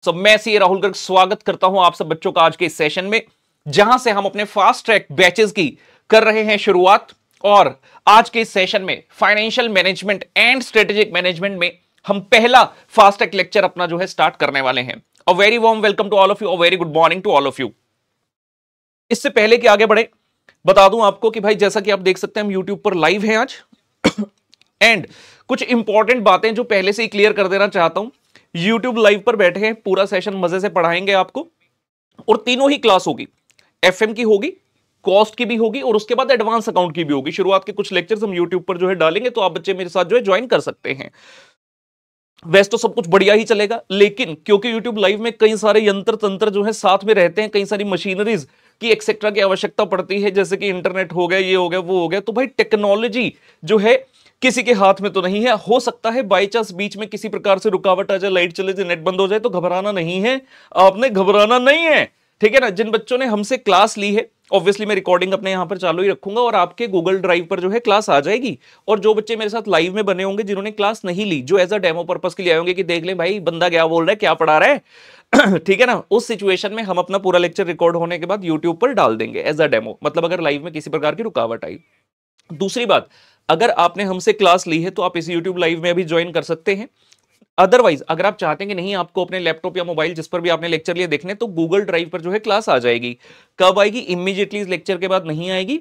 मैं सी राहुल गर्ग स्वागत करता हूं आप सब बच्चों का आज के इस सेशन में, जहां से हम अपने फास्ट ट्रैक बैचेस की कर रहे हैं शुरुआत। और आज के इस सेशन में financial management and strategic management में हम पहला फास्ट ट्रैक लेक्चर अपना जो है स्टार्ट करने वाले हैं। A very warm welcome to all of you, a very good morning to all of you. इससे पहले कि आगे बढ़े, बता दूं आपको कि भाई जैसा कि आप देख सकते हैं हम यूट्यूब पर लाइव हैं आज एंड कुछ इंपॉर्टेंट बातें जो पहले से ही क्लियर कर देना चाहता हूं। YouTube लाइव पर बैठे हैं, पूरा सेशन मजे से पढ़ाएंगे आपको और तीनों ही क्लास होगी। FM की होगी, कॉस्ट की भी होगी और उसके बाद एडवांस अकाउंट की भी होगी। शुरुआत के कुछ लेक्चर्स हम YouTube पर जो है डालेंगे, तो आप बच्चे मेरे साथ जो है ज्वाइन कर सकते हैं। वैसे तो सब कुछ बढ़िया ही चलेगा, लेकिन क्योंकि YouTube लाइव में कई सारे यंत्र तंत्र जो है साथ में रहते हैं, कई सारी मशीनरीज की एक्सेट्रा की आवश्यकता पड़ती है, जैसे कि इंटरनेट हो गया, ये हो गया, वो हो गया। तो भाई टेक्नोलॉजी जो है किसी के हाथ में तो नहीं है। हो सकता है बाई चांस बीच में किसी प्रकार से रुकावट आ जाए, लाइट चले जाए, नेट बंद हो जाए, तो घबराना नहीं है, आपने घबराना नहीं है, ठीक है ना। जिन बच्चों ने हमसे क्लास ली है, ऑब्वियसली मैं रिकॉर्डिंग अपने यहां पर चालू ही रखूंगा और आपके गूगल ड्राइव पर जो है क्लास आ जाएगी। और जो बच्चे मेरे साथ लाइव में बने होंगे, जिन्होंने क्लास नहीं ली, जो एज अ डेमो पर्पस के लिए आए होंगे कि देख लें भाई बंदा क्या बोल रहा है, क्या पढ़ा रहा है ठीक है ना, उस सिचुएशन में हम अपना पूरा लेक्चर रिकॉर्ड होने के बाद यूट्यूब पर डाल देंगे एज अ डेमो, मतलब अगर लाइव में किसी प्रकार की रुकावट आई। दूसरी बात, अगर आपने हमसे क्लास ली है तो आप इस YouTube लाइव में भी ज्वाइन कर सकते हैं। अदरवाइज अगर आप चाहते हैं कि नहीं, आपको अपने लैपटॉप या मोबाइल जिस पर भी आपने लेक्चर लिए देखने, तो गूगल ड्राइव पर जो है क्लास आ जाएगी। कब आएगी? इमीडिएटली इस लेक्चर के बाद नहीं आएगी,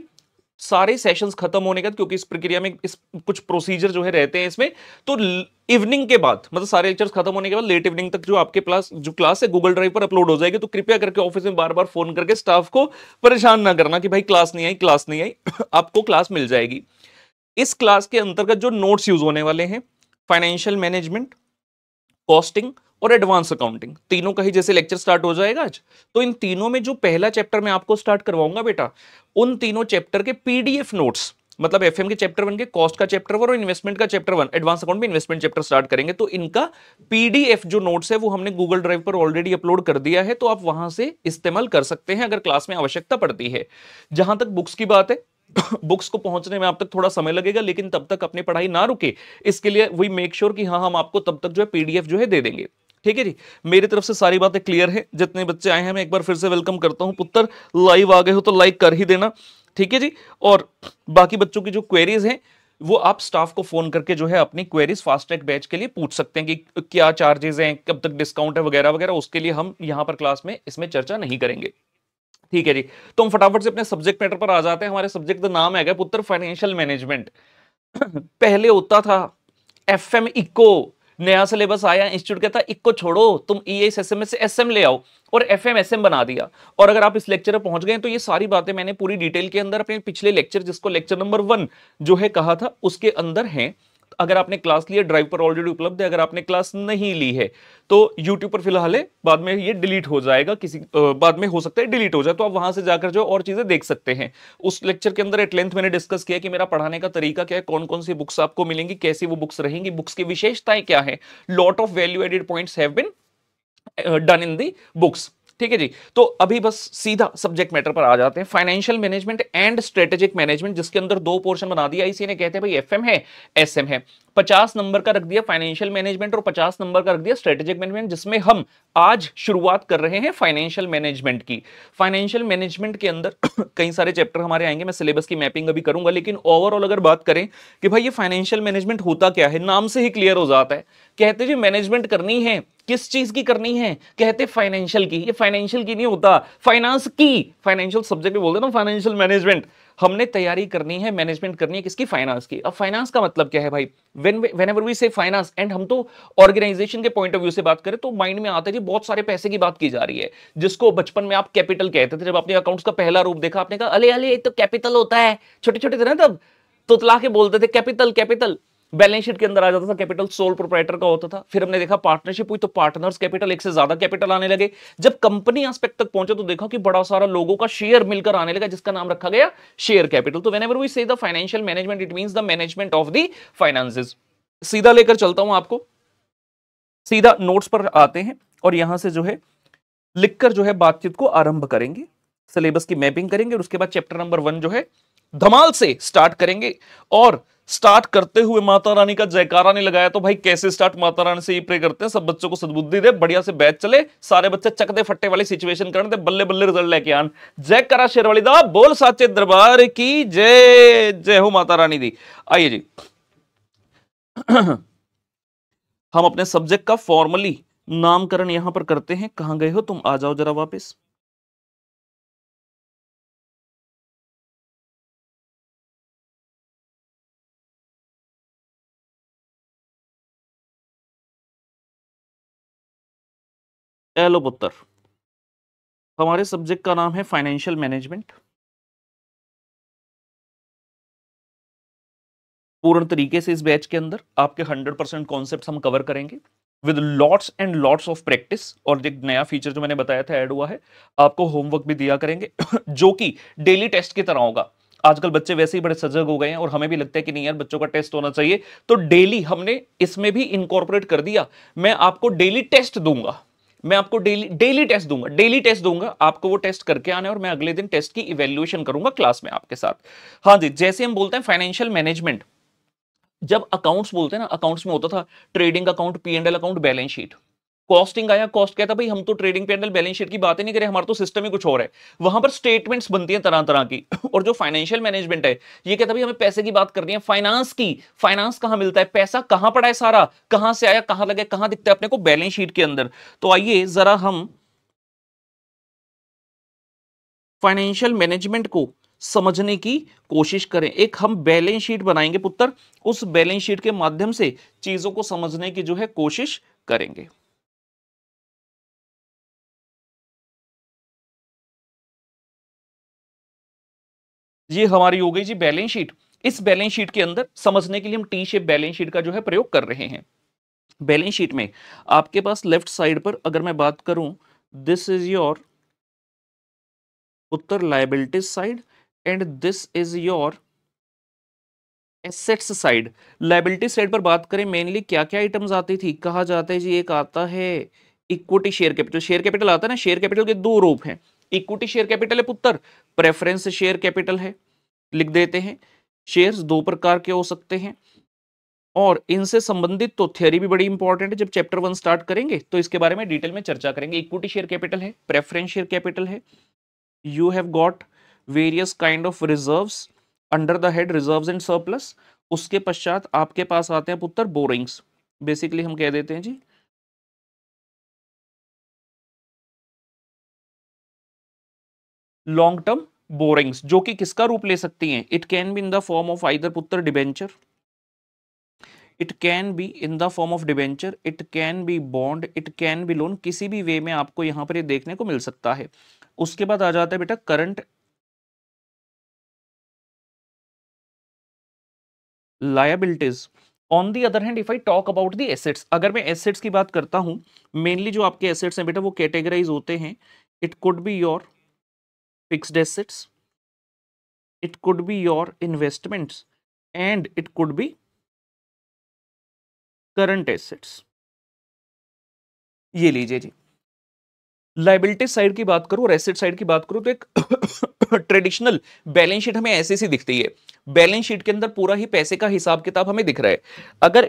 सारे सेशंस खत्म होने के बाद, क्योंकि इस प्रक्रिया में इस कुछ प्रोसीजर जो है रहते हैं इसमें। तो इवनिंग के बाद, मतलब सारे लेक्चर्स खत्म होने के बाद लेट इवनिंग तक जो आपके क्लास है गूगल ड्राइव पर अपलोड हो जाएगी। तो कृपया करके ऑफिस में बार बार फोन करके स्टाफ को परेशान ना करना कि भाई क्लास नहीं आई, क्लास नहीं आई आपको क्लास मिल जाएगी। इस क्लास के अंतर्गत जो नोट्स यूज होने वाले हैं, फाइनेंशियल मैनेजमेंट, कॉस्टिंग और एडवांस अकाउंटिंग, तीनों का ही जैसे लेक्चर स्टार्ट हो जाएगा आज, तो इन तीनों में जो पहला चैप्टर मैं आपको स्टार्ट करवाऊंगा बेटा, उन तीनों चैप्टर के PDF नोट्स, मतलब FM के चैप्टर 1 के, कॉस्ट का चैप्टर 1 और इन्वेस्टमेंट का चैप्टर 1, एडवांस अकाउंट में इन्वेस्टमेंट चैप्टर स्टार्ट करेंगे। तो इनका PDF जो नोट्स है वो हमने गूगल ड्राइव पर ऑलरेडी अपलोड कर दिया है, तो आप वहां से इस्तेमाल कर सकते हैं अगर क्लास में आवश्यकता पड़ती है। जहां तक बुक्स की बात है, बुक्स को पहुंचने में आप तक थोड़ा समय लगेगा, लेकिन तब तक अपनी पढ़ाई ना रुके, इसके लिए वी मेक श्योर कि हाँ, हम आपको तब तक जो है PDF जो है दे देंगे। ठीक है जी, मेरी तरफ से सारी बातें क्लियर है। जितने बच्चे आए हैं मैं एक बार फिर से वेलकम करता हूं। पुत्र लाइव आ गए हो तो लाइक कर ही देना, ठीक है जी। और बाकी बच्चों की जो क्वेरीज हैं वो आप स्टाफ को फोन करके जो है अपनी क्वेरीज फास्ट ट्रैक बैच के लिए पूछ सकते हैं कि क्या चार्जेस हैं, कब तक डिस्काउंट है, वगैरह वगैरह। उसके लिए हम यहां पर क्लास में इसमें चर्चा नहीं करेंगे, ठीक है जी। तो हम फटाफट से अपने सब्जेक्ट मैटर पर आ जाते हैं। हमारे सब्जेक्ट का नाम है पुत्र फाइनेंशियल मैनेजमेंट। पहले होता था FM इको, नया सिलेबस आया, इंस्टीट्यूट कहता इको छोड़ो, तुम ES SM से SM ले आओ, और FM SM बना दिया। और अगर आप इस लेक्चर पर पहुंच गए तो ये सारी बातें मैंने पूरी डिटेल के अंदर अपने पिछले लेक्चर, जिसको लेक्चर नंबर 1 जो है कहा था, उसके अंदर है। अगर आपने क्लास ली है, ड्राइव पर ऑलरेडी उपलब्ध है। अगर आपने क्लास नहीं ली है तो यूट्यूब पर फिलहाल है, बाद में ये डिलीट हो जाएगा, किसी बाद में हो सकता है डिलीट हो जाए, तो आप वहां से जाकर जो और चीजें देख सकते हैं। उस लेक्चर के अंदर एट लेंथ मैंने डिस्कस किया कि मेरा पढ़ाने का तरीका क्या है, कौन कौन सी बुक्स आपको मिलेंगी, कैसी वो बुक्स रहेंगी, बुक्स की विशेषताएं क्या है। Lot of value added points have been done in the books, ठीक है जी। तो अभी बस सीधा सब्जेक्ट मैटर पर आ जाते हैं। Financial management and strategic management, जिसके अंदर 2 पोर्शन बना दिया इसी ने, कहते हैं भाई FM है, SM है। 50 नंबर का रख दिया फाइनेंशियल मैनेजमेंट और 50 नंबर का रख दिया स्ट्रेटेजिक मैनेजमेंट, जिसमें हम आज शुरुआत कर रहे हैं फाइनेंशियल मैनेजमेंट की। फाइनेंशियल मैनेजमेंट के अंदर कई सारे चैप्टर हमारे आएंगे, मैं सिलेबस की मैपिंग अभी करूंगा, लेकिन ओवरऑल अगर बात करें कि भाई ये फाइनेंशियल मैनेजमेंट होता क्या है, नाम से ही क्लियर हो जाता है। कहते जी मैनेजमेंट करनी है, किस चीज की करनी है, कहते फाइनेंशियल की। ये फाइनेंशियल की नहीं होता, फाइनेंस की, फाइनेंशियल सब्जेक्ट में बोलते हैं ना फाइनेंशियल मैनेजमेंट। हमने तैयारी करनी है, मैनेजमेंट करनी है किसकी, फाइनेंस की। अब फाइनेंस का मतलब क्या है भाई, व्हेनेवर वी से फाइनेंस, एंड हम तो ऑर्गेनाइजेशन के पॉइंट ऑफ व्यू से बात करें तो माइंड में आता है जी बहुत सारे पैसे की बात की जा रही है, जिसको बचपन में आप कैपिटल कहते थे। जब आपने अकाउंट्स का पहला रूप देखा, आपने कहा अले अले ये तो कैपिटल होता है, छोटे छोटे थे ना तब, तुतला के बोलते थे कैपिटल कैपिटल। बैलेंस शीट के अंदर आ जाता था कैपिटल, सोल प्रोप्राइटर का होता था। फिर हमने देखा पार्टनरशिप हुई तो पार्टनर्स कैपिटल, एक से ज्यादा कैपिटल आने लगे। जब कंपनी एस्पेक्ट तक पहुंचे तो देखा कि बड़ा सारा लोगों का शेयर मिलकर आने लगा, जिसका नाम रखा गया शेयर कैपिटल। तो व्हेनेवर वी से the financial management, it means the management of the finances. सीधा लेकर चलता हूं आपको, सीधा नोट्स पर आते हैं और यहां से जो है लिखकर जो है बातचीत को आरंभ करेंगे, सिलेबस की मैपिंग करेंगे और उसके बाद चैप्टर नंबर 1 जो है धमाल से स्टार्ट करेंगे। और स्टार्ट करते हुए माता रानी का जयकारा नहीं लगाया तो भाई कैसे स्टार्ट? माता रानी से ही प्रे करते हैं सब बच्चों को सद्बुद्धि दे, बढ़िया से बैच चले, सारे बच्चे चक दे फट्टे वाली सिचुएशन करने दे, बल्ले बल्ले रिजल्ट लेके आन। जय करा शेरवाली दा, बोल साचे दरबार की जय। जय हो माता रानी दी। आइए जी हम अपने सब्जेक्ट का फॉर्मली नामकरण यहां पर करते हैं। कहां गए हो तुम? आ जाओ जरा वापस। हेलो पुत्र, हमारे सब्जेक्ट का नाम है फाइनेंशियल मैनेजमेंट। पूर्ण तरीके से इस बैच के अंदर आपके 100% कॉन्सेप्ट्स हम कवर करेंगे with lots and lots of practice. और एक नया फीचर जो मैंने बताया था ऐड हुआ है, आपको होमवर्क भी दिया करेंगे जो कि डेली टेस्ट की तरह होगा। आजकल बच्चे वैसे ही बड़े सजग हो गए हैं और हमें भी लगता है कि नहीं यार बच्चों का टेस्ट होना चाहिए, तो डेली हमने इसमें भी इनकॉर्पोरेट कर दिया। मैं आपको डेली टेस्ट दूंगा, मैं आपको डेली टेस्ट दूंगा, डेली टेस्ट दूंगा, आपको वो टेस्ट करके आने और मैं अगले दिन टेस्ट की इवेल्युएशन करूंगा क्लास में आपके साथ। हाँ जी, जैसे हम बोलते हैं फाइनेंशियल मैनेजमेंट, जब अकाउंट्स बोलते हैं ना, अकाउंट्स में होता था trading account, P and L account, balance sheet. Costing आया, कॉस्ट कहता भाई हम तो trading P and L balance sheet की बात ही नहीं करें, हमारा तो सिस्टम ही कुछ और है। वहां पर स्टेटमेंट्स बनती हैं तरह तरह की और जो फाइनेंशियल मैनेजमेंट है ये कहता भाई हमें पैसे की बात करनी है, फाइनेंस की। फाइनेंस कहां मिलता है, पैसा कहां पड़ा है, सारा कहां से आया, कहां लगे, कहां दिखता है अपने को, बैलेंस शीट के अंदर। तो आइए जरा हम फाइनेंशियल मैनेजमेंट को समझने की कोशिश करें। एक हम बैलेंस शीट बनाएंगे पुत्र, उस बैलेंस शीट के माध्यम से चीजों को समझने की जो है कोशिश करेंगे। ये हमारी हो गई जी बैलेंस शीट। इस बैलेंस शीट के अंदर समझने के लिए हम टी शेप बैलेंस शीट का जो है प्रयोग कर रहे हैं। बैलेंस शीट में आपके पास लेफ्ट साइड पर अगर मैं बात करूं, this is your Uttar liabilities side and this is your assets side. Liability side पर बात करें मेनली क्या क्या आइटम्स आती थी, कहा जाता है जी एक आता है equity share capital. Share capital आता है ना, शेयर कैपिटल के दो रूप हैं, इक्विटी शेयर कैपिटल है पुत्र, प्रेफरेंस शेयर कैपिटल है। लिख देते हैं, शेयर्स दो प्रकार के हो सकते हैं और इनसे संबंधित तो थ्योरी भी बड़ी इंपॉर्टेंट है। जब चैप्टर 1 स्टार्ट करेंगे तो इसके बारे में डिटेल में चर्चा करेंगे। इक्विटी शेयर कैपिटल है, प्रेफरेंस शेयर कैपिटल है। You have got various kind of reserves under the head reserves and surplus. उसके पश्चात आपके पास आते हैं पुत्र बोरिंग्स, बेसिकली हम कह देते हैं जी लॉन्ग टर्म बोरिंग्स, जो कि किसका रूप ले सकती हैं, it can be in the form of either पुत्र debenture, it can be in the form of debenture, it can be bond, it can be loan, किसी भी वे में आपको यहां पर ये देखने को मिल सकता है। उसके बाद आ जाता है बेटा current liabilities. On the other hand if I talk about the assets, अगर मैं एसेट्स की बात करता हूं, मेनली जो आपके एसेट्स हैं बेटा वो कैटेगराइज होते हैं। It could be your fixed assets, it could be your investments and it could be current assets. ये लीजिए जी, लाइबिलिटी साइड की बात करूं और एसेट साइड की बात करूं तो एक ट्रेडिशनल बैलेंस शीट हमें ऐसे सी दिखती है। बैलेंस शीट के अंदर पूरा ही पैसे का हिसाब किताब हमें दिख रहा है। अगर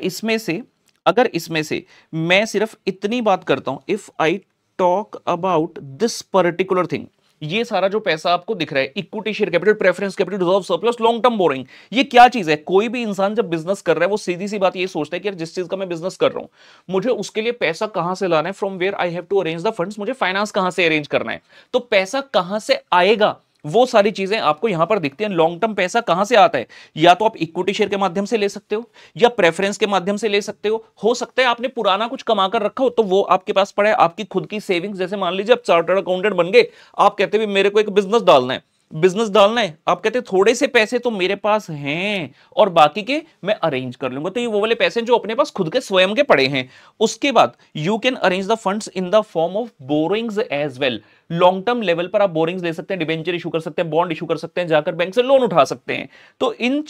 इसमें से मैं सिर्फ इतनी बात करता हूं, if I talk about this particular thing, ये सारा जो पैसा आपको दिख रहा है, equity share capital, preference capital, reserve surplus, long term borrowing, ये क्या चीज है? कोई भी इंसान जब बिजनेस कर रहा है वो सीधी सी बात ये सोचता है कि यार जिस चीज का मैं बिजनेस कर रहा हूं मुझे उसके लिए पैसा कहां से लाना है, from where I have to arrange the funds, मुझे फाइनेंस कहां से अरेंज करना है, तो पैसा कहां से आएगा, वो सारी चीजें आपको यहां पर दिखती हैं। लॉन्ग टर्म पैसा कहां से आता है, या तो आप इक्विटी शेयर के माध्यम से ले सकते हो या प्रेफरेंस के माध्यम से ले सकते हो सकता है आपने पुराना कुछ कमा कर रखा हो तो वो आपके पास पड़ा है, आपकी खुद की सेविंग्स। जैसे मान लीजिए आप चार्टर्ड अकाउंटेंट बन गए, आप कहते हैं मेरे को एक बिजनेस डालना है, आप कहते हैं थोड़े से पैसे तो मेरे पास हैं और बाकी के मैं अरेंज कर लूंगा, तो ये वो वाले पैसे जो अपने पास खुद के स्वयं के पड़े हैं। उसके बाद you can arrange the funds in the form of borrowings as well. Long term level पर आप बोरिंग्स ले सकते हैं, डिबेंचर इशू कर सकते हैं, बॉन्ड इशू कर सकते हैं, जाकर बैंक से लोन उठा सकते हैं। तो इन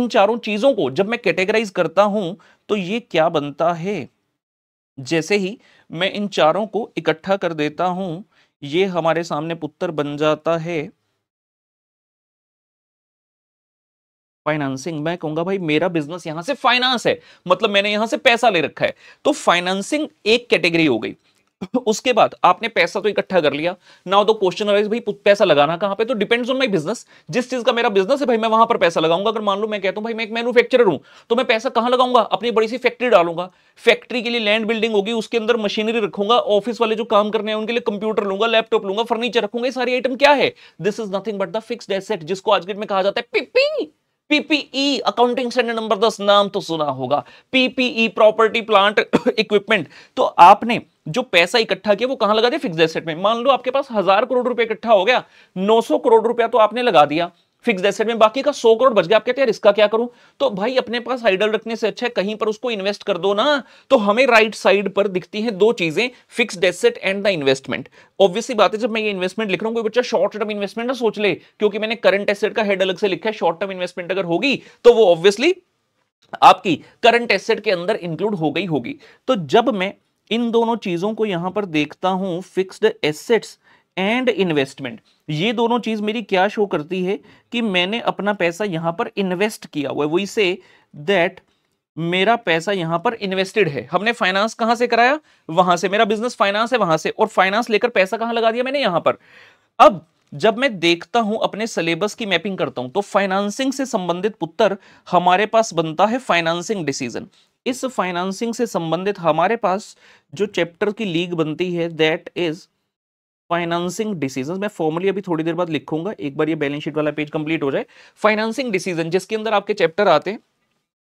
चारों चीजों को जब मैं कैटेगराइज करता हूं तो ये क्या बनता है, जैसे ही मैं इन चारों को इकट्ठा कर देता हूं ये हमारे सामने पुत्र बन जाता है फाइनेंसिंग, मैं कहूंगा भाई मेरा बिजनेस यहां से फाइनेंस है, मतलब मैंने यहां से पैसा ले रखा है, तो फाइनेंसिंग एक कैटेगरी हो गई। उसके बाद आपने पैसा तो इकट्ठा कर लिया, नाउ द क्वेश्चन अराइज भाई पैसा लगाना कहां पे, तो डिपेंड्स ऑन माय बिजनेस, जिस चीज का मेरा बिजनेस है भाई मैं वहां पर पैसा लगाऊंगा। अगर मान लो मैं कहता हूं भाई मैं एक मैन्युफैक्चरर हूं, तो मैं पैसा कहां लगाऊंगा, अपनी बड़ी सी फैक्ट्री डालूंगा, फैक्ट्री के लिए लैंड बिल्डिंग होगी, उसके अंदर मशीनरी रखूंगा, ऑफिस वाले जो काम करने हैं उनके लिए कंप्यूटर लूंगा, लैपटॉप लूंगा, फर्नीचर रखूंगा, ये सारी आइटम क्या है, this is nothing but the fixed asset, जिसको आज के डेट में कहा जाता है PP, PPE, accounting standard number 10, नाम तो सुना होगा, पीपीई, प्रॉपर्टी प्लांट इक्विपमेंट। तो आपने जो पैसा इकट्ठा किया वो कहां लगा दिया, फिक्स्ड एसेट में। मान लो आपके पास 1000 करोड़ रुपए इकट्ठा हो गया, 900 करोड़ रुपया तो आपने लगा दिया फिक्स्ड एसेट में, बाकी का 100 करोड़ बच गया। आप कहते हैं यार इसका क्या करूं, तो भाई अपने पास आइडल रखने से अच्छा है कहीं पर उसको इन्वेस्ट कर दो ना। तो हमें राइट साइड पर दिखती हैं दो चीजें, fixed asset and the investment. Obviously बात है, जब मैं ये इन्वेस्टमेंट लिख रहा हूं, कोई बच्चा शॉर्ट टर्म इन्वेस्टमेंट ना सोच ले, क्योंकि मैंने करंट एसेट का हेड अलग से लिखा है, शॉर्ट टर्म इन्वेस्टमेंट अगर होगी तो वो ऑब्वियसली आपकी करंट एसेट के अंदर इंक्लूड हो गई होगी। तो जब मैं इन दोनों चीजों को यहां पर देखता हूं, फिक्स्ड एसेट्स एंड इन्वेस्टमेंट, ये दोनों चीज मेरी क्या शो करती है कि मैंने अपना पैसा यहां पर इन्वेस्ट किया हुआ है। वही से दैट मेरा पैसा यहां पर इन्वेस्टेड है। हमने फाइनेंस कहां से कराया, वहां से, मेरा बिजनेस फाइनेंस है वहां से, और फाइनेंस लेकर पैसा कहां लगा दिया मैंने, यहां पर। अब जब मैं देखता हूं अपने सिलेबस की मैपिंग करता हूं, तो फाइनेंसिंग से संबंधित पुत्र हमारे पास बनता है फाइनेंसिंग डिसीजन। इस फाइनेंसिंग से संबंधित हमारे पास जो चैप्टर की लीग बनती है दैट इज फाइनेंसिंग डिसीजन। मैं फॉर्मली अभी थोड़ी देर बाद लिखूंगा, एक बार ये बैलेंस शीट वाला पेज कंप्लीट हो जाए। फाइनेंसिंग डिसीजन जिसके अंदर आपके चैप्टर आते हैं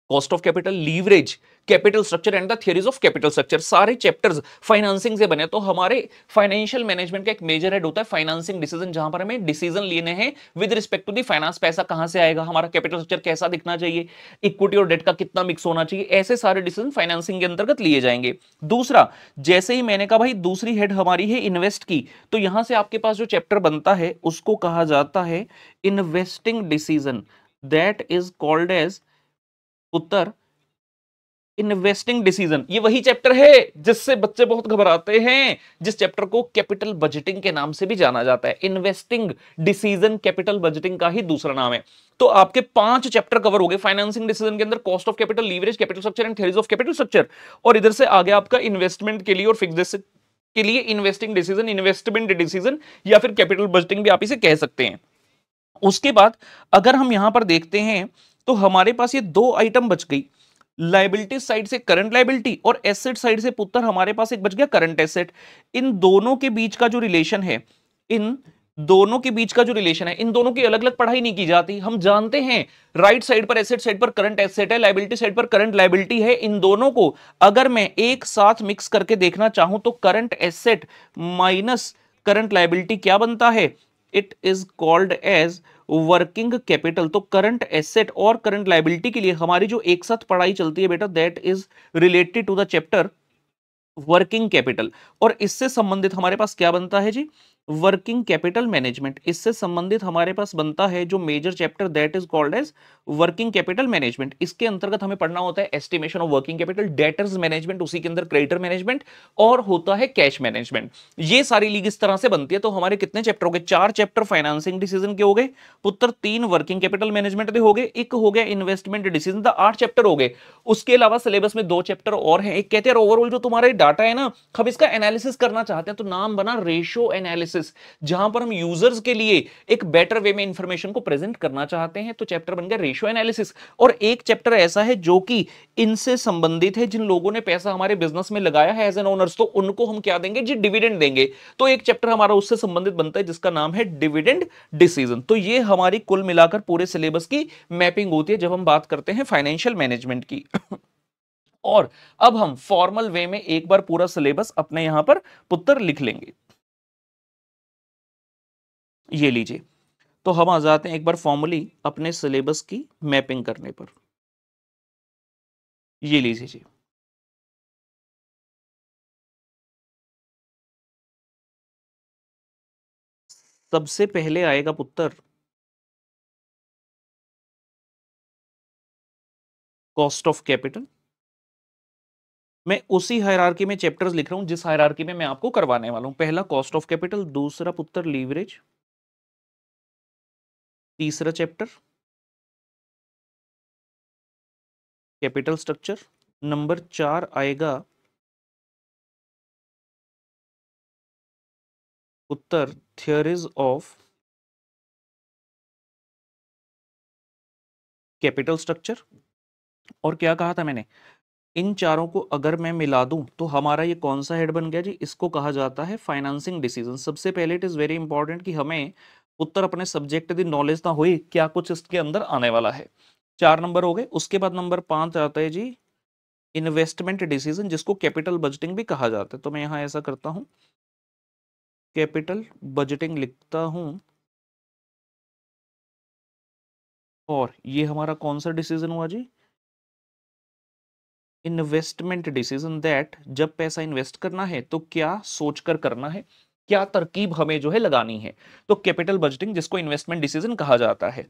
cost of capital, leverage, capital structure and the theories of capital structure, सारे चैप्टर्स फाइनेंसिंग से बने। तो हमारे फाइनेंशियल मैनेजमेंट का एक मेजर हेड होता है फाइनेंसिंग डिसीजन, जहां पर हमें डिसीजन लेने हैं with respect to the finance, पैसा कहां से आएगा, हमारा कैपिटल स्ट्रक्चर कैसा दिखना चाहिए, इक्विटी और डेट का कितना मिक्स होना चाहिए, ऐसे सारे डिसीजन फाइनेंसिंग के अंतर्गत लिए जाएंगे। दूसरा, जैसे ही मैंने कहा भाई दूसरी हेड हमारी है इन्वेस्ट की, तो यहां से आपके पास जो चैप्टर बनता है उसको कहा जाता है investing decision, that is called as उत्तर इन्वेस्टिंग डिसीजन। ये वही चैप्टर है जिससे बच्चे बहुत घबराते हैं, जिस चैप्टर को कैपिटल बजटिंग के नाम से भी जाना जाता है। इन्वेस्टिंग डिसीजन कैपिटल बजटिंग का ही दूसरा नाम है। तो आपके 5 चैप्टर कवर हो गए फाइनेंसिंग डिसीजन के अंदर, cost of capital, leverage, capital structure and theories of capital structure. और इधर से आगे आपका इन्वेस्टमेंट के लिए और फिक्स्ड एसेट के लिए इन्वेस्टिंग डिसीजन, इन्वेस्टमेंट डिसीजन, या फिर कैपिटल बजटिंग भी आप इसे कह सकते हैं। उसके बाद अगर हम यहां पर देखते हैं तो हमारे पास ये 2 आइटम बच गई, लाइबिलिटी साइड से करंट लाइबिलिटी और एसेट साइड से पुत्र हमारे पास एक बच गया करंट एसेट। इन दोनों के बीच का जो रिलेशन है, इन दोनों के बीच का जो रिलेशन है, इन दोनों की अलग अलग पढ़ाई नहीं की जाती। हम जानते हैं राइट साइड पर एसेट साइड पर करंट एसेट है, लाइबिलिटी साइड पर करंट लाइबिलिटी है। इन दोनों को अगर मैं एक साथ मिक्स करके देखना चाहूं तो current asset minus current liability क्या बनता है, it is called as working capital. तो करंट एसेट और करंट लाइबिलिटी के लिए हमारी जो एक साथ पढ़ाई चलती है बेटा, that is related to the chapter working capital. और इससे संबंधित हमारे पास क्या बनता है जी, वर्किंग कैपिटल मैनेजमेंट। इससे संबंधित हमारे पास बनता है जो major chapter that is called as working capital management. इसके अंतर्गत हमें पढ़ना होता है estimation of working capital, debtors management, उसी के अंदर क्रेडिटर मैनेजमेंट और होता है कैश मैनेजमेंट। ये सारी लीग इस तरह से बनती है। तो हमारे कितने चैप्टर हो गए, 4 चैप्टर फाइनेंसिंग डिसीजन के हो गए पुत्र, 3 वर्किंग कैपिटल मैनेजमेंट के हो गए, एक हो गया इन्वेस्टमेंट डिसीजन, 8 चैप्टर हो गए। उसके अलावा सिलेबस में 2 चैप्टर और हैं। एक कहते हैं ओवरऑल जो तुम्हारा डाटा है ना, हम इसका एनालिसिस करना चाहते हैं, तो नाम बना रेशो एनालिसिस, जहां पर हम यूजर्स के लिए एक बेटर वे में इंफॉर्मेशन को प्रेजेंट करना चाहते हैं, तो चैप्टर बन गया रेशो एनालिसिस। और एक चैप्टर ऐसा है जो कि इनसे संबंधित है, जिन लोगों ने पैसा हमारे बिजनेस में लगाया है एज एन ओनर्स, तो उनको हम क्या देंगे जी, डिविडेंड देंगे। तो एक चैप्टर हमारा उससे संबंधित बनता है जिसका नाम है डिविडेंड डिसीजन। तो ये हमारी कुल मिलाकर पूरे सिलेबस की मैपिंग होती है जब हम बात करते हैं फाइनेंशियल मैनेजमेंट की। और अब हम फॉर्मल वे में एक बार पूरा सिलेबस अपने यहां पर पुत्र लिख लेंगे। ये लीजिए, तो हम आ जाते हैं एक बार फॉर्मली अपने सिलेबस की मैपिंग करने पर। ये लीजिए जी, सबसे पहले आएगा पुत्र कॉस्ट ऑफ कैपिटल। मैं उसी हायरार्की में चैप्टर्स लिख रहा हूं जिस हायरार्की में मैं आपको करवाने वाला हूं। पहला कॉस्ट ऑफ कैपिटल, दूसरा पुत्र लीवरेज, तीसरा चैप्टर कैपिटल स्ट्रक्चर। नंबर 4 आएगा उत्तर थ्योरीज ऑफ कैपिटल स्ट्रक्चर। और क्या कहा था मैंने, इन चारों को अगर मैं मिला दूं तो हमारा ये कौन सा हेड बन गया जी, इसको कहा जाता है फाइनेंसिंग डिसीजन। सबसे पहले इट इज वेरी इंपॉर्टेंट कि हमें उत्तर अपने सब्जेक्ट की नॉलेज ना हुई क्या कुछ इसके अंदर आने वाला है। 4 नंबर हो गए। उसके बाद नंबर 5 आता है जी इन्वेस्टमेंट डिसीजन, जिसको कैपिटल बजटिंग भी कहा जाता है। तो मैं यहां ऐसा करता हूं, कैपिटल बजटिंग लिखता हूं। और ये हमारा कौन सा डिसीजन हुआ जी, इन्वेस्टमेंट डिसीजन। दैट जब पैसा इन्वेस्ट करना है तो क्या सोचकर करना है, क्या तरकीब हमें जो है लगानी है। तो कैपिटल बजटिंग जिसको इन्वेस्टमेंट डिसीजन कहा जाता है।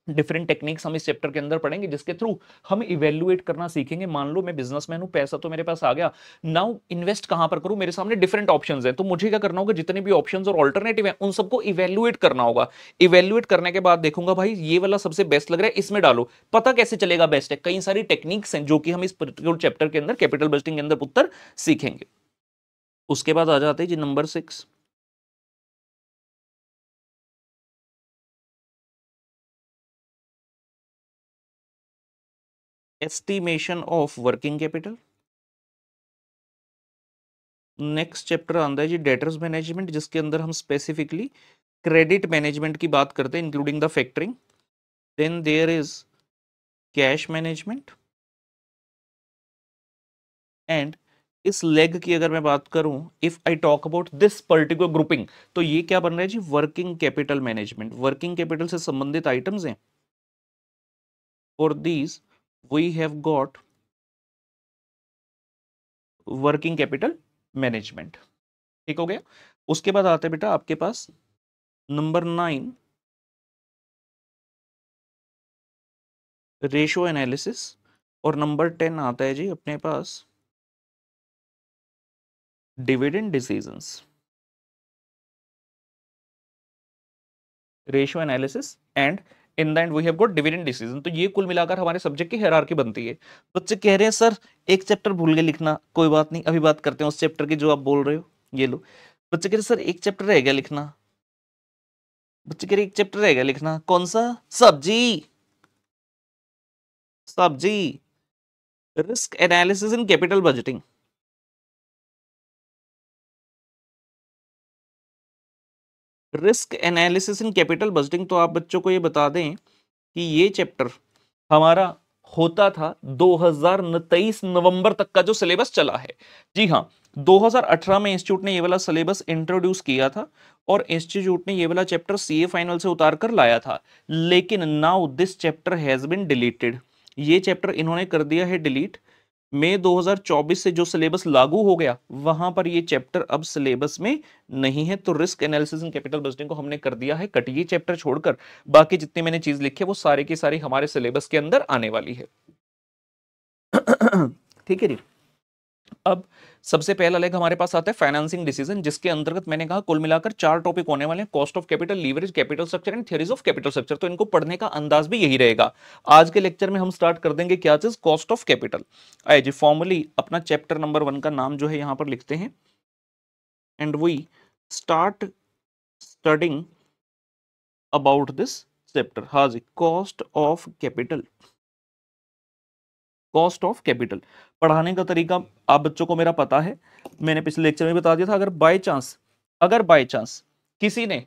डिफरेंट टेक्निक्स हम इस चैप्टर के अंदर पढ़ेंगे जिसके थ्रू हम इवेल्युएट करना सीखेंगे। मान लो मैं बिजनेसमैन हूं, पैसा तो मेरे पास आ गया, नाउ इन्वेस्ट कहां पर करूं, मेरे सामने डिफरेंट ऑप्शंस हैं, तो मुझे क्या करना होगा, जितने भी ऑप्शंस और ऑल्टरनेटिव हैं उन सबको इवेल्युएट करना होगा। इवेल्युएट करने के बाद देखूंगा भाई ये वाला सबसे बेस्ट लग रहा है, इसमें डालो। पता कैसे चलेगा बेस्ट है, कई सारी टेक्निक्स हैं जो कि हम इस पर्टिकुलर चैप्टर के अंदर कैपिटल बजटिंग के अंदर उत्तर सीखेंगे। उसके बाद आ जाते हैं जी number 6, estimation of working capital. Next chapter आता है जी डेटर्स मैनेजमेंट, जिसके अंदर हम स्पेसिफिकली क्रेडिट मैनेजमेंट की बात करते हैं including the factoring. Then there is cash management. And इस लेग की अगर मैं बात करूं, if I talk about this particular grouping, तो ये क्या बन रहा है जी, working capital management. Working capital से संबंधित आइटम्स हैं। For these we have got working capital management. ठीक हो गया। उसके बाद आते हैं बेटा आपके पास नंबर 9, रेशो एनालिसिस। और नंबर 10 आता है जी अपने पास dividend decisions. Ratio analysis and in the end we have got dividend decision. तो ये कुल मिलाकर हमारे सब्जेक्ट की हायरार्की बनती है। बच्चे कह रहे हैं सर एक चैप्टर भूल गए लिखना, कोई बात नहीं, अभी बात करते हैं उस चैप्टर की जो आप बोल रहे हो। ये लो, बच्चे कह रहे सर एक चैप्टर रह गया लिखना। बच्चे कह रहे एक चैप्टर रह गया लिखना, कौन सा, सब्जी। सब्जी, risk analysis in capital budgeting. Risk analysis in capital budgeting. तो आप बच्चों को ये बता दें कि ये चैप्टर हमारा होता था 2023 नवंबर तक का जो सिलेबस चला है। जी हाँ, 2018 में इंस्टीट्यूट ने ये वाला सिलेबस इंट्रोड्यूस किया था और इंस्टीट्यूट ने ये वाला चैप्टर सीए फाइनल से उतार कर लाया था। लेकिन now this chapter has been deleted. ये चैप्टर इन्होंने कर दिया है डिलीट। मई 2024 से जो सिलेबस लागू हो गया वहां पर ये चैप्टर अब सिलेबस में नहीं है। तो risk analysis in capital budgeting को हमने कर दिया है कट। ये चैप्टर छोड़कर बाकी जितने मैंने चीज लिखी है वो सारी की सारी हमारे सिलेबस के अंदर आने वाली है। ठीक है जी। अब सबसे पहला लेग हमारे पास आता है फाइनेंसिंग डिसीजन, जिसके अंतर्गत मैंने कहा कुल मिलाकर 4 टॉपिक होने वाले हैं, cost of capital, leverage, capital structure and theories of capital structure. तो इनको पढ़ने का अंदाज भी यही रहेगा। आज के लेक्चर में हम स्टार्ट कर देंगे क्या चीज, कॉस्ट ऑफ कैपिटल। आइए जी फॉर्मली अपना चैप्टर नंबर 1 का नाम जो है यहां पर लिखते हैं and we start studying about this chapter. हाँ जी, cost of capital. Cost of capital पढ़ाने का तरीका आप बच्चों को मेरा पता है, मैंने पिछले लेक्चर में बता दिया था। अगर बाय चांस किसी ने,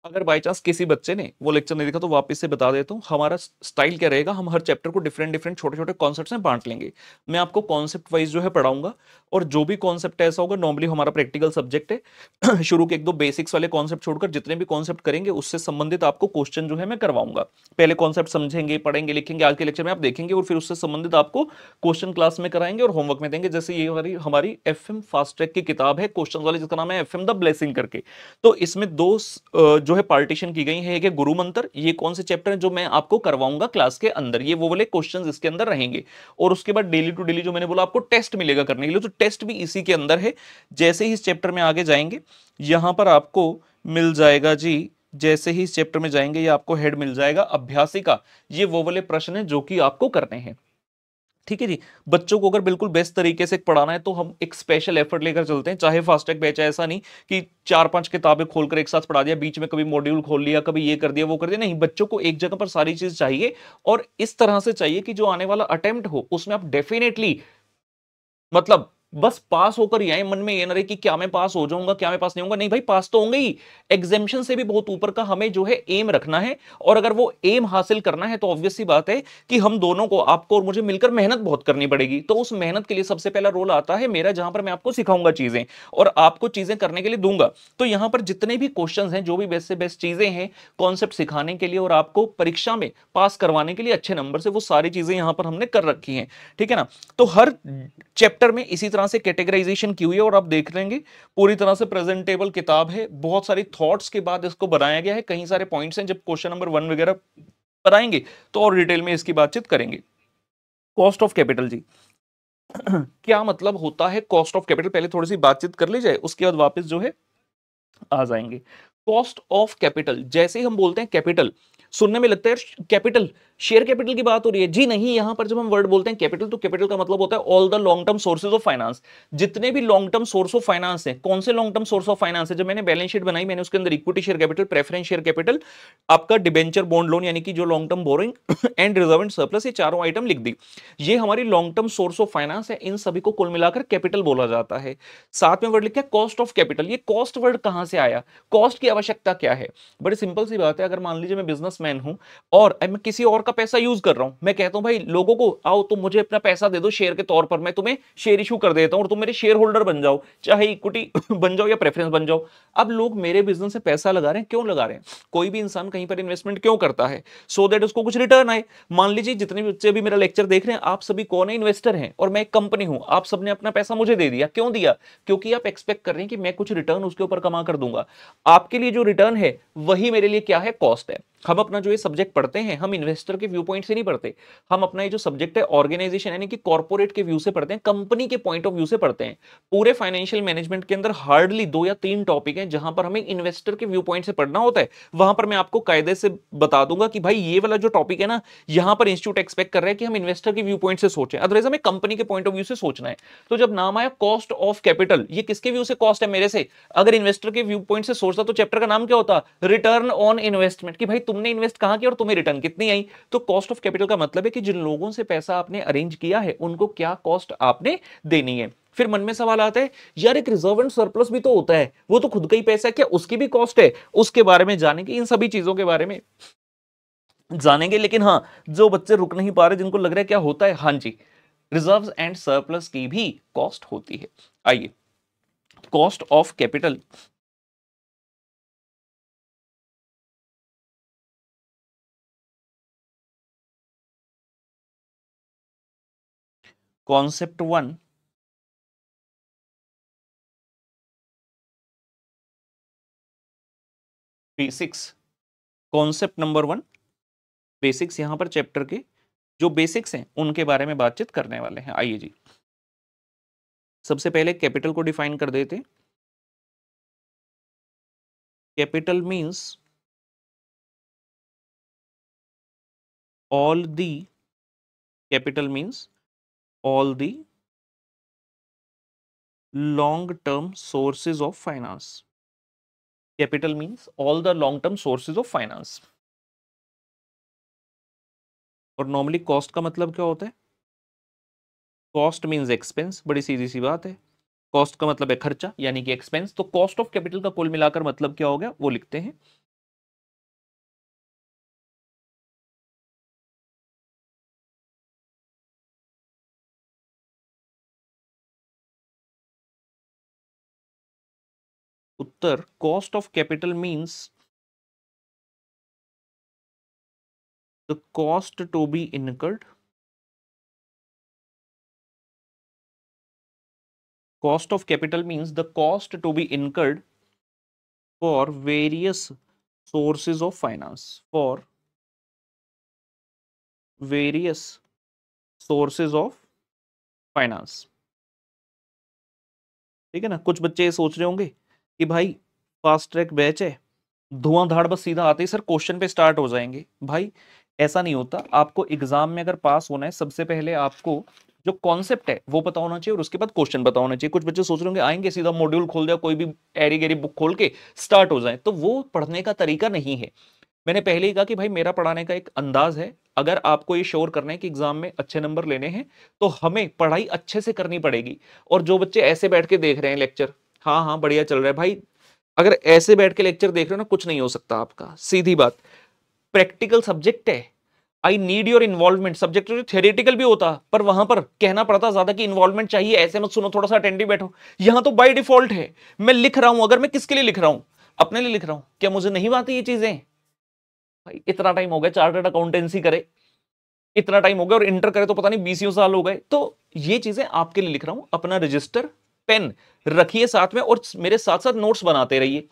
अगर बाई चांस किसी बच्चे ने वो लेक्चर नहीं देखा तो वापस से बता देता हूँ। हमारा स्टाइल क्या रहेगा, हम हर चैप्टर को डिफरेंट डिफरेंट छोटे छोटे कॉन्सेप्ट्स में बांट लेंगे। मैं आपको कॉन्सेप्ट वाइज जो है पढ़ाऊंगा और जो भी कॉन्सेप्ट ऐसा होगा, नॉर्मली हमारा प्रैक्टिकल सब्जेक्ट है शुरू के 1-2 बेसिक्स वाले कॉन्सेप्ट छोड़कर जितने भी कॉन्सेप्ट करेंगे उससे संबंधित आपको क्वेश्चन जो है मैं करवाऊंगा। पहले कॉन्सेप्ट समझेंगे, पढ़ेंगे, लिखेंगे, आज के लेक्चर में आप देखेंगे और फिर उससे संबंधित आपको क्वेश्चन क्लास में कराएंगे और होमवर्क में देंगे। जैसे ये हमारी एफएम फास्ट ट्रैक की किताब है क्वेश्चन वाली, जिसका नाम है एफएम द ब्लेसिंग करके। तो इसमें 2 जो है पार्टीशन की गई है। एक है गुरु मंत्र, ये कौन से चैप्टर है जो मैं आपको करवाऊंगा क्लास के अंदर, ये वो वाले क्वेश्चंस इसके अंदर रहेंगे। और उसके बाद डेली टू डेली जो मैंने बोला आपको टेस्ट मिलेगा करने के लिए, तो टेस्ट भी इसी के अंदर है। जैसे ही इस चैप्टर में आगे जाएंगे यहां पर आपको मिल जाएगा जी, जैसे ही इस चैप्टर में जाएंगे ये आपको हेड मिल जाएगा अभ्यासी का। ये वो वाले प्रश्न है जो कि आपको करने हैं। ठीक है जी। बच्चों को अगर बिल्कुल बेस्ट तरीके से पढ़ाना है तो हम एक स्पेशल एफर्ट लेकर चलते हैं, चाहे फास्ट ट्रैक बैच है। ऐसा नहीं कि 4-5 किताबें खोलकर एक साथ पढ़ा दिया, बीच में कभी मॉड्यूल खोल लिया, कभी ये कर दिया वो कर दिया। नहीं, बच्चों को एक जगह पर सारी चीज चाहिए, और इस तरह से चाहिए कि जो आने वाला अटेम्प्ट हो उसमें आप डेफिनेटली, मतलब बस पास होकर ही आए। मन में ये ना रहे कि क्या मैं पास हो जाऊंगा, क्या मैं पास नहीं होऊंगा। नहीं भाई, पास तो होंगे ही। एग्जामिशन से भी बहुत ऊपर का हमें जो है एम रखना है, और अगर वो एम हासिल करना है तो ऑब्वियस सी बात है कि हम दोनों को, आपको और मुझे मिलकर मेहनत बहुत करनी पड़ेगी। तो उस मेहनत के लिए सबसे पहला रोल आता है मेरा, जहां पर मैं आपको सिखाऊंगा चीजें और आपको चीजें करने के लिए दूंगा। तो यहां पर जितने भी क्वेश्चन हैं, जो भी बेस्ट से बेस्ट चीजें हैं कॉन्सेप्ट सिखाने के लिए और आपको परीक्षा में पास करवाने के लिए अच्छे नंबर से, वो सारी चीजें यहां पर हमने कर रखी हैं। ठीक है ना। तो हर चैप्टर में इसी तरह से कैटेगराइजेशन की हुई है, और आप देख लेंगे पूरी तरह से प्रेजेंटेबल किताब है। बहुत सारी थॉट्स के बाद इसको बनाया गया है, कई सारे पॉइंट्स हैं। जब क्वेश्चन नंबर 1 वगैरह बनाएंगे तो और डिटेल में इसकी बातचीत करेंगे। कॉस्ट ऑफ कैपिटल जी, क्या मतलब होता है कॉस्ट ऑफ कैपिटल, पहले थोड़ी सी बातचीत कर ली जाए, उसके बाद वापस जो है आ जाएंगे। कॉस्ट ऑफ कैपिटल, जैसे ही हम बोलते हैं कैपिटल, सुनने में लगता है कैपिटल, शेयर कैपिटल की बात हो रही है जी। नहीं, यहां पर जब हम वर्ड बोलते हैं कैपिटल, तो कैपिटल का मतलब होता है all the long term sources of finance. जितने भी long term source of finance है, कौन से long term source of finance है? जब मैंने बैलेंस शीट बनाई, मैंने उसके अंदर equity share capital, preference share capital, आपका डिबेंचर बॉन्ड लोन यानी कि जो long term borrowing and reserve and surplus, ये चारों आइटम लिख दी। ये हमारी long term source of finance है, इन सभी को कुल मिलाकर कैपिटल बोला जाता है। साथ में वर्ड लिखा है कॉस्ट ऑफ कैपिटल। ये कॉस्ट वर्ड कहां से आया, कॉस्ट की आवश्यकता क्या है? बड़ी सिंपल सी बात है। अगर मान लीजिए मैं बिजनेसमैन हूं और मैं किसी और का पैसा यूज कर रहा हूं, मैं कहता हूं भाई लोगों को, आओ तुम मुझे अपना पैसा दे दो शेयर के तौर पर, मैं तुम्हें शेयर इशू कर देता हूं और तुम मेरे शेयर होल्डर बन जाओ, चाहे इक्विटी बन जाओ या प्रेफरेंस बन जाओ। अब लोग मेरे बिजनेस से पैसा लगा रहे हैं, क्यों लगा रहे हैं? कोई भी इंसान कहीं पर इन्वेस्टमेंट क्यों करता है? सो दैट उसको कुछ रिटर्न आए। मान लीजिए जितने भी बच्चे भी मेरा लेक्चर देख रहे हैं, आप सभी कौन है? इन्वेस्टर हैं, और मैं एक कंपनी हूं। आप सबने अपना पैसा मुझे दे दिया, क्यों दिया? क्योंकि आप एक्सपेक्ट कर रहे हैं कि मैं कुछ रिटर्न उसके ऊपर कमा कर दूंगा। आपके लिए जो रिटर्न है वही मेरे लिए क्या है? कॉस्ट है। हम अपना जो ये सब्जेक्ट पढ़ते हैं, हम इन्वेस्टर के व्यू पॉइंट से नहीं पढ़ते। हम अपना ये जो सब्जेक्ट है ऑर्गेनाइजेशन यानी कि कॉर्पोरेट के व्यू से पढ़ते हैं, कंपनी के पॉइंट ऑफ व्यू से पढ़ते हैं। पूरे फाइनेंशियल मैनेजमेंट के अंदर हार्डली 2 या 3 टॉपिक हैं जहां पर हमें इन्वेस्टर के व्यू पॉइंट से पढ़ना होता है। वहां पर मैं आपको कायदे से बता दूंगा कि भाई ये वाला जो टॉपिक है ना, यहां पर इंस्टीट्यूट एक्सपेक्ट कर रहे हैं कि हम इन्वेस्टर के व्यू पॉइंट से सोचें, अदरवाइज हमें कंपनी के पॉइंट ऑफ व्यू से सोचना है। तो जब नाम आया कॉस्ट ऑफ कैपिटल, ये किसके व्यू से कॉस्ट है? मेरे से। अगर इन्वेस्टर के व्यू पॉइंट से सोचता तो चैप्टर का नाम क्या होता? रिटर्न ऑन इन्वेस्टमेंट, कि भाई तुमने इन्वेस्ट कहां किया और तुम्हें रिटर्न कितनी आई। तो कॉस्ट ऑफ कैपिटल का मतलब है कि जिन लोगों से पैसा आपने अरेंज किया है उनको क्या कॉस्ट आपने देनी है। फिर मन में सवाल आता है, यार एक रिजर्व एंड सरप्लस भी तो होता है, वो तो खुद का ही पैसा है, क्या उसकी भी कॉस्ट है? उसके बारे में जानेंगे, इन सभी चीजों के बारे में जानेंगे। लेकिन हाँ, जो बच्चे रुक नहीं पा रहे, जिनको लग रहा है क्या होता है, हाँ जी, रिजर्व एंड सरप्लस की भी कॉस्ट होती है। आइए, cost of capital, concept 1, basics. Concept number 1, basics. यहां पर चैप्टर के जो बेसिक्स हैं उनके बारे में बातचीत करने वाले हैं। आइए जी, सबसे पहले कैपिटल को डिफाइन कर देते। Capital means all the, capital means all the long term sources of finance. Capital means all the long term sources of finance. और नॉर्मली कॉस्ट का मतलब क्या होता है? कॉस्ट मींस एक्सपेंस, बड़ी सीधी सी बात है। कॉस्ट का मतलब है खर्चा यानी कि एक्सपेंस। तो कॉस्ट ऑफ कैपिटल का कुल मिलाकर मतलब क्या हो गया, वो लिखते हैं। उत्तर, cost of capital means the cost to be incurred, cost of capital means the cost to be incurred for various sources of finance, for various sources of finance। ठीक है ना। कुछ बच्चे ये सोच रहे होंगे कि भाई फास्ट ट्रैक बैच है, धुआंधार बस सीधा आते ही सर क्वेश्चन पे स्टार्ट हो जाएंगे। भाई ऐसा नहीं होता। आपको एग्जाम में अगर पास होना है, सबसे पहले आपको जो कॉन्सेप्ट है वो पता होना चाहिए और उसके बाद क्वेश्चन पता होना चाहिए। कुछ बच्चे सोच रहे होंगे आएंगे सीधा मॉड्यूल खोल दिया, कोई भी एरी गैरी बुक खोल के स्टार्ट हो जाए, तो वो पढ़ने का तरीका नहीं है। मैंने पहले ही कहा कि भाई मेरा पढ़ाने का एक अंदाज है। अगर आपको ये श्योर करना है कि एग्जाम में अच्छे नंबर लेने हैं तो हमें पढ़ाई अच्छे से करनी पड़ेगी। और जो बच्चे ऐसे बैठ के देख रहे हैं लेक्चर, हाँ हाँ बढ़िया चल रहा है भाई, अगर ऐसे बैठ के लेक्चर देख रहे हो ना, कुछ नहीं हो सकता आपका, सीधी बात। प्रैक्टिकल सब्जेक्ट है, I need your involvement. Subject theoretical भी होता पर वहां पर कहना पड़ता ज्यादा कि इन्वॉल्वमेंट चाहिए, ऐसे मत सुनो, थोड़ा सा अटेंटिव बैठो। यहां तो बाय डिफॉल्ट है मैं लिख रहा हूं, अगर मैं किसके लिए लिख रहा हूं, अपने लिए लिख रहा हूं, क्या मुझे नहीं आती ये चीजें? भाई इतना टाइम हो गया चार्टर्ड अकाउंटेंसी करे, इतना टाइम हो गया, और इंटर करे तो पता नहीं 20 साल हो गए। तो ये चीजें आपके लिए लिख रहा हूं। अपना रजिस्टर पेन रखिए साथ में और मेरे साथ साथ नोट्स बनाते रहिए।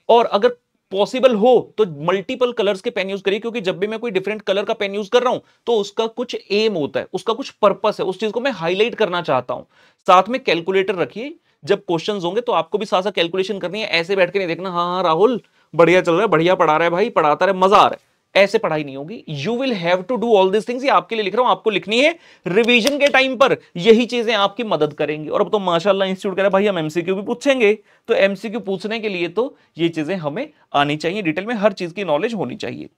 और अगर पॉसिबल हो तो मल्टीपल कलर्स के पेन यूज करिए, क्योंकि जब भी मैं कोई डिफरेंट कलर का पेन यूज कर रहा हूं तो उसका कुछ एम होता है, उसका कुछ पर्पस है, उस चीज को मैं हाईलाइट करना चाहता हूं। साथ में कैलकुलेटर रखिए, जब क्वेश्चंस होंगे तो आपको भी साथ साथ कैलकुलेशन करनी है। ऐसे बैठ के नहीं देखना हाँ हाँ राहुल बढ़िया चल रहा है, बढ़िया पढ़ा रहा है भाई, पढ़ाता रहे, मजा आ रहा है, ऐसे पढ़ाई नहीं होगी। You will have to do all this things. ये आपके लिए लिख रहा हूं, आपको लिखनी है। रिवीजन के टाइम पर यही चीजें आपकी मदद करेंगी। और अब तो माशाल्लाह इंस्टीट्यूट कह रहा है भाई हम एमसीक्यू भी पूछेंगे, तो एमसीक्यू पूछने के लिए तो ये चीजें हमें आनी चाहिए, डिटेल में हर चीज की नॉलेज होनी चाहिए।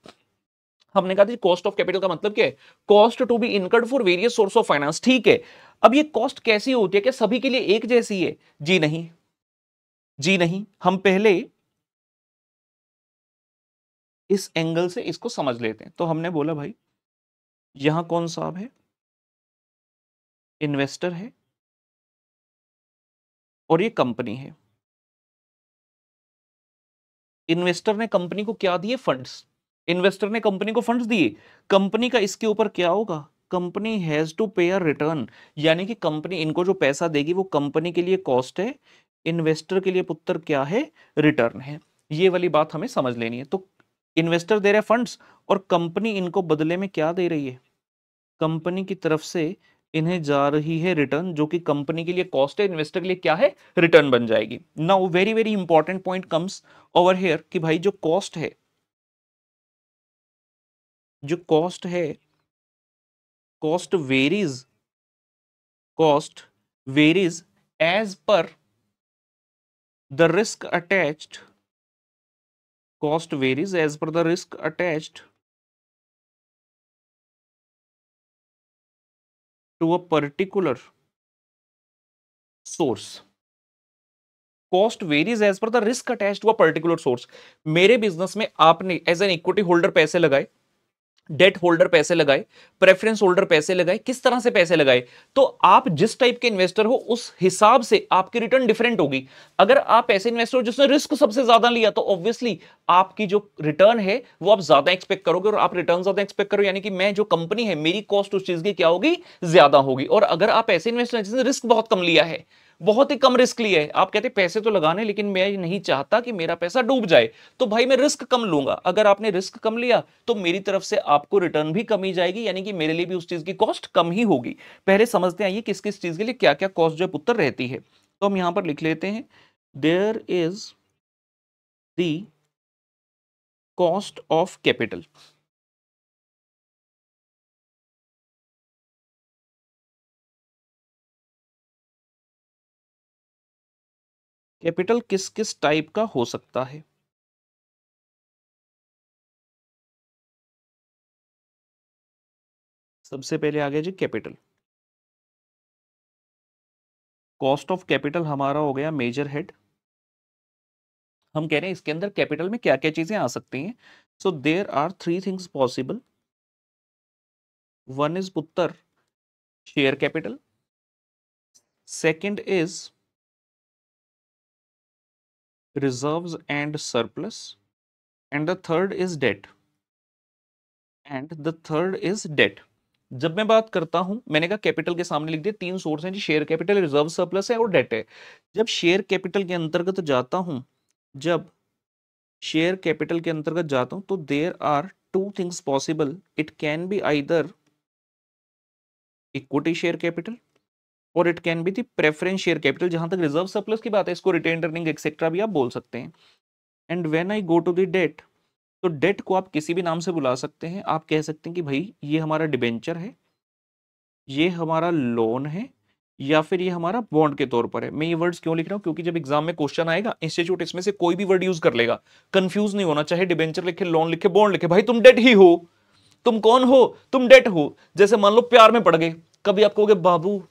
हमने कहा था कॉस्ट ऑफ कैपिटल का मतलब क्या है, cost to be incurred for various source of finance. ठीक है, अब ये कॉस्ट कैसी होती है, क्या सभी के लिए एक जैसी है? जी नहीं, जी नहीं। हम पहले इस एंगल से इसको समझ लेते हैं। तो हमने बोला भाई यहां कौन साहब है, इन्वेस्टर है और ये कंपनी है। इन्वेस्टर ने कंपनी को क्या दिए, फंड्स। इन्वेस्टर ने कंपनी को फंड्स दिए, कंपनी का इसके ऊपर क्या होगा, कंपनी हैज टू पे अ रिटर्न। यानी कि कंपनी इनको जो पैसा देगी वो कंपनी के लिए कॉस्ट है, इन्वेस्टर के लिए पुत्र क्या है, रिटर्न है। ये वाली बात हमें समझ लेनी है। तो इन्वेस्टर दे रहे फंड्स और कंपनी इनको बदले में क्या दे रही है, कंपनी की तरफ से इन्हें जा रही है रिटर्न, जो कि कंपनी के लिए कॉस्ट है, इन्वेस्टर के लिए क्या है, रिटर्न बन जाएगी। Now very very important point comes over here कि भाई जो कॉस्ट है, जो कॉस्ट है, cost varies, cost varies as per the risk attached, cost varies as per the risk attached to a particular source. Cost varies as per the risk attached to a particular source. मेरे business में आपने as an equity holder पैसे लगाए, date holder पैसे लगाए, preference holder पैसे लगाए, किस तरह से पैसे लगाए, तो आप जिस टाइप के इन्वेस्टर हो उस हिसाब से आपकी रिटर्न डिफरेंट होगी। अगर आप ऐसे इन्वेस्टर हो जिसने रिस्क सबसे ज्यादा लिया तो ऑब्वियसली आपकी जो रिटर्न है वो आप ज्यादा एक्सपेक्ट करोगे, और आप रिटर्न ज्यादा एक्सपेक्ट करो यानी कि मैं जो कंपनी है मेरी कॉस्ट उस चीज की क्या होगी, ज्यादा होगी। और अगर आप ऐसे इन्वेस्टर जिसने रिस्क बहुत कम लिया है, बहुत ही कम रिस्क लिया है, आप कहते पैसे तो लगाने लेकिन मैं नहीं चाहता कि मेरा पैसा डूब जाए, तो भाई मैं रिस्क कम लूंगा। अगर आपने रिस्क कम लिया तो मेरी तरफ से आपको रिटर्न भी कम ही जाएगी, यानी कि मेरे लिए भी उस चीज की कॉस्ट कम ही होगी। पहले समझते हैं ये किस किस चीज के लिए क्या क्या कॉस्ट जो है पुत्र रहती है। तो हम यहां पर लिख लेते हैं, there is the cost of capital. Capital किस किस टाइप का हो सकता है, सबसे पहले आ गया G capital. Cost of capital हमारा हो गया मेजर हेड। हम कह रहे हैं इसके अंदर कैपिटल में क्या क्या चीजें आ सकती हैं। So there are three things possible. One is पुत्र share capital, second is reserves and surplus, and the third is debt, and the third is debt. जब मैं बात करता हूं, मैंने कहा कैपिटल के सामने लिख दिया तीन सोर्स हैं जी, शेयर कैपिटल, रिजर्व सरप्लस है और डेट है। जब शेयर कैपिटल के अंतर्गत जाता हूं, जब शेयर कैपिटल के अंतर्गत जाता हूं तो there are two things possible. It can be either equity share capital और it can be the preference share capital. जहां तक रिजर्व सरप्लस की बात है इसको रिटेन अर्निंग एक्सेट्रा भी आप बोल सकते हैं। And when I go to the debt, तो डेट को आप किसी भी नाम से बुला सकते हैं। आप कह सकते हैं कि भाई ये हमारा डिबेंचर है, ये हमारा लोन है, या फिर ये हमारा बॉन्ड के तौर पर है। मैं ये वर्ड्स क्यों लिख रहा हूं, क्योंकि जब एग्जाम में क्वेश्चन आएगा इंस्टीट्यूट इसमें से कोई भी वर्ड यूज कर लेगा, कंफ्यूज नहीं होना। चाहे डिबेंचर लिखे, लोन लिखे, बॉन्ड लिखे, भाई तुम डेट ही हो, तुम कौन हो, तुम डेट हो। जैसे मान लो प्यार में पड़ गए, कभी आप कहोगे बाबू,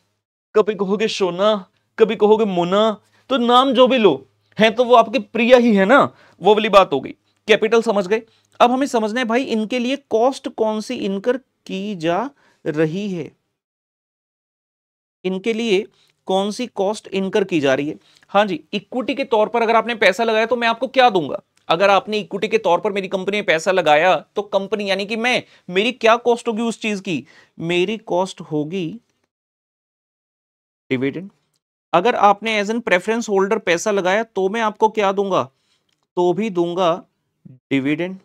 कभी कहोगे सोना, कभी कहोगे मुना, तो नाम जो भी लो है तो वो आपके प्रिय ही है ना, वो वाली बात हो गई। कैपिटल समझ गए। अब हमें समझना है भाई इनके लिए कॉस्ट कौन सी इनकर की जा रही है, इनके लिए कौन सी कॉस्ट इनकर की जा रही है। हाँ जी, इक्विटी के तौर पर अगर आपने पैसा लगाया तो मैं आपको क्या दूंगा। अगर आपने इक्विटी के तौर पर मेरी कंपनी में पैसा लगाया तो कंपनी यानी कि मैं, मेरी क्या कॉस्ट होगी उस चीज की, मेरी कॉस्ट होगी डिविडेंड। अगर आपने एज एन प्रेफरेंस होल्डर पैसा लगाया तो मैं आपको क्या दूंगा, तो भी दूंगा डिविडेंड।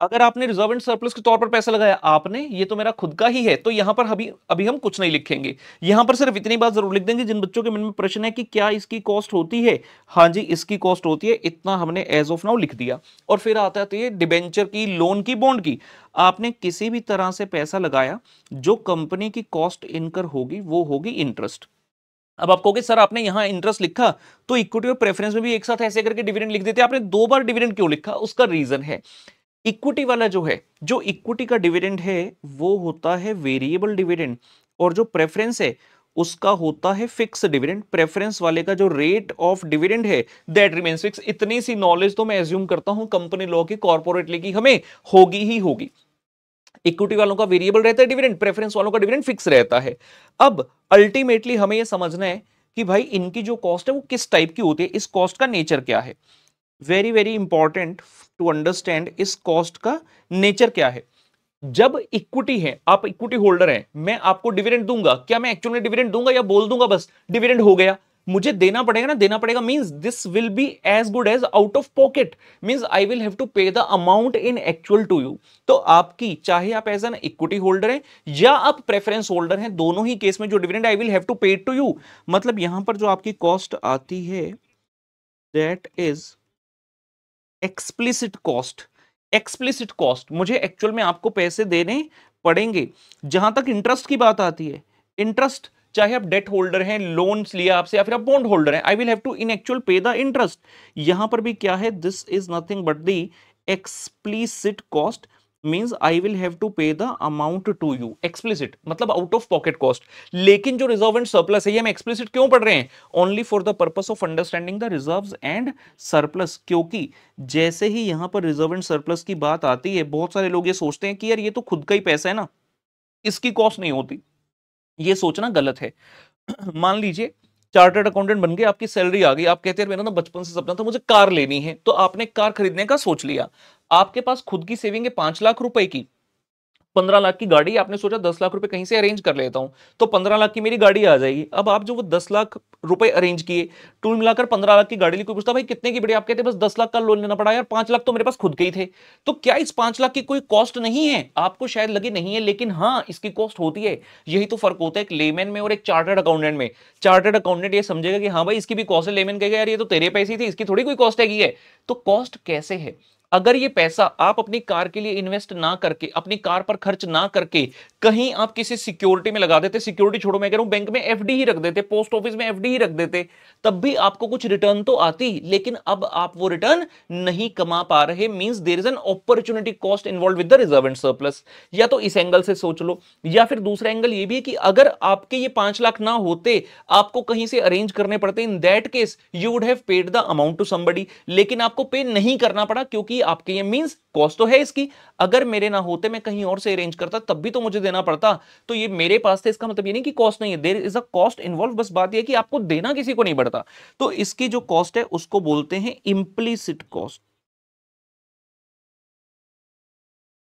अगर आपने रिजर्व एंड सरप्लस के तौर पर पैसा लगाया, आपने, ये तो मेरा खुद का ही है, तो यहां पर अभी अभी हम कुछ नहीं लिखेंगे। यहां पर सिर्फ इतनी बात जरूर लिख देंगे, जिन बच्चों के मन में प्रश्न है कि क्या इसकी कॉस्ट होती है, हाँ जी इसकी कॉस्ट होती है, इतना हमने एज ऑफ नाउ लिख दिया। और फिर आता है डिबेंचर की, लोन की, बॉन्ड की। आपने किसी भी तरह से पैसा लगाया, जो कंपनी की कॉस्ट इनकर होगी वो होगी इंटरेस्ट। अब आप कहोगे सर आपने यहां इंटरेस्ट लिखा तो इक्विटी और प्रेफरेंस में भी एक साथ ऐसे करके डिविडेंड लिख देते, आपने दो बार डिविडेंड क्यों लिखा, उसका रीजन है इक्विटी वाला जो है, जो इक्विटी का डिविडेंड है वो होता है वेरिएबल डिविडेंड, और जो प्रेफरेंस है उसका होता है फिक्स डिविडेंड। प्रेफरेंस वाले का जो रेट ऑफ डिविडेंड है दैट रिमेंस फिक्स। इतनी सी नॉलेज तो मैं एज्यूम करता हूं कंपनी लॉ की, कॉर्पोरेट लॉ की हमें होगी ही होगी। इक्विटी वालों का वेरिएबल रहता है डिविडेंड, प्रेफरेंस वालों का डिविडेंड फिक्स रहता है। अब अल्टीमेटली हमें यह समझना है कि भाई इनकी जो कॉस्ट है वो किस टाइप की होती है, इस कॉस्ट का नेचर क्या है। Very very important to understand इस कॉस्ट का नेचर क्या है। जब इक्विटी है, आप इक्विटी होल्डर हैं, मैं आपको डिविडेंड दूंगा, क्या मैं एक्चुअली डिविडेंड दूंगा या बोल दूंगा बस डिविडेंड हो गया, मुझे देना पड़ेगा ना, देना पड़ेगा means this will be as good as out of pocket, means I will have to pay the amount in actual to you. तो आपकी, चाहे आप एज एन इक्विटी होल्डर हैं या आप प्रेफरेंस होल्डर हैं, दोनों ही केस में जो dividend I will have to pay to you. मतलब यहां पर जो आपकी कॉस्ट आती है that is explicit cost. Explicit cost, मुझे एक्चुअल में आपको पैसे देने पड़ेंगे। जहां तक इंटरेस्ट की बात आती है, इंटरेस्ट चाहे आप डेट होल्डर हैं, लोन्स लिया आपसे, या फिर आप बॉन्ड होल्डर हैं, I will have to in actual pay the interest. यहां पर भी क्या है, this is nothing but the explicit cost, means I will have to pay the amount to you. Explicit मतलब आउट ऑफ पॉकेट कॉस्ट। लेकिन जो reserve and surplus है, ये हम एक्सप्लिसिट क्यों पढ़ रहे हैं, only for the purpose of understanding the reserves and surplus. क्योंकि जैसे ही यहां पर रिजर्व एंड सरप्लस की बात आती है, बहुत सारे लोग ये सोचते हैं कि यार ये तो खुद का ही पैसा है ना, इसकी कॉस्ट नहीं होती। ये सोचना गलत है। मान लीजिए चार्टर्ड अकाउंटेंट बन गए, आपकी सैलरी आ गई, आप कहते हैं मेरा ना बचपन से सपना था मुझे कार लेनी है, तो आपने कार खरीदने का सोच लिया। आपके पास खुद की सेविंग है 5 लाख रुपए की, 15 लाख की गाड़ी, आपने सोचा 10 लाख रुपए कहीं से अरेंज कर लेता हूं तो 15 लाख की मेरी गाड़ी आ जाएगी। अब आप जो वो 10 लाख रुपए अरेंज किए, टूल मिलाकर 15 लाख की गाड़ी ली, कोई पूछता भाई कितने की बड़ी, आप कहते बस 10 लाख का लोन लेना पड़ा यार, 5 लाख तो मेरे पास खुद के ही थे। तो क्या इस 5 लाख की कोई कॉस्ट नहीं है, आपको शायद लगे नहीं है, लेकिन हाँ इसकी कॉस्ट होती है। यही तो फर्क होता है एक लेमैन में और एक चार्टर्ड अकाउंटेंट में। चार्टर्ड अकाउंटेंट ये समझेगा कि हाँ भाई इसकी भी कॉस्ट है, लेमैन कहेगा यार ये तो तेरे पैसे थे, इसकी थोड़ी कोई कॉस्ट है। तो कॉस्ट कैसे है, अगर ये पैसा आप अपनी कार के लिए इन्वेस्ट ना करके, अपनी कार पर खर्च ना करके कहीं आप किसी सिक्योरिटी में लगा देते, सिक्योरिटी छोड़ो मैं कह रहा हूं बैंक में एफडी ही रख देते, पोस्ट ऑफिस में एफडी ही रख देते, तब भी आपको कुछ रिटर्न तो आती। लेकिन अब आप वो रिटर्न नहीं कमा पा रहे, means there is an opportunity cost involve with the reserve and surplus. या तो इस एंगल से सोच लो, या फिर दूसरा एंगल ये भी है कि अगर आपके ये 5 लाख ना होते, आपको कहीं से अरेंज करने पड़ते, in that case you would have paid the amount to somebody, लेकिन आपको पे नहीं करना पड़ा क्योंकि आपके ये मींस कॉस्ट तो है इसकी। अगर मेरे ना होते, मैं कहीं और से अरेंज करता, तब भी तो मुझे देना पड़ता, तो ये मेरे पास थे, इसका मतलब ये नहीं कि कॉस्ट नहीं है, there is a cost involve, बस बात ये कि आपको देना किसी को नहीं पड़ता। तो इसकी जो कॉस्ट है उसको बोलते हैं implicit cost.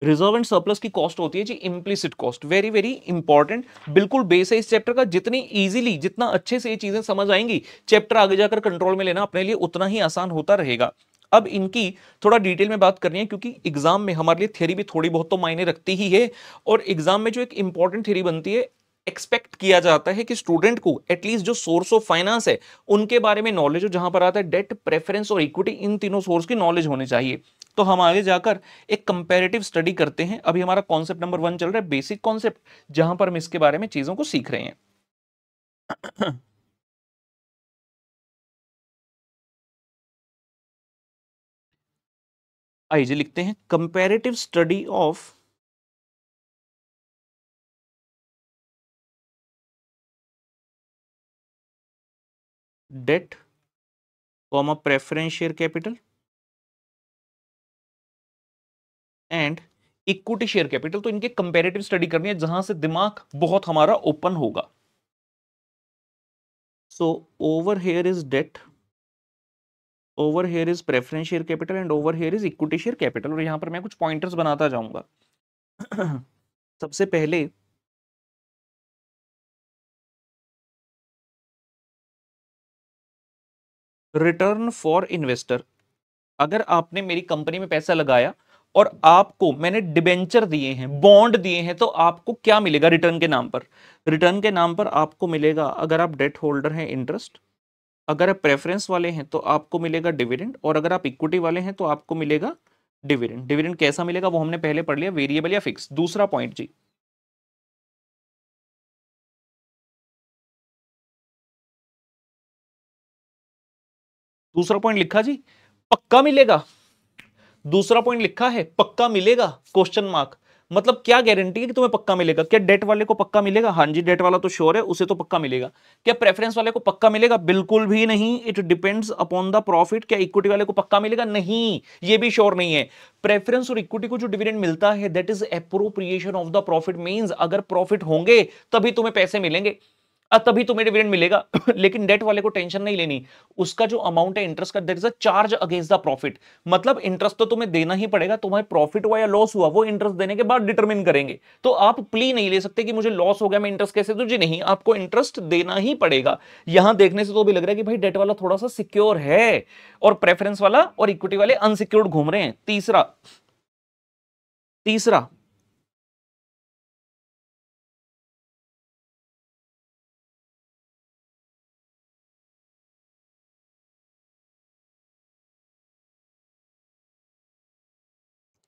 Reserve and surplus की कॉस्ट होती है जी implicit cost. Very very important, बिल्कुल बेस है इस चैप्टर का। जितनी इजीली, जितना अच्छे से ये चीजें समझ आएंगी, चैप्टर आगे जाकर कंट्रोल में लेना अपने लिए उतना ही आसान होता रहेगा। अब इनकी थोड़ा डिटेल में बात करनी है, क्योंकि एग्जाम में हमारे लिए थ्योरी भी थोड़ी बहुत तो मायने रखती ही है, और एग्जाम में जो एक इंपॉर्टेंट थ्योरी बनती है एक्सपेक्ट किया जाता है कि स्टूडेंट को एटलीस्ट जो सोर्स ऑफ फाइनेंस है उनके बारे में नॉलेज हो, जहां पर आता है डेट, प्रेफरेंस और इक्विटी, इन तीनों सोर्स की नॉलेज होनी चाहिए। तो हम आगे जाकर एक कंपैरेटिव स्टडी करते हैं। अभी हमारा कॉन्सेप्ट नंबर 1 चल रहा है, बेसिक कॉन्सेप्ट, जहां पर हम इसके बारे में चीजों को सीख रहे हैं। आइए लिखते हैं comparative study of debt comma preference share capital and equity share capital. तो इनके कंपैरेटिव स्टडी करनी है, जहां से दिमाग बहुत हमारा ओपन होगा। So over here is debt, over here is preference share capital and over here is equity share capital. और यहां पर मैं कुछ पॉइंटर्स बनाता जाऊंगा। सबसे पहले रिटर्न फॉर इन्वेस्टर। अगर आपने मेरी कंपनी में पैसा लगाया और आपको मैंने डिबेंचर दिए हैं, बॉन्ड दिए हैं, तो आपको क्या मिलेगा रिटर्न के नाम पर? रिटर्न के नाम पर आपको मिलेगा, अगर आप डेट होल्डर हैं, इंटरेस्ट। अगर आप प्रेफरेंस वाले हैं तो आपको मिलेगा डिविडेंड, और अगर आप इक्विटी वाले हैं तो आपको मिलेगा डिविडेंड। डिविडेंड कैसा मिलेगा वो हमने पहले पढ़ लिया, वेरिएबल या फिक्स। दूसरा पॉइंट जी, दूसरा पॉइंट लिखा जी, पक्का मिलेगा। दूसरा पॉइंट लिखा है पक्का मिलेगा, क्वेश्चन मार्क। मतलब क्या गारंटी है कि तुम्हें पक्का मिलेगा? क्या डेट वाले को पक्का मिलेगा? हाँ जी, डेट वाला तो श्योर है, उसे तो पक्का मिलेगा। क्या प्रेफरेंस वाले को पक्का मिलेगा? बिल्कुल भी नहीं, it depends upon the profit. क्या इक्विटी वाले को पक्का मिलेगा? नहीं, ये भी श्योर नहीं है। प्रेफरेंस और इक्विटी को जो डिविडेंड मिलता है that is appropriation of the profit. Means अगर प्रॉफिट होंगे तभी तुम्हें पैसे मिलेंगे, तभी तुम्हें डिविडेंड मिलेगा। लेकिन डेट वाले को टेंशन नहीं लेनी, उसका जो अमाउंट है इंटरेस्ट का that is a charge against the profit. मतलब इंटरेस्ट तो तुम्हें देना ही पड़ेगा, तुम्हें प्रॉफिट हुआ या लॉस हुआ वो इंटरेस्ट देने के बाद डिटरमिन करेंगे। तो आप प्ली नहीं ले सकते कि मुझे लॉस हो गया मैं इंटरेस्ट कैसे दूं, जी नहीं, आपको इंटरेस्ट देना ही पड़ेगा। यहां देखने से तो भी लग रहा है कि भाई डेट वाला थोड़ा सा सिक्योर है और प्रेफरेंस वाला और इक्विटी वाले अनसिक्योर्ड घूम रहे हैं। तीसरा, तीसरा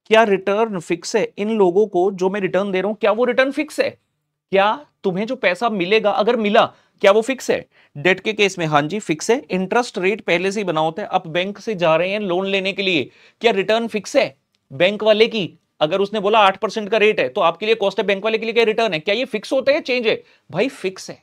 क्या रिटर्न फिक्स है? इन लोगों को जो मैं रिटर्न दे रहा हूं क्या वो रिटर्न फिक्स है? क्या तुम्हें जो पैसा मिलेगा अगर मिला, क्या वो फिक्स है? डेट के केस में हाँ जी फिक्स है, इंटरेस्ट रेट पहले से ही बना होता है। आप बैंक से जा रहे हैं लोन लेने के लिए, क्या रिटर्न फिक्स है बैंक वाले की? अगर उसने बोला 8% का रेट है तो आपके लिए कॉस्ट है, बैंक वाले के लिए क्या रिटर्न है? क्या ये फिक्स होता है, चेंज है? भाई फिक्स है,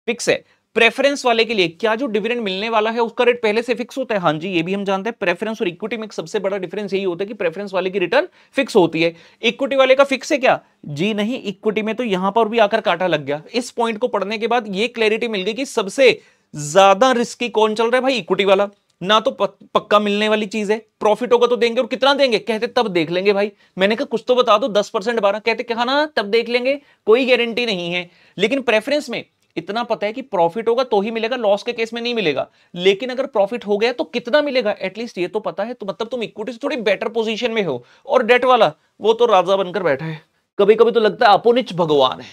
फिक्स है। प्रेफरेंस वाले के लिए क्या जो डिविडेंड मिलने वाला है उसका रेट पहले से फिक्स होता है? हाँ जी, ये भी हम जानते हैं। प्रेफरेंस और इक्विटी में सबसे बड़ा डिफरेंस यही होता है कि प्रेफरेंस वाले की रिटर्न फिक्स होती है, इक्विटी वाले का फिक्स है क्या? जी नहीं, इक्विटी में तो यहां पर भी आकर कांटा लग गया। इस पॉइंट को पढ़ने के बाद ये क्लैरिटी मिल गई कि सबसे ज्यादा रिस्की कौन चल रहा है भाई, इक्विटी वाला। ना तो पक्का मिलने वाली चीज है, प्रॉफिट होगा तो देंगे, और कितना देंगे कहते तब देख लेंगे भाई। मैंने कहा कुछ तो बता दो, 10% 12 कहते कहा ना तब देख लेंगे, कोई गारंटी नहीं है। लेकिन प्रेफरेंस में इतना पता है कि प्रॉफिट होगा तो ही मिलेगा, लॉस के केस में नहीं मिलेगा। लेकिन अगर प्रॉफिट हो गया तो कितना मिलेगा एटलीस्ट ये तो पता है। तो मतलब तुम इक्विटी से थोड़ी बेटर पोजीशन में हो। और डेट वाला वो तो राजा बनकर बैठा है, कभी कभी तो लगता है अपोनिच भगवान है।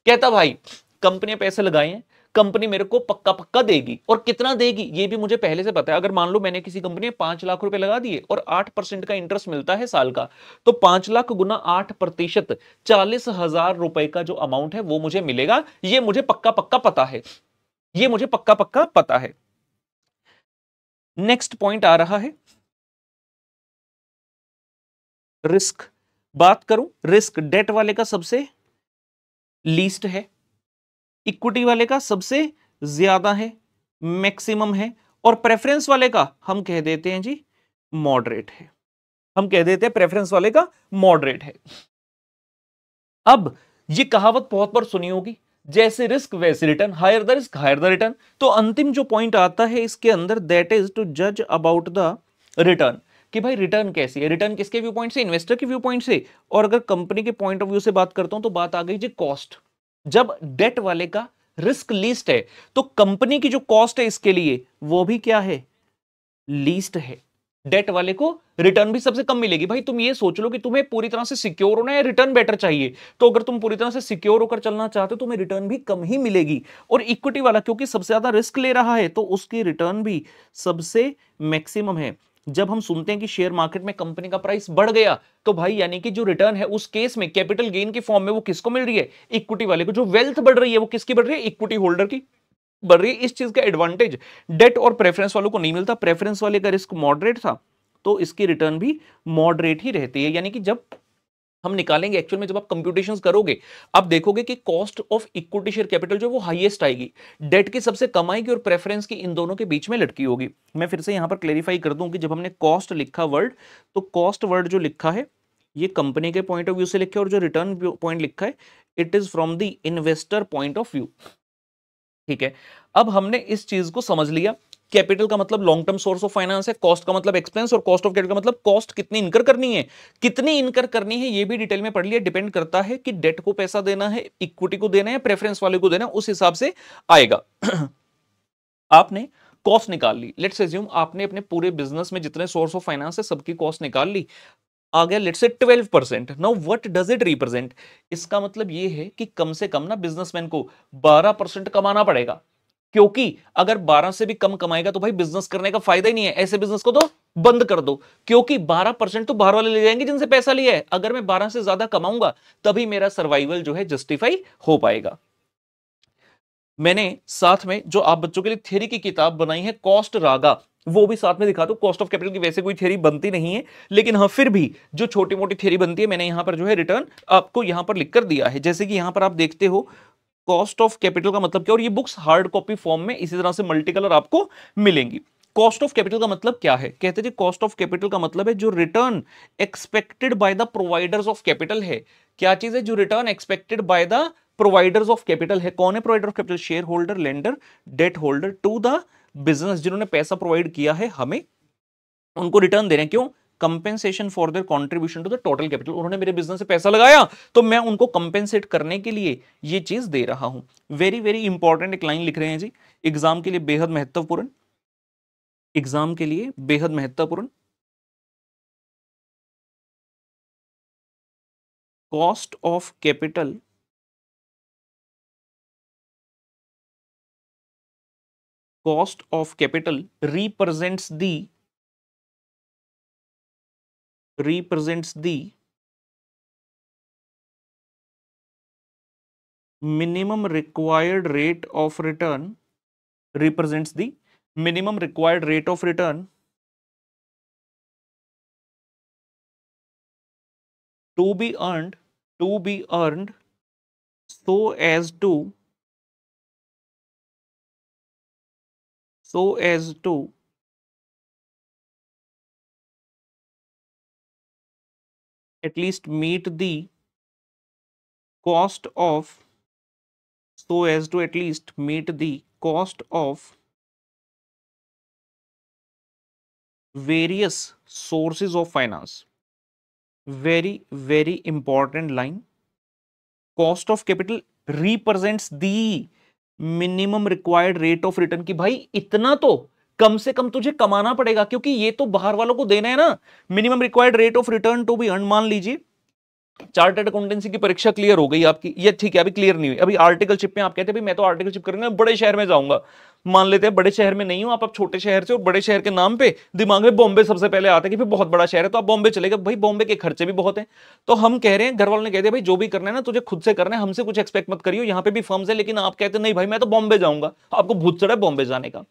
कहता भाई कंपनियां पैसे लगाई हैं, कंपनी मेरे को पक्का पक्का देगी, और कितना देगी ये भी मुझे पहले से पता है। अगर मान लो मैंने किसी कंपनी में 5 लाख रुपए लगा दिए और 8% का इंटरेस्ट मिलता है साल का, तो 5 लाख गुना 8%, 40,000 रुपए का जो अमाउंट है वो मुझे मिलेगा। ये मुझे पक्का पक्का पता है, ये मुझे पक्का पक्का पता है। नेक्स्ट पॉइंट आ रहा है रिस्क। बात करूं रिस्क, डेट वाले का सबसे लीस्ट है, इक्विटी वाले का सबसे ज्यादा है, मैक्सिमम है, और प्रेफरेंस वाले का हम कह देते हैं जी मॉडरेट है। हम कह देते हैं प्रेफरेंस वाले का मॉडरेट है। अब ये कहावत बहुत बार सुनी होगी, जैसे रिस्क वैसे return, higher the risk higher the return. तो अंतिम जो पॉइंट आता है इसके अंदर दैट इज टू जज अबाउट द रिटर्न, कि भाई रिटर्न कैसी है। रिटर्न किसके व्यू पॉइंट से? इन्वेस्टर के व्यू पॉइंट से। और अगर कंपनी के पॉइंट ऑफ व्यू से बात करता हूं तो बात आ गई जी कॉस्ट। जब डेट वाले का रिस्क लीस्ट है तो कंपनी की जो कॉस्ट है इसके लिए वो भी क्या है, लीस्ट है। डेट वाले को रिटर्न भी सबसे कम मिलेगी। भाई तुम ये सोच लो कि तुम्हें पूरी तरह से सिक्योर होना है, रिटर्न बेटर चाहिए। तो अगर तुम पूरी तरह से सिक्योर होकर चलना चाहते हो, तुम्हें रिटर्न भी कम ही मिलेगी। और इक्विटी वाला क्योंकि सबसे ज्यादा रिस्क ले रहा है, तो उसकी रिटर्न भी सबसे मैक्सिमम है। जब हम सुनते हैं कि शेयर मार्केट में कंपनी का प्राइस बढ़ गया, तो भाई यानी कि जो रिटर्न है उस केस में कैपिटल गेन की फॉर्म में वो किसको मिल रही है? इक्विटी वाले को। जो वेल्थ बढ़ रही है वो किसकी बढ़ रही है? इक्विटी होल्डर की बढ़ रही है। इस चीज का एडवांटेज डेट और प्रेफरेंस वालों को नहीं मिलता। प्रेफरेंस वाले का रिस्क मॉडरेट था, तो इसकी रिटर्न भी मॉडरेट ही रहती है। यानी कि जब हम निकालेंगे एक्चुअल में, जब आप कंप्यूटेशंस करोगे, आप देखोगे कि cost of equity share capital जो वो हाईएस्ट आएगी, डेट की सबसे कम आएगी और प्रेफरेंस की इन दोनों के बीच में लटकी होगी। मैं फिर से यहां पर क्लेरिफाई कर दूं कि जब हमने कॉस्ट लिखा वर्ड, तो कॉस्ट वर्ड जो लिखा है ये कंपनी के पॉइंट ऑफ व्यू से लिखा है, और जो रिटर्न पॉइंट लिखा है it is from the investor point of view. ठीक है, अब हमने इस चीज को समझ लिया। कैपिटल का मतलब long term source of finance है, कॉस्ट का मतलब एक्सपेंस, और कॉस्ट ऑफ कैपिटल का मतलब कॉस्ट कितनी इनकर करनी है। कितनी इनकर करनी है ये भी डिटेल में पढ़ लिया। डिपेंड करता है कि डेट को पैसा देना है, इक्विटी को देना है, प्रेफरेंस वाले को देना है, उस हिसाब से आएगा। आपने कॉस्ट निकाल ली। लेट्स एज्यूम आपने अपने पूरे बिजनेस में जितने सोर्स ऑफ फाइनेंस है सबकी कॉस्ट निकाल ली। आ गया let's say 12%। Now what does it represent? इसका मतलब ये है कि कम से कम ना बिजनेसमैन को 12% कमाना पड़ेगा, क्योंकि अगर 12 से भी कम कमाएगा तो भाई बिजनेस करने का फायदा ही नहीं है। ऐसे बिजनेस को तो बंद कर दो, क्योंकि 12% तो बाहर वाले ले जाएंगे जिनसे पैसा लिया है। अगर मैं 12 से ज्यादा कमाऊंगा तभी मेरा सर्वाइवल जो है जस्टिफाई हो पाएगा। मैंने साथ में जो आप बच्चों के लिए थ्योरी की किताब बनाई है कॉस्ट रागा, वो भी साथ में दिखा दो। कॉस्ट ऑफ कैपिटल की वैसे कोई थ्योरी बनती नहीं है, लेकिन हाँ फिर भी जो छोटी मोटी थ्योरी बनती है मैंने यहां पर जो है रिटर्न आपको यहां पर लिख कर दिया है। जैसे कि यहां पर आप देखते हो कॉस्ट ऑफ कैपिटल का मतलब क्या, और ये बुक्स हार्ड कॉपी फॉर्म में इसी तरह से मल्टी कलर आपको मिलेंगी। कॉस्ट ऑफ कैपिटल का मतलब क्या है? कहते हैं कॉस्ट ऑफ कैपिटल का मतलब है जो return expected by the providers of capital है। क्या चीज है? जो return expected by the providers of capital है। कौन है provider of capital? Share holder, lender, debt holder to the business. जिन्होंने पैसा प्रोवाइड किया है हमें, उनको रिटर्न दे रहे हैं। क्यों? Compensation for their contribution to the total capital. उन्होंने मेरे बिजनेस से पैसा लगाया तो मैं उनको कंपेंसेट करने के लिए ये चीज दे रहा हूं। वेरी वेरी इंपॉर्टेंट एक लाइन लिख रहे हैं जी, एग्जाम के लिए बेहद महत्वपूर्ण, एग्जाम के लिए बेहद महत्वपूर्ण। Cost of capital, cost of capital represents the minimum required rate of return, represents the minimum required rate of return to be earned so as to at least meet the cost of, so as to at least meet the cost of various sources of finance. Very very important line. Cost of capital represents the minimum required rate of return. की भाई इतना तो कम से कम तुझे कमाना पड़ेगा, क्योंकि ये तो बाहर वालों को देना है ना। Minimum required rate of return to be earn, मान लीजिए चार्टर्ड अकाउंटेंसी की परीक्षा क्लियर हो गई आपकी, ये ठीक है, अभी क्लियर नहीं हुई। अभी आर्टिकलशिप में आप कहते हैं मैं तो आर्टिकलशिप करूंगा, बड़े शहर में जाऊंगा। मान लेते हैं बड़े शहर में नहीं हो आप छोटे शहर से, और बड़े शहर के नाम पे दिमाग में बॉम्बे सबसे पहले आता है कि फिर बहुत बड़ा शहर है तो आप बॉम्बे चले गए। भाई बॉम्बे के खर्चे भी बहुत हैं। तो हम कह रहे हैं, घर वालों ने कह दिया भाई जो भी करना है ना तुझे खुद से करना है, हमसे कुछ एक्सपेक्ट मत करियो। यहाँ पे भी फर्म्स है, लेकिन आप कहते नहीं भाई मैं तो बॉम्बे जाऊंगा, आपको भूत चढ़ा है बॉम्बे जाने का।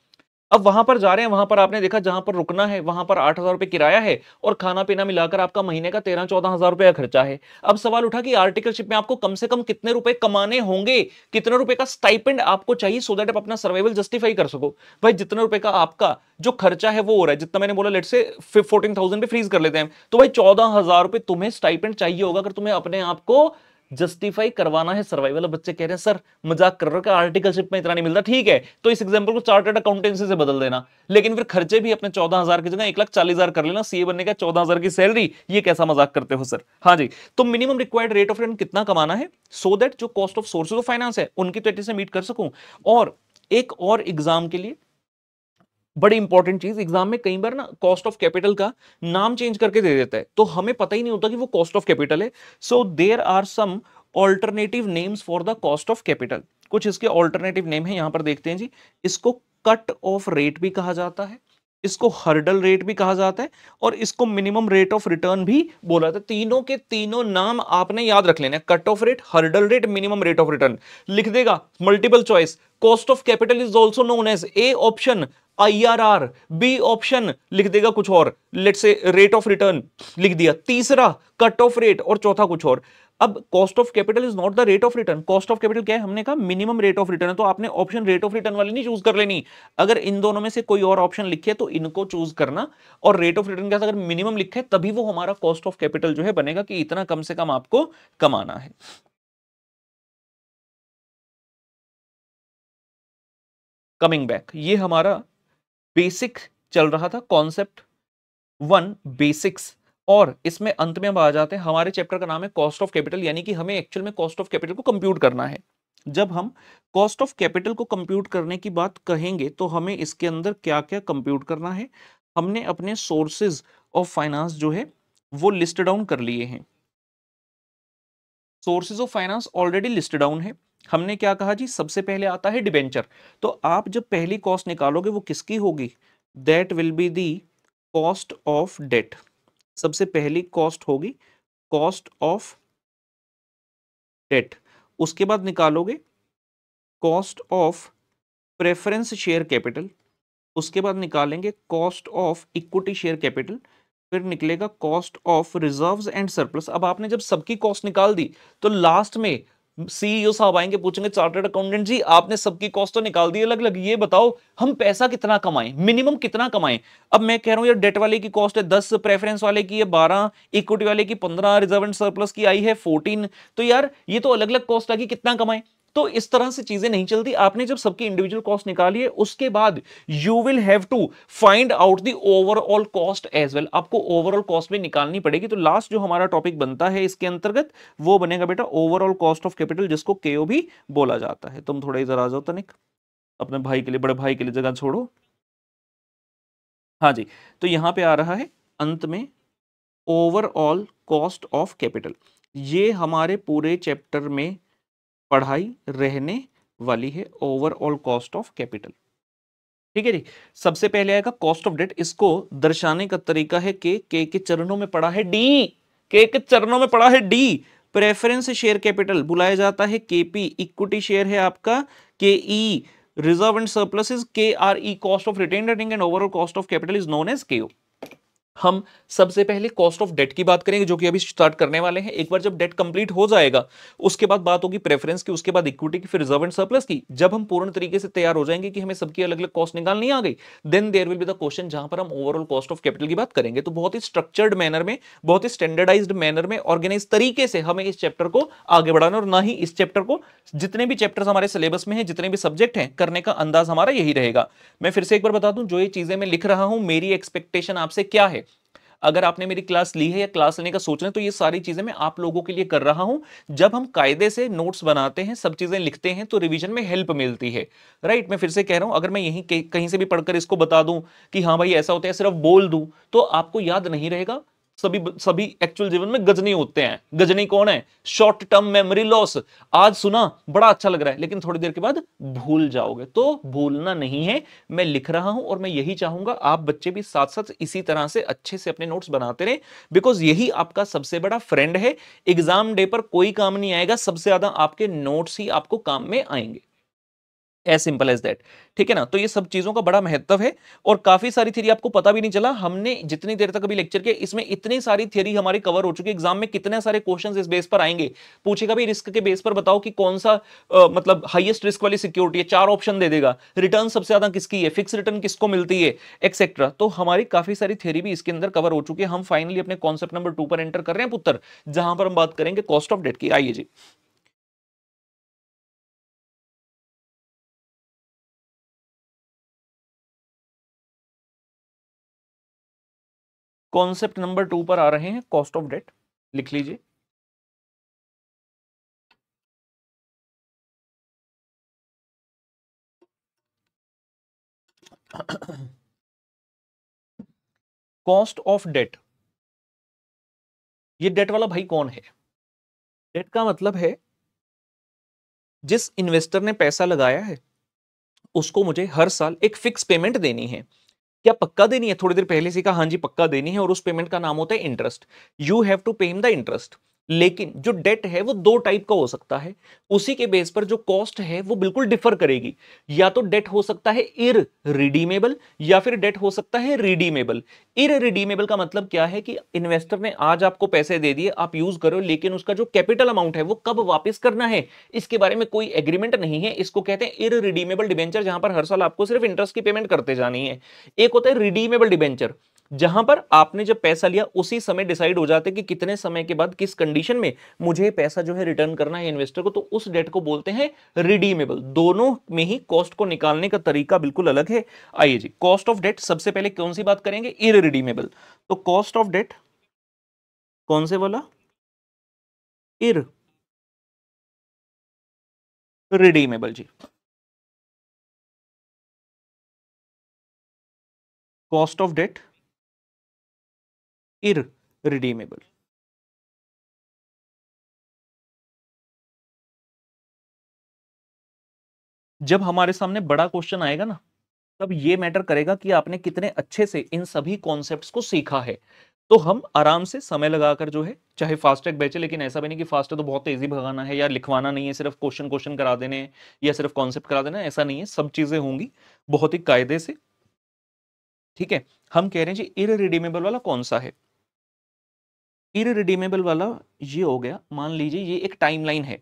अब वहां पर जा रहे हैं, वहां पर आपने देखा जहां पर रुकना है वहां पर 8,000 रुपए किराया है, और खाना पीना मिलाकर आपका महीने का 13-14 हजार रुपए का खर्चा है। अब सवाल उठा कि आर्टिकलशिप में आपको कम से कम कितने रुपए कमाने होंगे, कितने रुपए का स्टाइपेंड आपको चाहिए, सो दैट आप अपना सर्वाइवल जस्टिफाई कर सको। भाई जितने रुपए का आपका जो खर्चा है वो हो रहा है, जितना मैंने बोला लेट से 14,000 पे फ्रीज कर लेते हैं, तो भाई 14,000 रुपए तुम्हें स्टाइपेंड चाहिए होगा अगर तुम्हें अपने आप को जस्टिफाई करवाना है सर्वाइवल। अब बच्चे कह रहे हैं सर मजाक कर रहे हो क्या, आर्टिकलशिप में इतना नहीं मिलता। ठीक है, तो इस एग्जांपल को चार्टर्ड अकाउंटेंसी से बदल देना, लेकिन फिर खर्चे भी अपने 14,000 की जगह 1,40,000 कर लेना। सीए बनने का 14,000 की सैलरी, ये कैसा मजाक करते हो सर। हाँ जी, तो minimum required rate of return कितना कमाना है, सो दैट जो cost of sources of finance है उनकी तो एटलीस्ट मीट कर सकूं। और एक और एग्जाम के लिए बड़ी इंपॉर्टेंट चीज, एग्जाम में कई बार ना कॉस्ट ऑफ कैपिटल का नाम चेंज करके दे देता है, तो हमें पता ही नहीं होता कि वो कॉस्ट ऑफ कैपिटल है। So there are some alternative names for the cost of capital. कुछ इसके ऑल्टरनेटिव नेम है, यहां पर देखते हैं जी। इसको कट ऑफ रेट भी कहा जाता है, इसको हर्डल रेट भी कहा जाता है, और इसको मिनिमम रेट ऑफ रिटर्न भी बोला जाता है। तीनों के तीनों नाम आपने याद रख लेने, cut off rate, hurdle rate, minimum rate of return. लिख देगा multiple choice, cost of capital is also known as A option IRR, B option लिख देगा कुछ और, let's say rate of return लिख दिया, तीसरा कट ऑफ रेट, और चौथा कुछ और। अब cost of capital is not the rate of return, cost of capital क्या है, हमने कहा मिनिमम रेट ऑफ रिटर्न है, तो आपने ऑप्शन रेट ऑफ रिटर्न वाली नहीं चूज कर लेनी। अगर इन दोनों में से कोई और ऑप्शन लिखे तो इनको चूज करना, और रेट ऑफ रिटर्न के साथ अगर मिनिमम लिखे तभी वो हमारा कॉस्ट ऑफ कैपिटल जो है बनेगा, कि इतना कम से कम आपको कमाना है। कमिंग बैक, ये हमारा बेसिक चल रहा था, कॉन्सेप्ट 1 बेसिक्स, और इसमें अंत में हम आ जाते हैं, हमारे चैप्टर का नाम है कॉस्ट ऑफ कैपिटल, यानी कि हमें एक्चुअल में कॉस्ट ऑफ कैपिटल को कंप्यूट करना है। जब हम कॉस्ट ऑफ कैपिटल को कंप्यूट करने की बात कहेंगे तो हमें इसके अंदर क्या क्या कंप्यूट करना है। हमने अपने सोर्सेज ऑफ फाइनेंस जो है वो लिस्ट डाउन कर लिए हैं, sources of finance already list down है। हमने क्या कहा जी, सबसे पहले आता है डिबेंचर। तो आप जब पहली कॉस्ट निकालोगे वो किसकी होगी, that will be the cost of debt. सबसे पहली कॉस्ट होगी कॉस्ट ऑफ डेट। उसके बाद निकालोगे cost of preference share capital, उसके बाद निकालेंगे cost of equity share capital, फिर निकलेगा cost of reserves and surplus. अब आपने जब सबकी कॉस्ट निकाल दी तो लास्ट में CEO साहब आएंगे, पूछेंगे चार्टर्ड अकाउंटेंट जी आपने सबकी कॉस्ट तो निकाल दी अलग अलग, ये बताओ हम पैसा कितना कमाएं, मिनिमम कितना कमाएं। अब मैं कह रहा हूं यार डेट वाले की कॉस्ट है 10, प्रेफरेंस वाले की है 12, इक्विटी वाले की 15, रिजर्व एंड सरप्लस की आई है 14, तो यार ये तो अलग अलग कॉस्ट आ गई, कितना कमाएं। तो इस तरह से चीजें नहीं चलती। आपने जब सबकी इंडिविजुअल कॉस्ट निकाली है उसके बाद you will have to find out the overall cost as well, आपको ओवरऑल कॉस्ट भी निकालनी पड़ेगी। तो लास्ट जो हमारा टॉपिक बनता है इसके अंतर्गत वो बनेगा बेटा ओवरऑल कॉस्ट ऑफ कैपिटल, जिसको केओ भी बोला जाता है। तुम थोड़ा इधर आ जाओ तनिक, अपने भाई के लिए, बड़े भाई के लिए जगह छोड़ो। हाँ जी, तो यहां पे आ रहा है अंत में ओवरऑल कॉस्ट ऑफ कैपिटल। ये हमारे पूरे चैप्टर में पढ़ाई रहने वाली है, ओवरऑल कॉस्ट ऑफ कैपिटल। ठीक है जी। सबसे पहले आएगा कॉस्ट ऑफ डेट, इसको दर्शाने का तरीका है के चरणों में पड़ा है डी, के चरणों में पड़ा है डी। प्रेफरेंस शेयर कैपिटल बुलाया जाता है केपी, इक्विटी शेयर है आपका KE, reserve and surplus is KRE, cost of retained earning and overall cost of capital is known as KO. हम सबसे पहले कॉस्ट ऑफ डेट की बात करेंगे, जो कि अभी स्टार्ट करने वाले हैं। एक बार जब डेट कंप्लीट हो जाएगा उसके बाद बात होगी प्रेफरेंस की, उसके बाद इक्विटी की, फिर रिजर्व एंड सरप्लस की। जब हम पूर्ण तरीके से तैयार हो जाएंगे कि हमें सबकी अलग अलग कॉस्ट निकालनी आ गई, then there will be the question जहां पर हम ओवरऑल कॉस्ट ऑफ कैपिटल की बात करेंगे। तो बहुत ही स्ट्रक्चर्ड मैनर में, बहुत ही स्टैंडर्डाइज्ड मैनर में, ऑर्गेनाइज तरीके से हमें इस चैप्टर को आगे बढ़ाना, और ना ही इस चैप्टर को, जितने भी चैप्टर्स हमारे सिलेबस में हैं, जितने भी सब्जेक्ट हैं, करने का अंदाज हमारा यही रहेगा। मैं फिर से एक बार बता दूं, जो ये चीजें मैं लिख रहा हूं, मेरी एक्सपेक्टेशन आपसे क्या है। अगर आपने मेरी क्लास ली है या क्लास लेने का सोच रहे हैं तो ये सारी चीजें मैं आप लोगों के लिए कर रहा हूं। जब हम कायदे से नोट्स बनाते हैं, सब चीजें लिखते हैं, तो रिवीजन में हेल्प मिलती है। राइट, मैं फिर से कह रहा हूं, अगर मैं यहीं कहीं से भी पढ़कर इसको बता दूं कि हाँ भाई ऐसा होता है, सिर्फ बोल दूं, तो आपको याद नहीं रहेगा। सभी सभी एक्चुअल जीवन में गजनी होते हैं। गजनी कौन है, शॉर्ट टर्म मेमोरी लॉस। आज सुना बड़ा अच्छा लग रहा है, लेकिन थोड़ी देर के बाद भूल जाओगे, तो भूलना नहीं है। मैं लिख रहा हूं और मैं यही चाहूंगा आप बच्चे भी साथ साथ इसी तरह से अच्छे से अपने नोट्स बनाते रहे, बिकॉज यही आपका सबसे बड़ा फ्रेंड है। एग्जाम डे पर कोई काम नहीं आएगा, सबसे ज्यादा आपके नोट्स ही आपको काम में आएंगे। As simple as that. ठीक है ना, तो ये सब चीजों का बड़ा महत्व है, और काफी सारी थ्योरी आपको पता भी नहीं चला, हमने जितनी देर तक अभी लेक्चर किया इसमें इतनी सारी थ्योरी हमारी कवर हो चुकी है। एग्जाम में कितने सारे क्वेश्चंस इस बेस पर आएंगे, पूछेगा भी रिस्क के बेस पर बताओ कि कौन सा मतलब हाईएस्ट रिस्क वाली सिक्योरिटी है, 4 ऑप्शन दे देगा, रिटर्न सबसे ज्यादा किसकी है, फिक्स रिटर्न किसको मिलती है, एक्सेट्रा। तो हमारी काफी सारी थ्योरी भी इसके अंदर कवर हो चुकी है। हम फाइनली अपने कॉन्सेप्ट नंबर 2 पर एंटर कर रहे हैं पुत्र, जहां पर हम बात करेंगे कॉस्ट ऑफ डेट की। आइए जी, कॉन्सेप्ट नंबर 2 पर आ रहे हैं, कॉस्ट ऑफ डेट, लिख लीजिए। कॉस्ट ऑफ डेट, ये डेट वाला भाई कौन है? डेट का मतलब है जिस इन्वेस्टर ने पैसा लगाया है उसको मुझे हर साल एक फिक्स पेमेंट देनी है। क्या पक्का देनी है? थोड़ी देर पहले से कहा हाँ जी पक्का देनी है, और उस पेमेंट का नाम होता है interest. You have to pay him the interest. लेकिन जो डेट है वो दो टाइप का हो सकता है, उसी के बेस पर जो कॉस्ट है वो बिल्कुल डिफर करेगी। या तो डेट हो सकता है इररिडीमेबल, या फिर डेट हो सकता है रिडीमेबल। इररिडीमेबल का मतलब क्या है कि इन्वेस्टर ने आज आपको पैसे दे दिए, आप यूज करो, लेकिन उसका जो कैपिटल अमाउंट है वो कब वापस करना है इसके बारे में कोई एग्रीमेंट नहीं है। इसको कहते हैं इररिडीमेबल डिबेंचर, जहां पर हर साल आपको सिर्फ इंटरेस्ट की पेमेंट करते जानी है। एक होता है रिडीमेबल डिबेंचर, जहां पर आपने जब पैसा लिया उसी समय डिसाइड हो जाते कि कितने समय के बाद किस कंडीशन में मुझे पैसा जो है रिटर्न करना है इन्वेस्टर को, तो उस डेट को बोलते हैं रिडीमेबल। दोनों में ही कॉस्ट को निकालने का तरीका बिल्कुल अलग है। आइए जी, कॉस्ट ऑफ डेट सबसे पहले कौन सी बात करेंगे? इररिडीमेबल। तो कॉस्ट ऑफ डेट कौन से वाला? इररिडीमेबल जी। Cost of debt irredeemable. जब हमारे सामने बड़ा क्वेश्चन आएगा ना, तब ये मैटर करेगा कि आपने कितने अच्छे से इन सभी कॉन्सेप्ट्स को सीखा है। तो हम आराम से समय लगाकर जो है, चाहे फास्ट ट्रैक बैच है, लेकिन ऐसा भी नहीं कि फास्ट है तो बहुत तेजी भगाना है या लिखवाना नहीं है, सिर्फ क्वेश्चन क्वेश्चन करा देने हैं या सिर्फ कॉन्सेप्ट करा देना है, ऐसा नहीं है। सब चीजें होंगी बहुत ही कायदे से। ठीक है, हम कह रहे हैं जी इररिडीमेबल वाला कौन सा है? इररिडीमेबल वाला ये हो गया, मान लीजिए ये एक टाइमलाइन है,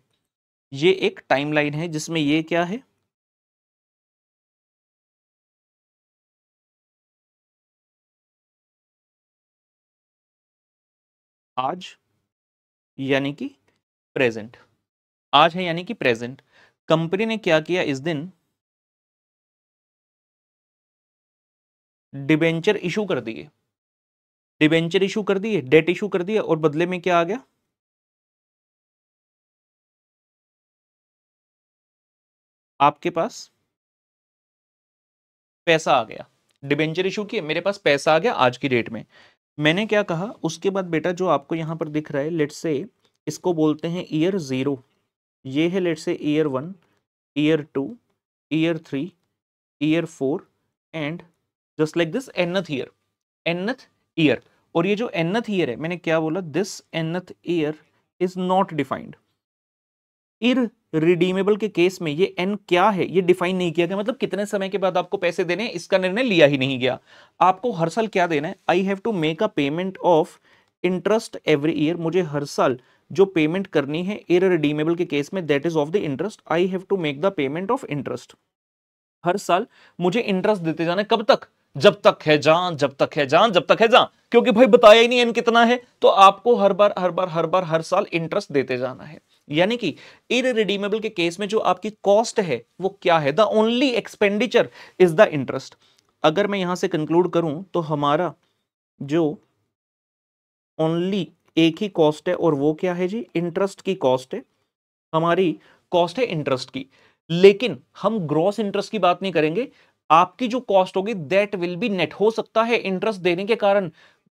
ये एक टाइमलाइन है जिसमें ये क्या है? आज यानी कि प्रेजेंट। आज है यानी कि प्रेजेंट। कंपनी ने क्या किया इस दिन? डिबेंचर इशू कर दिए। डिबेंचर इशू कर दिए, डेट इशू कर दिया, और बदले में क्या आ गया? आपके पास पैसा आ गया। डिबेंचर इशू किए, मेरे पास पैसा आ गया आज की डेट में। मैंने क्या कहा उसके बाद? बेटा जो आपको यहां पर दिख रहा है, लेट्स से इसको बोलते हैं ईयर जीरो। ये है let's say year one, year two, year three, year four, and just like this nth year. nth year. और ये जो nth ईयर है, मैंने क्या बोला? This nth year is not defined. Irredeemable के केस में ये एन क्या है ये डिफाइन नहीं किया गया, मतलब कितने समय के बाद आपको पैसे देने हैं इसका निर्णय लिया ही नहीं गया। आपको हर साल क्या देना है? I have to make a payment of interest every year. मुझे हर साल जो पेमेंट करनी है इररिडीमेबल के केस में, that is of the interest. I have to make the payment of interest. हर साल मुझे इंटरेस्ट देते जाना है। कब तक? जब तक है जान, जब तक है जान, जब तक है जान। क्योंकि भाई बताया ही नहीं एन कितना है, तो आपको हर बार हर बार हर बार हर साल इंटरेस्ट देते जाना है। यानी कि इररिडीमेबल के केस में जो आपकी कॉस्ट है वो क्या है? The only expenditure is the interest. अगर मैं यहां से कंक्लूड करूं तो हमारा जो ओनली एक ही कॉस्ट है और वो क्या है जी? इंटरेस्ट की कॉस्ट है। हमारी कॉस्ट है इंटरेस्ट की। लेकिन हम ग्रॉस इंटरेस्ट की बात नहीं करेंगे। आपकी जो कॉस्ट होगी दैट विल बी नेट। हो सकता है इंटरेस्ट देने के कारण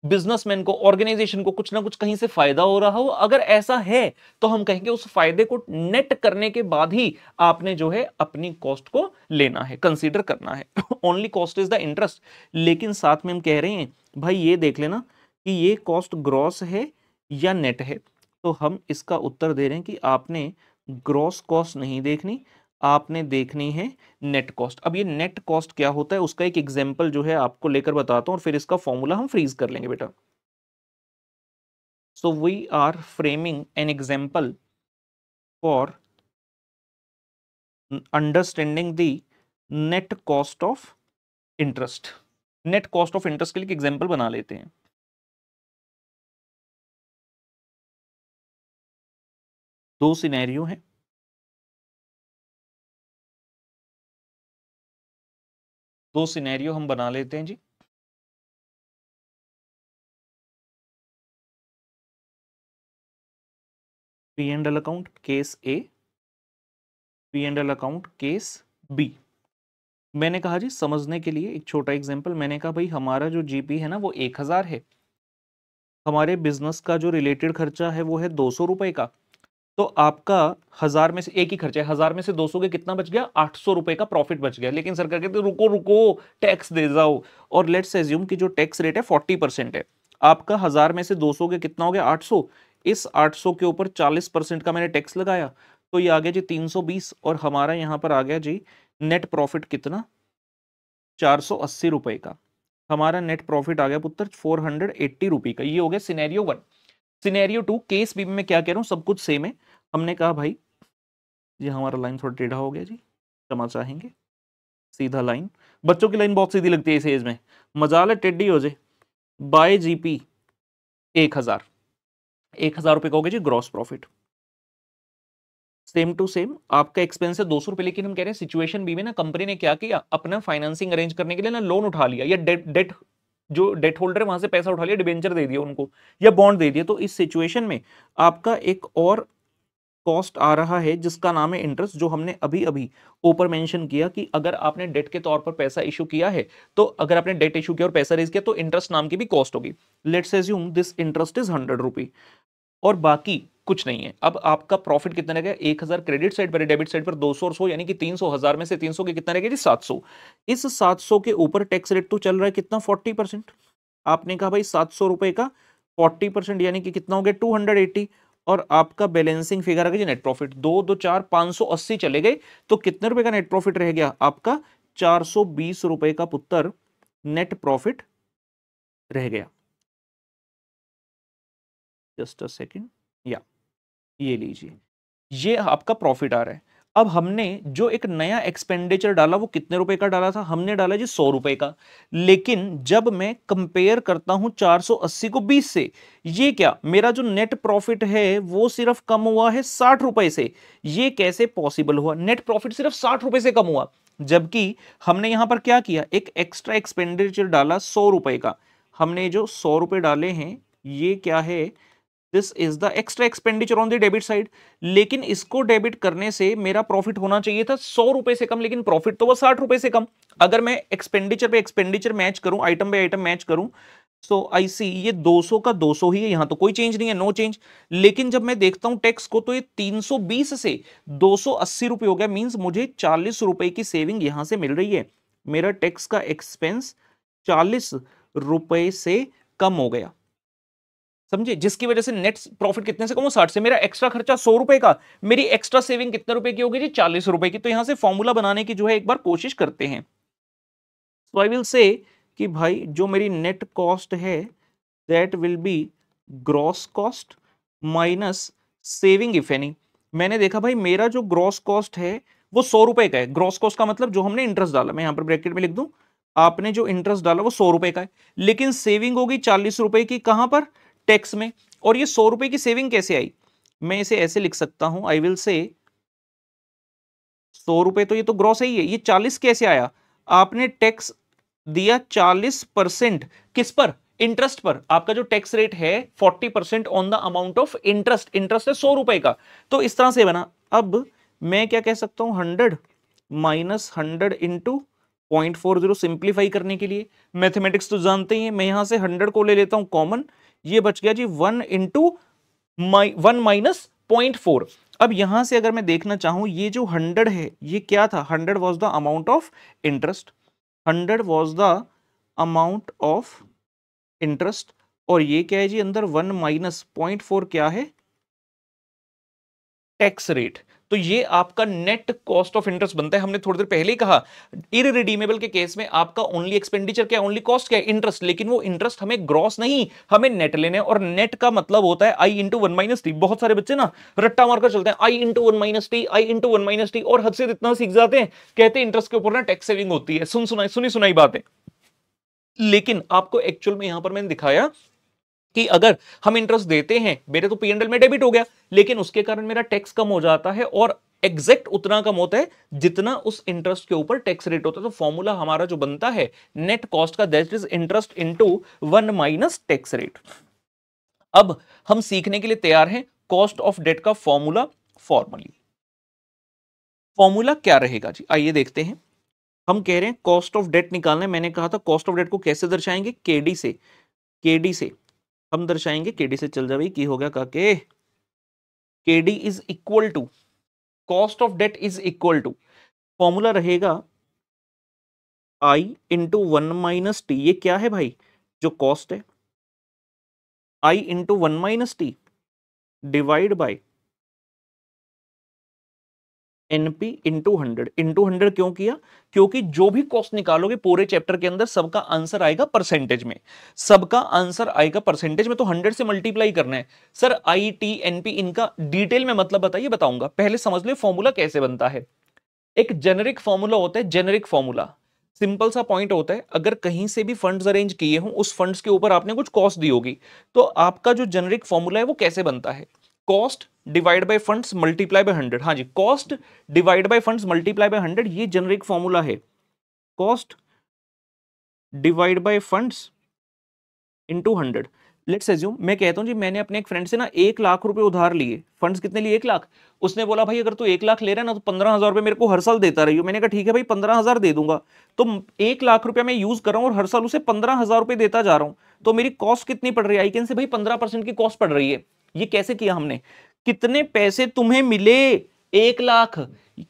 बिजनेसमैन को, ऑर्गेनाइजेशन को कुछ ना कुछ कहीं से फायदा हो रहा हो। अगर ऐसा है तो हम कहेंगे उस फायदे को नेट करने के बाद ही आपने जो है अपनी कॉस्ट को लेना है, कंसीडर करना है। Only cost is the interest. लेकिन साथ में हम कह रहे हैं भाई ये देख लेना कि ये कॉस्ट ग्रॉस है या नेट है। तो हम इसका उत्तर दे रहे हैं कि आपने ग्रॉस कॉस्ट नहीं देखनी, आपने देखनी है नेट कॉस्ट। अब ये नेट कॉस्ट क्या होता है उसका एक एग्जांपल जो है आपको लेकर बताता हूं, और फिर इसका फॉर्मूला हम फ्रीज कर लेंगे बेटा। So we are framing an example for understanding the net cost of interest. Net cost of interest के लिए एग्जांपल बना लेते हैं। दो सिनेरियो हैं, दो सिनेरियो हम बना लेते हैं जी। P and L account case A, P and L account case B. मैंने कहा जी समझने के लिए एक छोटा एग्जांपल, मैंने कहा भाई हमारा जो जीपी है ना वो 1000 है, हमारे बिजनेस का जो रिलेटेड खर्चा है वो है 200 रुपए का, तो आपका 1000 में से एक ही खर्चा है, 1000 में से 200 के कितना बच गया, 800 रुपए का प्रॉफिट बच गया। लेकिन सरकार कहती है रुको रुको टैक्स दे जाओ, और लेट्स एज्यूम कि जो टैक्स रेट है 40% है, आपका 1000 में से 200 के कितना हो गया 800, इस 800 के ऊपर 40% का मैंने टैक्स लगाया, तो ये आ गया जी 320, और हमारा यहां पर आ गया जी नेट प्रॉफिट कितना, 480 रुपए का। हमारा नेट प्रॉफिट आ गया पुत्र 480 रुपए का। ये हो गया सिनेरियो 1। सिनेरियो 2 केस बी में मैं क्या कह रहा हूं, सब कुछ सेम है। हमने कहा भाई ये हमारा लाइन थोड़ा टेढ़ा हो गया जी, क्षमा चाहेंगे, सीधा लाइन, बच्चों की लाइन बहुत सीधी लगती है इस एज में, मजाल है टेढ़ी हो जाए। बाय जीपी 1000, 1000 रुपए का हो गया जी gross profit. Same to same आपका एक्सपेंस है 200 रुपए, लेकिन हम कह रहे हैं सिचुएशन बी में ना कंपनी ने क्या किया, अपना फाइनेंसिंग अरेंज करने के लिए ना लोन उठा लिया, या डेट जो डेट होल्डर है वहां से पैसा उठा लिया, डिबेंचर दे दिया उनको या बॉन्ड दे दिया। तो इस सिचुएशन में आपका एक और कॉस्ट आ रहा है जिसका नाम है इंटरेस्ट, जो हमने अभी अभी ऊपर मेंशन किया कि अगर आपने डेट के तौर पर पैसा इशू किया है, तो अगर आपने डेट इशू किया और पैसा रेज किया तो इंटरेस्ट नाम की भी कॉस्ट होगी। Let's assume this interest is 100 रुपी, और बाकी कुछ नहीं है। अब आपका प्रॉफिट कितना रहेगा, 1000 क्रेडिट साइड पर, डेबिट साइड पर 200 और 100 यानी कि 300, 1000 में से 300 के कितना रहेगा जी 700। इस 700 के ऊपर टैक्स रेट तो चल रहा है कितना 40%। आपने कहा भाई 700 रुपए का 40% यानी कि कितना हो गया 280, और आपका बैलेंसिंग फिगर आ गया नेट प्रॉफिट 2 2 4 580 चले गए, तो कितने रुपए का नेट प्रॉफिट रह गया आपका 420 रुपए का पुत्र नेट प्रॉफिट रह गया। जस्ट अ सेकेंड, या ये लीजिए, ये आपका प्रॉफिट आ रहा है। अब हमने जो एक नया एक्सपेंडिचर डाला वो कितने रुपए का डाला था, हमने डाला जी 100 रुपए का, लेकिन जब मैं कंपेयर करता हूं 480 को 20 से, ये क्या मेरा जो नेट प्रॉफिट है वो सिर्फ कम हुआ है 60 रुपए से। ये कैसे पॉसिबल हुआ, नेट प्रॉफिट सिर्फ 60 रुपए से कम हुआ, जबकि हमने यहां पर क्या किया, एक एक्स्ट्रा एक्सपेंडिचर डाला 100 रुपए का। हमने जो 100 रुपए डाले हैं ये क्या है, this is the extra expenditure on the debit side, लेकिन इसको डेबिट करने से मेरा प्रॉफिट होना चाहिए था 100 रुपए से कम, लेकिन प्रॉफिट तो वो 60 रुपए से कम। अगर मैं एक्सपेंडिचर पे एक्सपेंडिचर मैच करूं, आइटम पे आइटम मैच करूं, सो आई सी ये 200 का 200 ही है, यहां तो कोई चेंज नहीं है, नो चेंज। लेकिन जब मैं देखता हूं टैक्स को तो ये 320 से 280 रुपए हो गया, मींस मुझे 40 रुपए की सेविंग यहां से मिल रही है। मेरा टैक्स का एक्सपेंस 40 रुपए से कम हो गया, समझे, जिसकी वजह से नेट प्रॉफिट कितने से कम हो 60 से। मेरा एक्स्ट्रा खर्चा 100 रुपए का, मेरी एक्स्ट्रा सेविंग कितने रुपए की होगी जी 40 रुपए की। तो यहां से फॉर्मूला बनाने की जो है एक बार कोशिश करते हैं। सो आई विल से कि भाई जो मेरी नेट कॉस्ट है that will B gross cost minus saving if any. मैंने देखा भाई मेरा जो ग्रॉस कॉस्ट है वो 100 रुपए का है, ग्रॉस कॉस्ट का मतलब जो हमने इंटरेस्ट डाला, मैं यहां पर ब्रैकेट में लिख दूं, आपने जो इंटरेस्ट डाला वो 100 रुपए का है, लेकिन सेविंग होगी 40 रुपए की, कहां पर, टैक्स में। और ये 100 रुपए की सेविंग कैसे आई, मैं इसे ऐसे लिख सकता हूं, आई विल से 100 रुपए तो ये तो ग्रॉस ही है, ये 40 कैसे आया, आपने टैक्स दिया 40% किस पर, इंटरेस्ट पर। आपका जो टैक्स रेट है 40% on the amount of interest, interest है 100 रुपए का, तो इस तरह से बना। अब मैं क्या कह सकता हूं 100 माइनस 100 इंटू 0.40, सिंप्लीफाई करने के लिए, मैथमेटिक्स तो जानते ही हैं, मैं यहां से 100 को ले लेता हूं कॉमन, ये बच गया जी 1 इंटू 1 माइनस 0.4। अब यहां से अगर मैं देखना चाहूं ये जो 100 है ये क्या था, 100 was the amount of interest, 100 was the amount of interest, और ये क्या है जी अंदर 1 माइनस 0.4 क्या है, टैक्स रेट। तो ये आपका नेट कॉस्ट ऑफ इंटरेस्ट बनता है। हमने थोड़ी देर पहले ही कहा इररिडीमेबल के केस में आपका ओनली एक्सपेंडिचर क्या है, ओनली कॉस्ट क्या है, इंटरेस्ट, लेकिन वो इंटरेस्ट हमें ग्रॉस नहीं, हमें नेट लेने, और नेट का मतलब होता है आई इंटू 1 माइनस टी। बहुत सारे बच्चे ना रट्टा मारकर चलते हैं आई इंटू 1 माइनस टी, आई इंटू 1 माइनस टी, और हद से इतना सीख जाते हैं, कहते हैं इंटरेस्ट के ऊपर ना टैक्स सेविंग होती है, सुनी सुनाई बात है। लेकिन आपको एक्चुअल में यहां पर मैंने दिखाया कि अगर हम इंटरेस्ट देते हैं, मेरे तो पी एंड एल में डेबिट हो गया, लेकिन उसके कारण मेरा टैक्स कम हो जाता है, और एग्जैक्ट उतना कम होता है जितना उस इंटरेस्ट के ऊपर टैक्स रेट होता है। तो फॉर्मूला हमारा जो बनता है नेट कॉस्ट का, that is interest into 1 minus tax rate. अब हम सीखने के लिए तैयार हैं कॉस्ट ऑफ डेट का फॉर्मूला। फॉर्मूला क्या रहेगा जी, आइए देखते हैं। हम कह रहे हैं कॉस्ट ऑफ डेट निकालना है। मैंने कहा था कॉस्ट ऑफ डेट को कैसे दर्शाएंगे, केडी से। केडी से हम दर्शाएंगे, केडी से चल जा भाई, की हो गया काके, KD is equal to, cost of debt is equal to, formula रहेगा I into one minus T. ये क्या है भाई, जो कॉस्ट है, I into one minus T divide by NP into 100। Into 100 क्यों किया, क्योंकि जो भी कॉस्ट निकालोगे पूरे चैप्टर के अंदर सबका आंसर आएगा परसेंटेज में, सबका आंसर आएगा परसेंटेज में, तो 100 से मल्टीप्लाई करना है। सर आई टी एनपी इनका डिटेल में मतलब बताइए, बताऊंगा, पहले समझ ले फॉर्मूला कैसे बनता है। एक जेनेरिक फॉर्मूला होता है, जेनेरिक फॉर्मूला सिंपल सा पॉइंट होता है, अगर कहीं से भी फंड्स अरेंज किए हों, उस फंड्स के ऊपर आपने कुछ कॉस्ट दी होगी, तो आपका जो जेनेरिक फॉर्मूला है वो कैसे बनता है, cost divide by funds multiply by 100। हाँ जी, cost divide by funds multiply by 100, ये जेनेरिक फॉर्मूला है, cost divide by funds into 100। Let's assume, मैं कहता हूं जी मैंने अपने एक फ्रेंड से ना 1 लाख रुपए उधार लिए, फंड्स कितने लिए, 1 लाख। उसने बोला भाई अगर तू 1 लाख ले रहा है ना तो 15,000 रुपए मेरे को हर साल देता रहियो। मैंने कहा ठीक है भाई 15,000 दे दूंगा। तो 1 लाख रुपया मैं यूज कर रहा हूं और हर साल उसे 15,000 रुपए देता जा रहा हूं, तो मेरी कॉस्ट कितनी पड़ रही है, आई कैन से भाई 15% की कॉस्ट पड़ रही है। ये कैसे किया हमने, कितने पैसे तुम्हें मिले, 1 लाख,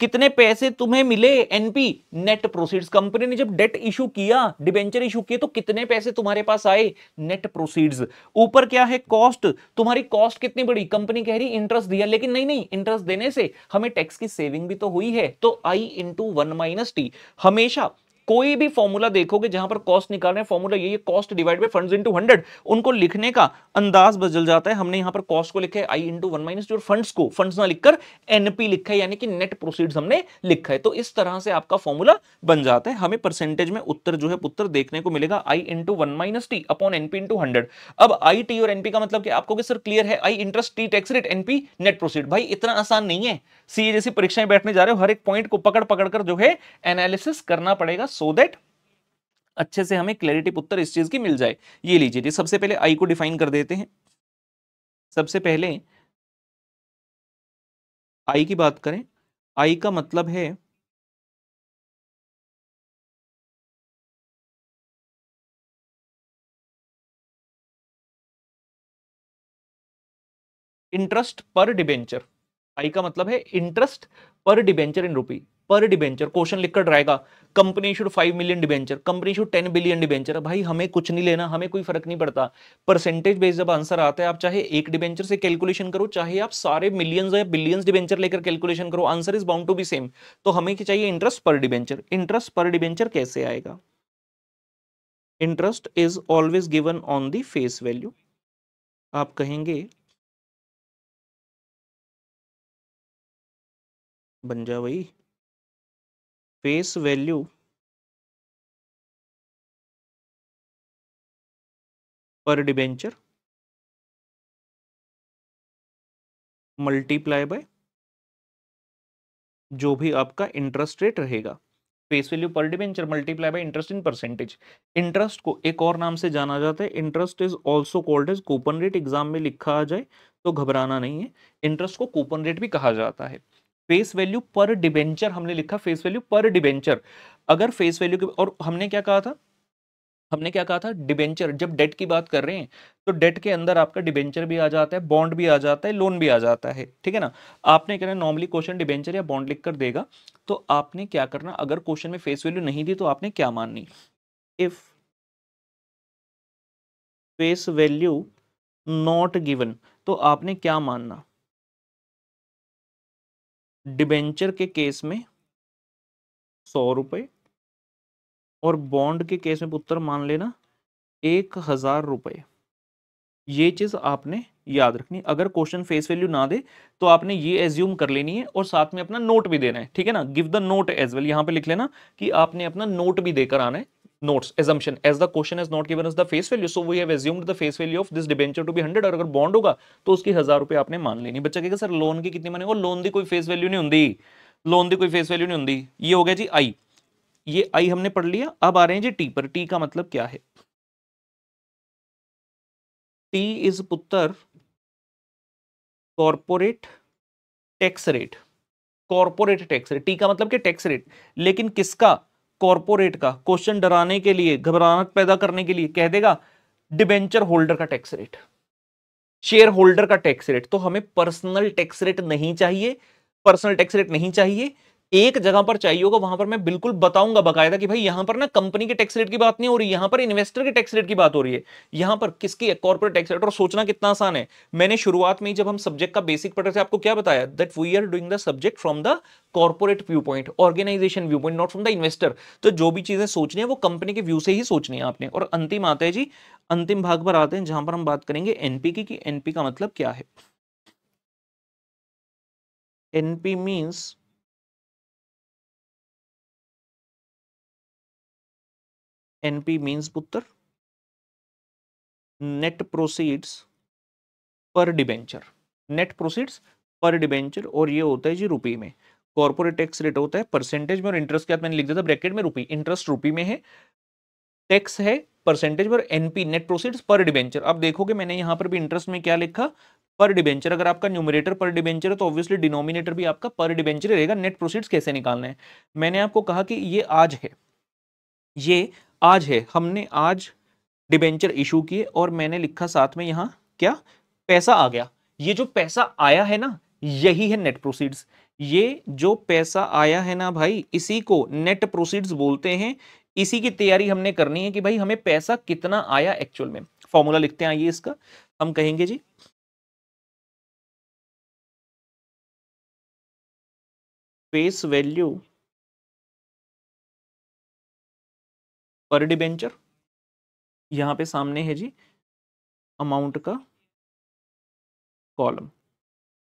कितने पैसे तुम्हें मिले, एनपी नेट प्रोसीड्स। कंपनी ने जब डेट इशू किया, डिबेंचर इशू किए, तो कितने पैसे तुम्हारे पास आए, नेट प्रोसीड्स। ऊपर क्या है, कॉस्ट, तुम्हारी कॉस्ट कितनी बड़ी, कंपनी कह रही इंटरेस्ट दिया, लेकिन नहीं नहीं, इंटरेस्ट देने से हमें टैक्स की सेविंग भी तो हुई है, तो आई इंटू वन माइनस टी। हमेशा कोई भी फॉर्मूला देखोगे जहां पर कॉस्ट निकाल रहे हैं, फॉर्मूला यही है, cost divide by funds into 100। उनको लिखने का अंदाज बदल जाता है। हमने यहां पर कॉस्ट को लिखा है I into one minus T, और फंड्स को फंड्स ना लिखकर एनपी लिखा है, यानी कि नेट प्रोसीड्स हमने लिखा है। तो इस तरह से आपका फॉर्मूला बन जाता है। हमें परसेंटेज में उत्तर जो है पुत्र देखने को मिलेगा I into one minus T upon NP into 100। अब आई टी और एनपी का मतलब कि आपको सर क्लियर है, I interest, T tax rate, NP net proceed. भाई इतना आसान नहीं है, सीए जैसी परीक्षाएं बैठने जा रहे हो, हर एक पॉइंट को पकड़ पकड़ कर जो है एनालिसिस करना पड़ेगा, सो दैट अच्छे से हमें क्लैरिटी पुत्र इस चीज की मिल जाए। ये लीजिए जी, सबसे पहले आई को डिफाइन कर देते हैं। सबसे पहले आई की बात करें, आई का मतलब है इंटरेस्ट पर डिबेंचर। आई का मतलब है इंटरेस्ट पर डिबेंचर इन रुपी, पर डिबेंचर। क्वेश्चन लिखकर ड्राएगा, company issued 5 million debenture, company issued 10 billion debenture. भाई हमें कुछ नहीं लेना, हमें कोई फर्क नहीं पड़ता। परसेंटेज बेस्ड जब आंसर आता है, आप चाहे एक डिबेंचर से कैलकुलेशन करो, चाहे आप सारे मिलियंस या बिलियंस डिबेंचर लेकर कैलकुलेशन करो, answer is bound to be same. तो हमें क्या चाहिए, इंटरेस्ट पर डिबेंचर। इंटरेस्ट पर डिबेंचर कैसे आएगा, interest is always given on the face value. आप कहेंगे बन जा वही, face value per debenture multiply by जो भी आपका इंटरेस्ट रेट रहेगा, face value per debenture multiply by interest in percentage. Interest को एक और नाम से जाना जाता है, interest is also called as coupon rate. Exam में लिखा आ जाए तो घबराना नहीं है, इंटरेस्ट को कूपन रेट भी कहा जाता है। फेस वैल्यू पर डिबेंचर हमने लिखा, फेस वैल्यू पर डिबेंचर। अगर फेस वैल्यू के, और हमने क्या कहा था, हमने क्या कहा था, डिबेंचर जब डेट की बात कर रहे हैं तो डेट के अंदर आपका डिबेंचर भी आ जाता है, बॉन्ड भी आ जाता है, लोन भी आ जाता है, ठीक है ना। आपने कहना नॉर्मली क्वेश्चन डिबेंचर या बॉन्ड लिख कर देगा, तो आपने क्या करना, अगर क्वेश्चन में फेस वैल्यू नहीं दी तो आपने क्या माननी, if face value not given, तो आपने क्या मानना, डिबेंचर के केस में 100 रुपए और बॉन्ड के केस में पुत्र मान लेना 1,000 रुपए। ये चीज आपने याद रखनी। अगर क्वेश्चन फेस वैल्यू ना दे तो आपने ये एज्यूम कर लेनी है और साथ में अपना नोट भी देना है, ठीक है ना। Give the note as well, यहां पे लिख लेना कि आपने अपना नोट भी देकर आना है। Notes assumption as the question has not given us the face value, so we have assumed the face value of this debenture to be 100। और अगर बॉन्ड होगा तो उसकी 1,000 रुपए आपने मान लेनी। बच्चा कहेगा सर लोन की कितनी मानेगा, लोन की कोई फेस वैल्यू नहीं होती, लोन की कोई फेस वैल्यू नहीं होती। ये हो गया जी आई, ये आई हमने पढ़ लिया। अब आ रहे हैं जी टी पर। टी का मतलब क्या है, टी इज पुत्र corporate tax rate. Corporate tax rate, T का मतलब क्या, टैक्स रेट, लेकिन किसका, कॉर्पोरेट का क्वेश्चन डराने के लिए, घबराहट पैदा करने के लिए कह देगा डिबेंचर होल्डर का टैक्स रेट, शेयर होल्डर का टैक्स रेट। तो हमें पर्सनल टैक्स रेट नहीं चाहिए, पर्सनल टैक्स रेट नहीं चाहिए। एक जगह पर चाहिए होगा, वहां पर मैं बिल्कुल बताऊंगा बकायदा कि भाई यहां पर ना कंपनी के टैक्स रेट की बात नहीं हो रही, यहां पर इन्वेस्टर के टैक्स रेट की बात हो रही है। यहां पर किसकी है? Corporate tax rate. और सोचना कितना आसान है, मैंने शुरुआत में ही जब हम सब्जेक्ट का बेसिक पढ़ रहे थे आपको क्या बताया, that we are doing the subject from the corporate view point, organisation view point, not from the investor. तो जो भी चीजें सोचनी है वो कंपनी के व्यू से ही सोचनी है आपने। और अंतिम आता है जी, अंतिम भाग पर आते हैं जहां पर हम बात करेंगे एनपी की, कि एनपी का मतलब क्या है। एनपी मींस एनपी मींस पुत्र net proceeds per debenture, net proceeds per debenture, और ये होता है जी रुपये में। कॉर्पोरेट टैक्स रेट होता है परसेंटेज में, और इंटरेस्ट क्या मैंने लिख दिया था ब्रैकेट में, रुपये, इंटरेस्ट रुपये में है, टैक्स है परसेंटेज पर, NP net proceeds per debenture. अब देखोगे मैंने यहां पर भी इंटरेस्ट में क्या लिखा, पर डिबेंचर। अगर आपका न्यूमरेटर पर डिबेंचर है तो ऑब्वियसली डिनोमिनेटर भी आपका पर डिबेंचर रहेगा। नेट प्रोसीड्स कैसे निकालना है, मैंने आपको कहा कि ये आज है, ये आज है, हमने आज डिबेंचर इशू किए, और मैंने लिखा साथ में यहां क्या, पैसा आ गया। ये जो पैसा आया है ना, यही है नेट प्रोसीड्स। ये जो पैसा आया है ना भाई, इसी को नेट प्रोसीड्स बोलते हैं। इसी की तैयारी हमने करनी है कि भाई हमें पैसा कितना आया एक्चुअल में। फॉर्मूला लिखते हैं आइए इसका, हम कहेंगे जी फेस वैल्यू पर डिबेंचर, यहां पे सामने है जी अमाउंट का कॉलम।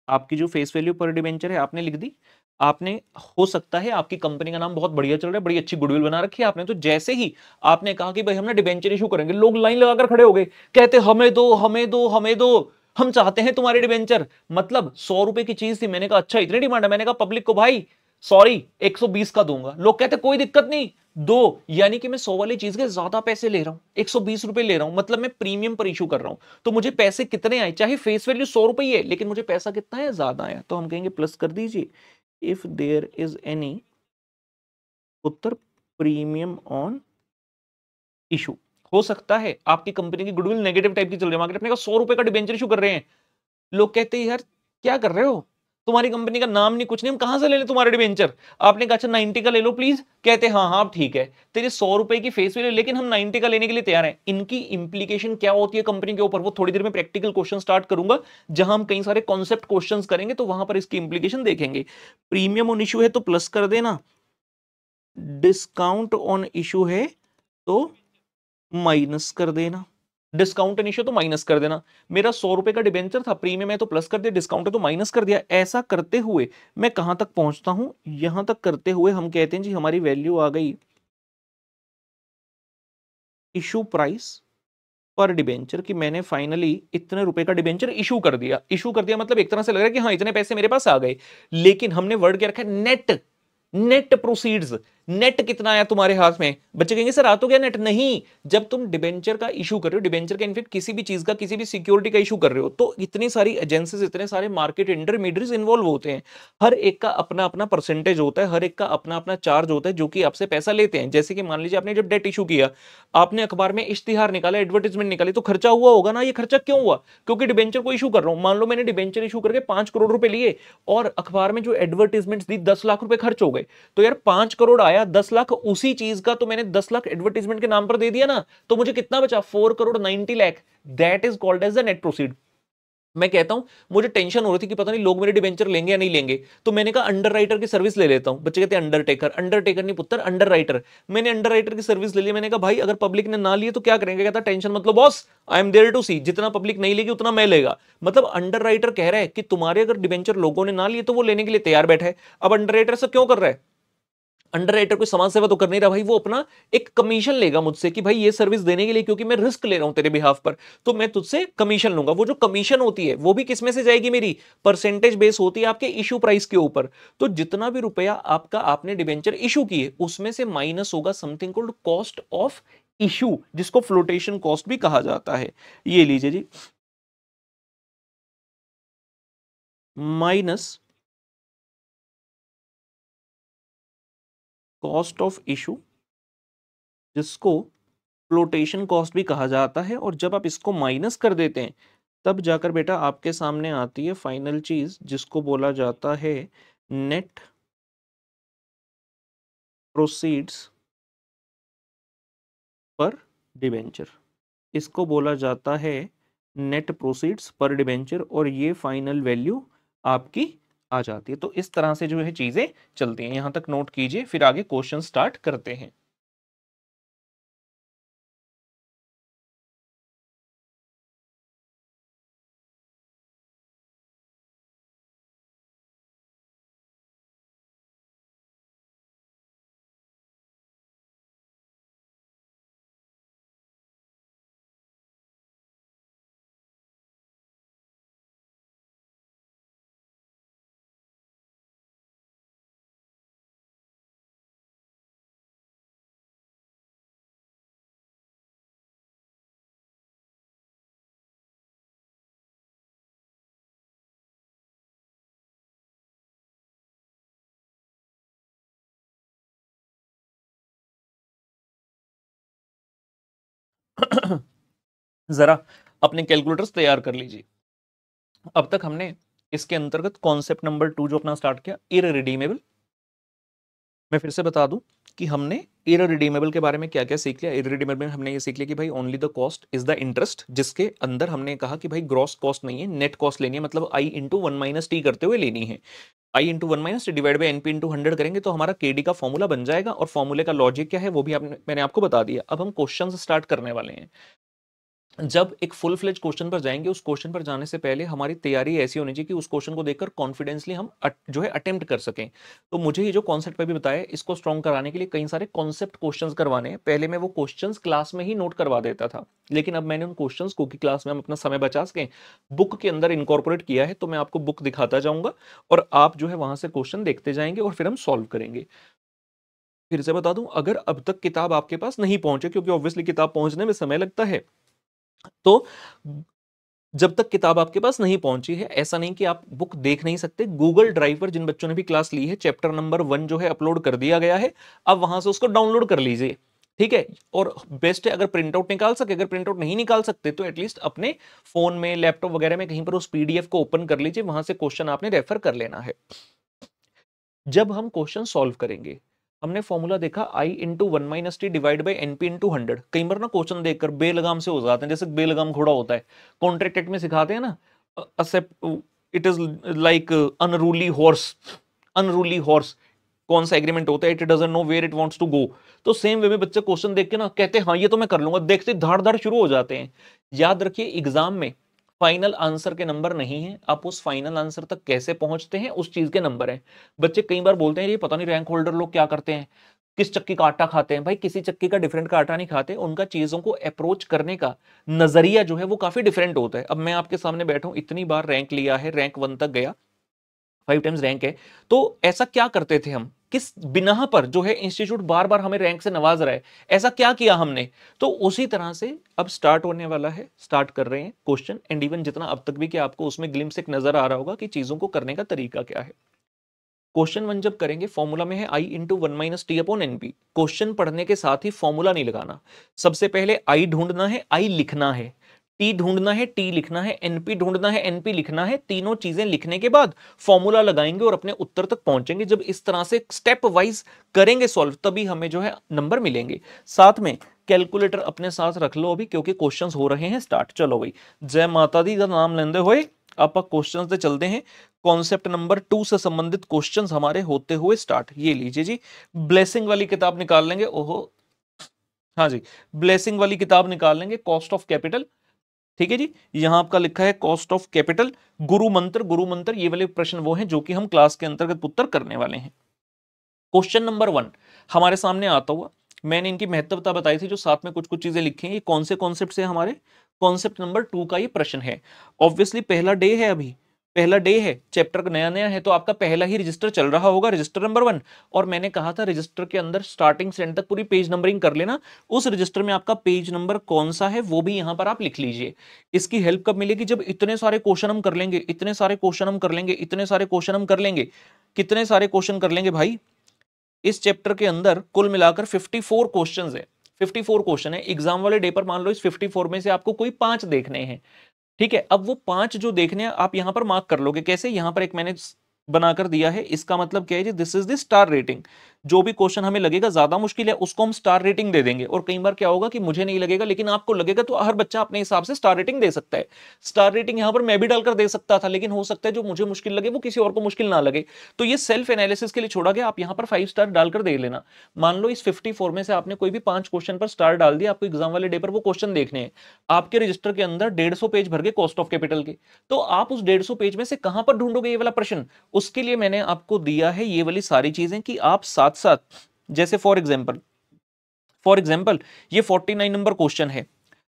आपकी जो फेस वैल्यू पर डिबेंचर है आपने लिख दी। आपने, हो सकता है आपकी कंपनी का नाम बहुत बढ़िया चल रहा है, बड़ी अच्छी गुडविल बना रखी है आपने, तो जैसे ही आपने कहा कि भाई हम ना डिबेंचर इशू करेंगे, लोग लाइन लगाकर खड़े हो गए, कहते हमें दो हमें दो हमें दो, हम चाहते हैं तुम्हारे डिबेंचर। मतलब 100 रुपए की चीज थी, मैंने कहा अच्छा इतनी डिमांड है, मैंने कहा पब्लिक को भाई सॉरी 120 का दूंगा। लोग कहते कोई दिक्कत नहीं दो, यानी कि मैं 100 वाली चीज के ज्यादा पैसे ले रहा हूं, 120 रुपए ले रहा हूं, मतलब मैं प्रीमियम पर इशू कर रहा हूं। तो मुझे पैसे कितने आए, चाहे फेस वैल्यू 100 रुपए है, लेकिन मुझे पैसा कितना है, ज्यादा आया। तो हम कहेंगे प्लस कर दीजिए, if there is any other premium on issue. हो सकता है आपकी कंपनी की गुडविल नेगेटिव टाइप की चल रही है, मार्केट अपने का 100 रुपए का डिबेंचर इशू कर रहे हैं, लोग कहते हैं यार क्या कर रहे हो, तुम्हारी कंपनी का नाम नहीं कुछ नहीं, हम कहां से ले लें तुम्हारे डिबेंचर। आपने कहा अच्छा 90 का ले लो प्लीज, कहते हाँ हाँ ठीक है, तेरे 100 रुपए की फेस वैल्यू, लेकिन हम 90 का लेने के लिए तैयार हैं। इनकी इंप्लीकेशन क्या होती है कंपनी के ऊपर, वो थोड़ी देर में प्रैक्टिकल क्वेश्चन स्टार्ट करूंगा, जहां हम कई सारे कॉन्सेप्ट क्वेश्चंस करेंगे, तो वहां पर इसकी इंप्लीकेशन देखेंगे। प्रीमियम ऑन इशू है तो प्लस कर देना, डिस्काउंट ऑन इशू है तो माइनस कर देना, डिस्काउंट ऑन इशू तो माइनस कर देना। मेरा 100 रुपए का डिबेंचर था, प्रीमियम है तो प्लस कर दिया, डिस्काउंट है तो माइनस कर दिया। ऐसा करते हुए मैं कहां तक पहुंचता हूं, यहां तक करते हुए हम कहते हैं जी हमारी वैल्यू आ गई इशू प्राइस पर डिबेंचर, कि मैंने फाइनली इतने रुपए का डिबेंचर इशू कर दिया। इशू कर दिया मतलब एक तरह से लग रहा है कि हाँ इतने पैसे मेरे पास आ गए, लेकिन हमने वर्ड क्या रखा है, नेट, नेट प्रोसीड्स। नेट कितना आया तुम्हारे हाथ में, बच्चे कहेंगे सर आ तो गया नेट, नहीं। जब तुम डिबेंचर का इशू कर रहे हो, डिबेंचर का इनफेक्ट किसी भी चीज का, किसी भी सिक्योरिटी का इशू कर रहे हो, तो इतनी सारी एजेंसीज, इतने सारे मार्केट इंटरमीडिएट्स इन्वॉल्व होते हैं, हर एक का अपना अपना परसेंटेज होता है, हर एक का अपना अपना चार्ज होता है, जो कि आपसे पैसा लेते हैं। जैसे कि मान लीजिए आपने जब डेट इशू किया, आपने अखबार में इश्तिहार निकाला, एडवर्टीजमेंट निकाली, तो खर्चा हुआ होगा ना। ये खर्चा क्यों हुआ, क्योंकि डिबेंचर को इशू कर रहा हूं। मान लो मैंने डिबेंचर इशू करके 5 करोड़ रुपए लिए, और अखबार में जो एडवर्टीजमेंट दी 10 लाख रुपए खर्च हो गए, तो यार 5 करोड़ आया, 10 लाख उसी चीज का तो मैंने 10 लाख एडवर्टीजमेंट के नाम पर दे दिया ना, तो मुझे कितना बचा, 4 crore 90 lakh. That is called as the net proceed. मैं कहता हूं मुझे टेंशन हो रही थी कि पता नहीं लोग मेरे डिबेंचर लेंगे या नहीं लेंगे, तो मैंने कहा अंडर राइटर की सर्विस ले लेता हूं। बच्चे कहते हैं अंडरटेकर, अंडरटेकर नहीं पुत्र, अंडर राइटर। मैंने अंडर राइटर की सर्विस ले ली। मैंने कहा भाई अगर पब्लिक ने ना लिए तो क्या करेंगे, कहता टेंशन मतलब boss I am there to see, जितना पब्लिक नहीं लेगी उतना मैं लेगा। मतलब अंडर राइटर कह रहा है कि तुम्हारे अगर डिबेंचर लोगों ने ना लिए तो वो लेने के लिए तैयार बैठा है। अब अंडर राइटर से क्यों कर रहा है, अंडर राइटर कोई समाज सेवा तो कर नहीं रहा भाई, वो अपना एक कमीशन लेगा मुझसे कि भाई ये सर्विस देने के लिए, क्योंकि मैं रिस्क ले रहा हूं तेरे बिहाफ पर, तो मैं तुझसे कमीशन लूंगा। वो जो कमीशन होती है वो भी किस में से जाएगी, मेरी परसेंटेज बेस होती है आपके इशू प्राइस के ऊपर। तो जितना भी रुपया आपका आपने डिबेंचर इशू किए, उसमें से माइनस होगा something called cost of issue, जिसको फ्लोटेशन कॉस्ट भी कहा जाता है। ये लीजिए जी, माइनस कॉस्ट ऑफ इशू जिसको फ्लोटेशन कॉस्ट भी कहा जाता है। और जब आप इसको माइनस कर देते हैं तब जाकर बेटा आपके सामने आती है फाइनल चीज, जिसको बोला जाता है नेट प्रोसीड्स पर डिबेंचर। इसको बोला जाता है नेट प्रोसीड्स पर डिबेंचर, और ये फाइनल वैल्यू आपकी आ जाती है। तो इस तरह से जो है चीजें चलती हैं। यहां तक नोट कीजिए, फिर आगे क्वेश्चन स्टार्ट करते हैं। जरा अपने कैलकुलेटर्स तैयार कर लीजिए। अब तक हमने इसके अंतर्गत कॉन्सेप्ट नंबर 2 जो अपना स्टार्ट किया, इररिडीमेबल। मैं फिर से बता दूं कि हमने इररिडीमेबल के बारे में क्या क्या सीख लिया। इररिडीमेबल में हमने ये सीख लिया कि भाई only the cost is the interest, जिसके अंदर हमने कहा कि भाई ग्रॉस कॉस्ट नहीं है, नेट कॉस्ट लेनी है, मतलब I into one minus T करते हुए लेनी है। I into one minus T divide by NP into 100 करेंगे तो हमारा केडी का फॉर्मूला बन जाएगा, और फॉर्मूले का लॉजिक क्या है वो भी मैंने आपको बता दिया। अब हम क्वेश्चन स्टार्ट करने वाले हैं। जब एक फुल फ्लेज क्वेश्चन पर जाएंगे, उस क्वेश्चन पर जाने से पहले हमारी तैयारी ऐसी होनी चाहिए कि उस क्वेश्चन को देखकर कॉन्फिडेंसली हम जो है अटेम्प्ट कर सकें। तो मुझे ये जो कॉन्सेप्ट पे भी बताया, इसको स्ट्रॉन्ग कराने के लिए कई सारे कॉन्सेप्ट क्वेश्चंस करवाने हैं। पहले मैं वो क्वेश्चंस क्लास में ही नोट करवा देता था, लेकिन अब मैंने उन क्वेश्चंस को कि क्लास में हम अपना समय बचा सकें, बुक के अंदर इनकॉर्पोरेट किया है। तो मैं आपको बुक दिखाता जाऊंगा और आप जो है वहां से क्वेश्चन देखते जाएंगे और फिर हम सॉल्व करेंगे। फिर से बता दूं, अगर अब तक किताब आपके पास नहीं पहुंचे, क्योंकि ऑब्वियसली किताब पहुंचने में समय लगता है, तो जब तक किताब आपके पास नहीं पहुंची है, ऐसा नहीं कि आप बुक देख नहीं सकते। गूगल ड्राइव पर जिन बच्चों ने भी क्लास ली है, चैप्टर नंबर 1 जो है अपलोड कर दिया गया है। अब वहां से उसको डाउनलोड कर लीजिए, ठीक है। और बेस्ट है अगर प्रिंट आउट निकाल सके, अगर प्रिंट आउट नहीं निकाल सकते तो एटलीस्ट अपने फोन में, लैपटॉप वगैरह में कहीं पर उस पीडीएफ को ओपन कर लीजिए, वहां से क्वेश्चन आपने रेफर कर लेना है। जब हम क्वेश्चन सॉल्व करेंगे, हमने फॉर्मूला देखा I into one minus T divide by NP into 100। कई बार ना क्वेश्चन देखकर बेलगाम से हो जाते हैं, जैसे बेलगाम घोड़ा होता है, कॉन्ट्रैक्ट एक्ट में सिखाते हैं ना, it is like unruly horse. Unruly horse कौन सा एग्रीमेंट होता है, it doesn't know where it wants to go. तो सेम वे में बच्चे क्वेश्चन देख के ना कहते हैं हाँ ये तो मैं कर लूंगा, देखते धाड़ धाड़ शुरू हो जाते हैं। याद रखिए, एग्जाम में फाइनल आंसर के नंबर नहीं है, आप उस फाइनल आंसर तक कैसे पहुंचते हैं उस चीज के नंबर है। बच्चे कई बार बोलते हैं ये पता नहीं रैंक होल्डर लोग क्या करते हैं, किस चक्की का आटा खाते हैं। भाई किसी चक्की का डिफरेंट का आटा नहीं खाते, उनका चीजों को अप्रोच करने का नजरिया जो है वो काफी डिफरेंट होता है। अब मैं आपके सामने बैठा हूं, इतनी बार रैंक लिया है, रैंक 1 तक गया, 5 टाइम्स रैंक है, तो ऐसा क्या करते थे हम, किस बिना पर जो है इंस्टीट्यूट बार बार हमें रैंक से नवाज रहा है, ऐसा क्या किया हमने। तो उसी तरह से अब स्टार्ट होने वाला है, स्टार्ट कर रहे हैं क्वेश्चन। एंड इवन जितना अब तक भी कि आपको उसमें ग्लिम्स एक नजर आ रहा होगा कि चीजों को करने का तरीका क्या है। क्वेश्चन 1 जब करेंगे, फॉर्मूला में है I into one minus T upon NP. Question पढ़ने के साथ ही फॉर्मूला नहीं लगाना, सबसे पहले आई ढूंढना है, आई लिखना है, टी ढूंढना है, टी लिखना है, एनपी ढूंढना है, एनपी लिखना है। तीनों चीजें लिखने के बाद फॉर्मूला लगाएंगे और अपने उत्तर तक पहुंचेंगे। जब इस तरह से स्टेप वाइज करेंगे सॉल्व, तभी हमें जो है नंबर मिलेंगे। साथ में कैलकुलेटर अपने साथ रख लो अभी, क्योंकि क्वेश्चंस हो रहे हैं स्टार्ट। चलो भाई, जय माता दी का नाम लेंदे हुए आप क्वेश्चंस से चलते हैं। कॉन्सेप्ट नंबर 2 से संबंधित क्वेश्चंस हमारे होते हुए स्टार्ट। ये लीजिए जी, ब्लेसिंग वाली किताब निकाल लेंगे। ओहो हाँ जी, ब्लेसिंग वाली किताब निकाल लेंगे, कॉस्ट ऑफ कैपिटल। ठीक है जी, यहां आपका लिखा है कॉस्ट ऑफ कैपिटल। गुरु मंत्र, गुरु मंत्र, ये वाले प्रश्न वो हैं जो कि हम क्लास के अंतर्गत उत्तर करने वाले हैं। क्वेश्चन नंबर 1 हमारे सामने आता हुआ, मैंने इनकी महत्वता बताई थी, जो साथ में कुछ कुछ चीजें लिखी हैं। ये कौन से कॉन्सेप्ट से हमारे, कॉन्सेप्ट नंबर 2 का ये प्रश्न है। ऑब्वियसली पहला डे है, अभी पहला डे है, चैप्टर नया नया है, तो आपका पहला ही रजिस्टर चल रहा होगा, रजिस्टर नंबर 1। और मैंने कहा था रजिस्टर के अंदर स्टार्टिंग से एंड तक पूरी पेज नंबरिंग कर लेना। उस रजिस्टर में आपका पेज नंबर कौन सा है वो भी यहां पर आप लिख लीजिए। इसकी हेल्प कब मिलेगी, जब इतने सारे क्वेश्चन हम कर लेंगे, इतने सारे क्वेश्चन हम कर लेंगे, इतने सारे क्वेश्चन हम कर लेंगे। कितने सारे क्वेश्चन कर लेंगे भाई, इस चैप्टर के अंदर कुल मिलाकर 54 क्वेश्चंस है। 54 क्वेश्चन है, एग्जाम वाले डे पर मान लो इस 54 में से आपको कोई 5 देखने हैं, ठीक है। अब वो 5 जो देखने हैं आप यहां पर मार्क कर लोगे, कैसे, यहां पर एक मैंने बनाकर दिया है, इसका मतलब क्या है जी, this is the star rating. जो भी क्वेश्चन हमें लगेगा ज्यादा मुश्किल है उसको हम स्टार रेटिंग दे देंगे, और कई बार क्या होगा कि मुझे नहीं लगेगा लेकिन आपको लगेगा, तो हर बच्चा अपने हिसाब से स्टार रेटिंग दे सकता है। स्टार रेटिंग यहां पर मैं भी डालकर दे सकता था, लेकिन हो सकता है जो मुझे मुश्किल लगे वो किसी और को मुश्किल ना लगे, तो ये सेल्फ एनालिसिस के लिए छोड़ा गया। आप यहां पर 5 स्टार डालकर दे लेना। मान लो इस 54 में से आपने कोई भी 5 क्वेश्चन पर स्टार डाल दिया, आपको एग्जाम वाले डे पर वो क्वेश्चन देखने हैं, आपके रजिस्टर के अंदर 150 पेज भर गए कॉस्ट ऑफ कैपिटल के, तो आप उस 150 पेज में से कहां पर ढूंढोगे ये वाला प्रश्न? उसके लिए मैंने आपको दिया है ये वाली सारी चीजें कि आप साथ साथ, जैसे फॉर एग्जांपल ये 49 नंबर क्वेश्चन है,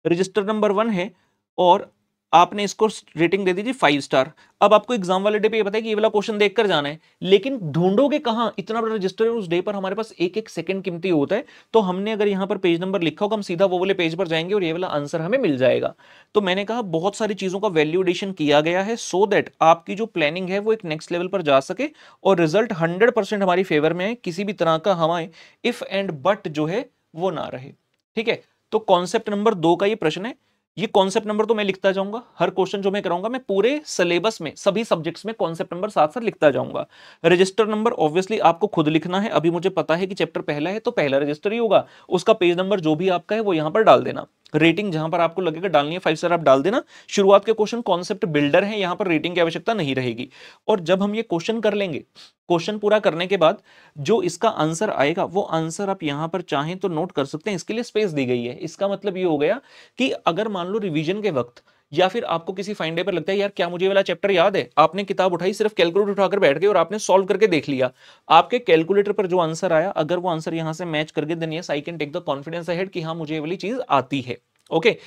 रजिस्टर नंबर 1 है, और आपने इसको रेटिंग दे दीजिए 5 स्टार। अब आपको एग्जाम वाले डे पे ये पता है कि ये वाला क्वेश्चन देखकर जाना है, लेकिन ढूंढोगे कहां? इतना बड़ा रजिस्टर है, उस डे पर हमारे पास एक एक सेकंड कीमती होता है, तो हमने अगर यहां पर पेज नंबर लिखा होगा, हम सीधा वो वाले पेज पर जाएंगे और ये वाला आंसर हमें मिल जाएगा। तो मैंने कहा बहुत सारी चीजों का वैल्यू एडिशन किया गया है, सो दैट आपकी जो प्लानिंग है वो एक नेक्स्ट लेवल पर जा सके और रिजल्ट 100% हमारी फेवर में है, किसी भी तरह का हमारे इफ एंड बट जो है वो ना रहे, ठीक है। तो कॉन्सेप्ट नंबर 2 का ये प्रश्न है, ये कॉन्सेप्ट नंबर तो मैं लिखता जाऊंगा, हर क्वेश्चन जो मैं कराऊंगा मैं पूरे सिलेबस में सभी सब्जेक्ट्स में कॉन्सेप्ट नंबर साथ साथ लिखता जाऊंगा। रजिस्टर नंबर ऑब्वियसली आपको खुद लिखना है, अभी मुझे पता है कि चैप्टर पहला है तो पहला रजिस्टर ही होगा, उसका पेज नंबर जो भी आपका है वो यहां पर डाल देना। रेटिंग जहां पर आपको लगेगा डालनी है 5 स्टार आप डाल देना। शुरुआत के क्वेश्चन कॉन्सेप्ट बिल्डर है, यहां पर रेटिंग की आवश्यकता नहीं रहेगी। और जब हम ये क्वेश्चन कर लेंगे, क्वेश्चन पूरा करने के बाद जो इसका आंसर आएगा वो आंसर आप यहां पर चाहें तो नोट कर सकते हैं, इसके लिए स्पेस दी गई है। इसका मतलब ये हो गया कि अगर मान लो रिवीजन के वक्त या फिर आपको किसी फाइन डे पर लगता है यार क्या मुझे वाला चैप्टर याद है, आपने किताब उठाई, सिर्फ कैलकुलेटर उठाकर बैठ गए और आपने सॉल्व करके देख लिया, आपके कैलकुलेटर पर जो आंसर आया अगर वो आंसर यहां से मैच करके, then yes I can take the confidence ahead कि हाँ मुझे ये वाली चीज आती है। ओके,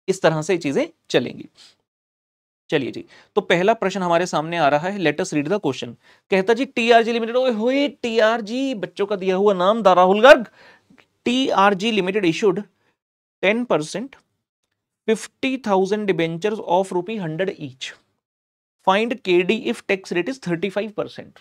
इस तरह से चीजें चलेंगी। चलिए जी, तो पहला प्रश्न हमारे सामने आ रहा है, let us read the question. कहता जी टीआरजी लिमिटेड, ओए होए टीआरजी, बच्चों का दिया हुआ नाम, Dara Rahul Garg. TRG limited issued 10% 50,000 debentures of ₹100 each. Find KD if tax rate is 35%।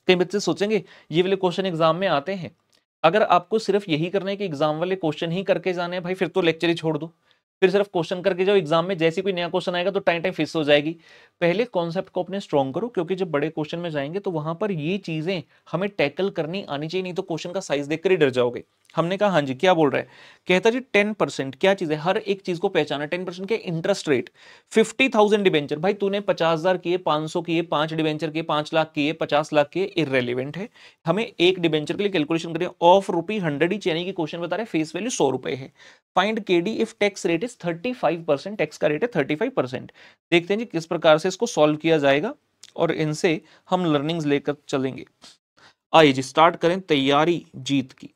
कई बच्चे सोचेंगे ये वाले क्वेश्चन एग्जाम में आते हैं, अगर आपको सिर्फ यही करना है कि एग्जाम वाले क्वेश्चन ही करके जाने हैं भाई, फिर तो लेक्चर ही छोड़ दो, फिर सिर्फ क्वेश्चन करके जाओ, एग्जाम में जैसे कोई नया क्वेश्चन आएगा तो टाइम टाइम फिक्स हो जाएगी। पहले कॉन्सेप्ट को अपने स्ट्रॉन्ग करो, क्योंकि जब बड़े क्वेश्चन में जाएंगे तो वहां पर ये चीजें हमें टैकल करनी आनी चाहिए, नहीं तो क्वेश्चन का साइज देखकर ही डर जाओगे। हमने कहा हाँ जी, क्या बोल रहा है? कहता जी 10% क्या चीज है, हर एक चीज को पहचाना। 10% के इंटरेस्ट रेट, 50,000 डिबेंचर, भाई तूने 50,000 किए, 500 किए, 5 डिबेंचर किए, 5 लाख किए, 50 लाख किए, इररेलेवेंट है। हमें एक डिबेंचर के लिए कैलकुलेशन करें ऑफ ₹100 ईच, यानी कि क्वेश्चन बता रहे फेस वैल्यू ₹100 है। Find KD if tax rate is 35%, tax का रेट है 35%। देखते हैं जी किस प्रकार से इसको सॉल्व किया जाएगा और इनसे हम लर्निंग्स लेकर चलेंगे। आइए जी स्टार्ट करें तैयारी जीत की।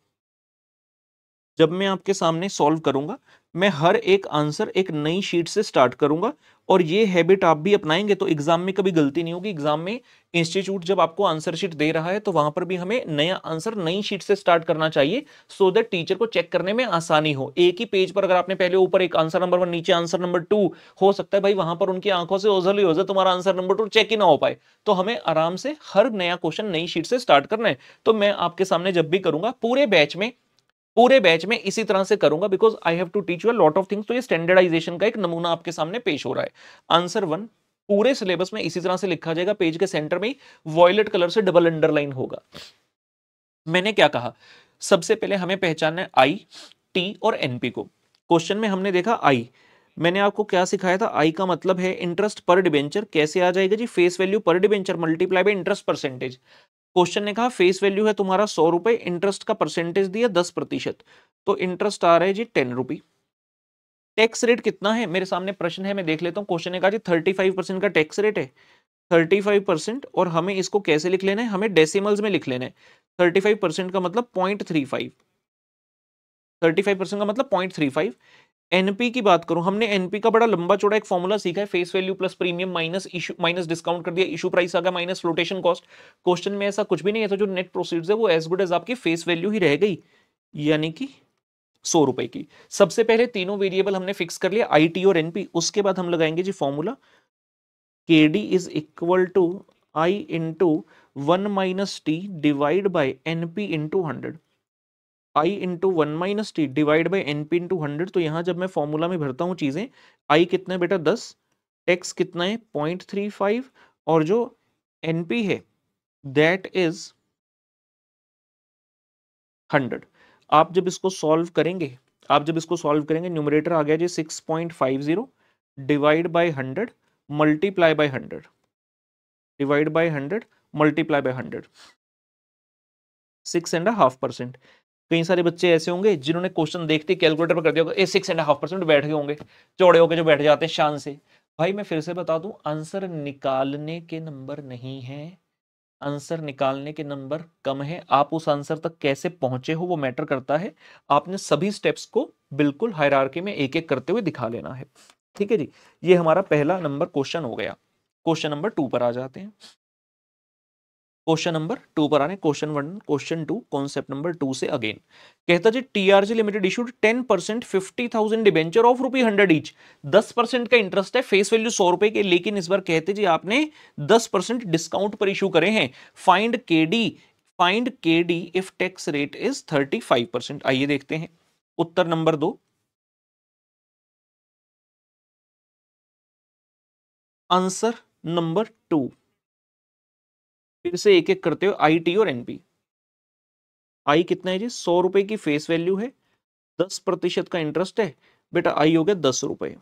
जब मैं आपके सामने सॉल्व करूंगा, मैं हर एक आंसर एक नई शीट से स्टार्ट करूंगा, और ये हैबिट आप भी अपनाएंगे तो एग्जाम में कभी गलती नहीं होगी। एग्जाम में इंस्टीट्यूट जब आपको आंसर शीट दे रहा है तो वहां पर भी हमें नया आंसर नई शीट से स्टार्ट करना चाहिए, सो दैट टीचर को चेक करने में आसानी हो। एक ही पेज पर अगर आपने पहले ऊपर एक आंसर नंबर 1 नीचे आंसर नंबर 2, हो सकता है भाई वहां पर उनकी आंखों से ओझल ही हो जाए, तुम्हारा आंसर नंबर 2 चेक ही ना हो पाए। तो हमें आराम से हर नया क्वेश्चन नई शीट से स्टार्ट करना है। तो मैं आपके सामने जब भी करूंगा पूरे बैच में इसी तरह से करूंगा, because I have to teach you a lot of things. तो ये स्टैंडर्डाइजेशन का एक नमूना आपके सामने पेश हो रहा है। आंसर 1 पूरे सिलेबस में इसी तरह से लिखा जाएगा, पेज के सेंटर में वॉयलेट कलर से डबल अंडरलाइन होगा। मैंने क्या कहा, सबसे पहले हमें पहचानना है आई, टी और एनपी को। क्वेश्चन में हमने देखा आई, मैंने आपको क्या सिखाया था, आई का मतलब है इंटरेस्ट पर डिबेंचर। कैसे आ जाएगा जी, face value per debenture multiply by interest percentage. Question ने कहा फेस वैल्यू है तुम्हारा ₹100, इंटरेस्ट का परसेंटेज दिया 10%, तो इंटरेस्ट आ रहा है जी ₹10। टैक्स रेट कितना है, मेरे सामने प्रश्न है मैं देख लेता हूं। क्वेश्चन ने कहा जी 35% का टैक्स रेट है, 35%, और हमें इसको कैसे लिख लेना है, हमें डेसिमल्स में लिख लेना है। 35% का मतलब 0.35, 35% का मतलब 0.35। एनपी की बात करूं, हमने एनपी का बड़ा लंबा चौड़ा एक फॉर्मूला सीखा है, face value plus premium minus issue minus discount कर दिया, इशू प्राइस आ गया माइनस फ्लोटेशन कॉस्ट। क्वेश्चन में ऐसा कुछ भी नहीं है, तो जो नेट प्रोसीड्स है वो एज गुड एज आपकी फेस वैल्यू ही रह गई, यानी कि ₹100 की। सबसे पहले तीनों वेरिएबल हमने फिक्स कर लिया, आई, टी और एनपी। उसके बाद हम लगाएंगे जी formula, K D is equal to I into 1 - T divide by NP into 100। I into 1 - T divide by NP into 100। तो यहाँ जब मैं फॉर्मूला में भरता हूँ चीजें, आई कितना है बेटा 10, एक्स कितना है 0.35 और जो एनपी है दैट इज 100। आप जब इसको सॉल्व करेंगे, न्यूमरेटर आ गया जी 6.50 divide by 100 multiply by 100 divide by 100 multiply by 100, 6.5%। कई सारे बच्चे ऐसे होंगे जिन्होंने क्वेश्चन देखते कैलकुलेटर पर कर दिया होगा, 6.5% बैठ गए होंगे, चौड़े होके जो बैठ जाते हैं शान से। भाई मैं फिर से बता दूं, आंसर निकालने के नंबर नहीं है, आंसर निकालने के नंबर कम है। आप उस आंसर तक कैसे पहुंचे हो वो मैटर करता है। आपने सभी स्टेप्स को बिल्कुल हायरार्की में एक एक करते हुए दिखा लेना है। ठीक है जी, ये हमारा पहला नंबर क्वेश्चन हो गया। क्वेश्चन नंबर 2 पर आ जाते हैं। क्वेश्चन नंबर 2 पर आने, क्वेश्चन 1 क्वेश्चन 2 कॉन्सेप्ट नंबर 2 से अगेन कहता जी TRG limited issued 10% 50,000 debenture of ₹100 each. 10% का इंटरेस्ट है, फेस वैल्यू 100 रुपए के, लेकिन इस बार कहते जी आपने 10% डिस्काउंट पर इशू करे हैं। Find KD if tax rate is 35%। आइए देखते हैं उत्तर नंबर 2। आंसर नंबर 2, फिर से एक एक करते हो, आई टी और एनपी। आई कितना है जी 100 रुपए की फेस वैल्यू है, 10% का इंटरेस्ट है बेटा, आई हो गया 10 रुपए।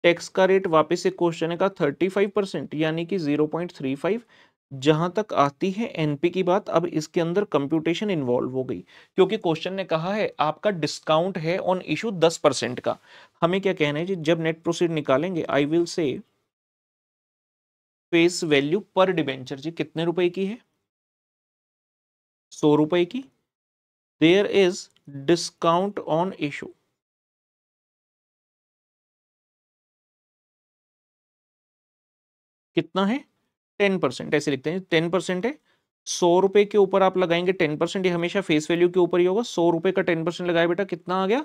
टैक्स का रेट वापस से क्वेश्चन का 35% यानी कि 0.35। जहां तक आती है एनपी की बात, अब इसके अंदर कंप्यूटेशन इन्वॉल्व हो गई, क्योंकि क्वेश्चन ने कहा है आपका डिस्काउंट है ऑन इशू 10% का। हमें क्या कहना है जी, जब नेट प्रोसीड निकालेंगे I will say face value per debenture जी कितने रुपए की है, 100 रुपए की। There is discount on issue, कितना है 10%, ऐसे लिखते हैं 10% है। 100 रुपए के ऊपर आप लगाएंगे 10%, ये हमेशा फेस वैल्यू के ऊपर ही होगा। 100 रुपए का 10% लगाया बेटा, कितना आ गया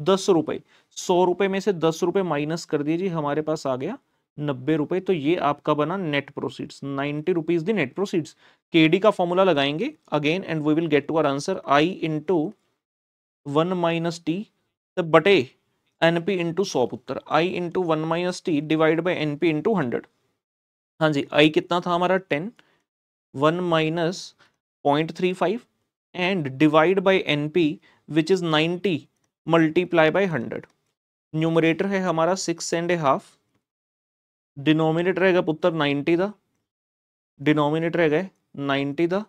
10 रुपए। 100 रुपए में से 10 रुपए माइनस कर दीजिए, हमारे पास आ गया 90 रुपए। तो ये आपका बना net proceeds, 90 rupees the net proceeds. KD का फॉर्मूला लगाएंगे again and we will get to our answer, I into 1 - T बटे एनपी इंटू 100 पुत्र, I into 1 - T divide by NP into 100। हाँ जी, आई कितना था हमारा 10, 1 minus 0.35 and divide by NP which is 90 multiply by 100। Numerator है हमारा 6.5, denominator रहेगा पुत्र 90 दा, डिनोमिनेटर रहेगा 90 दा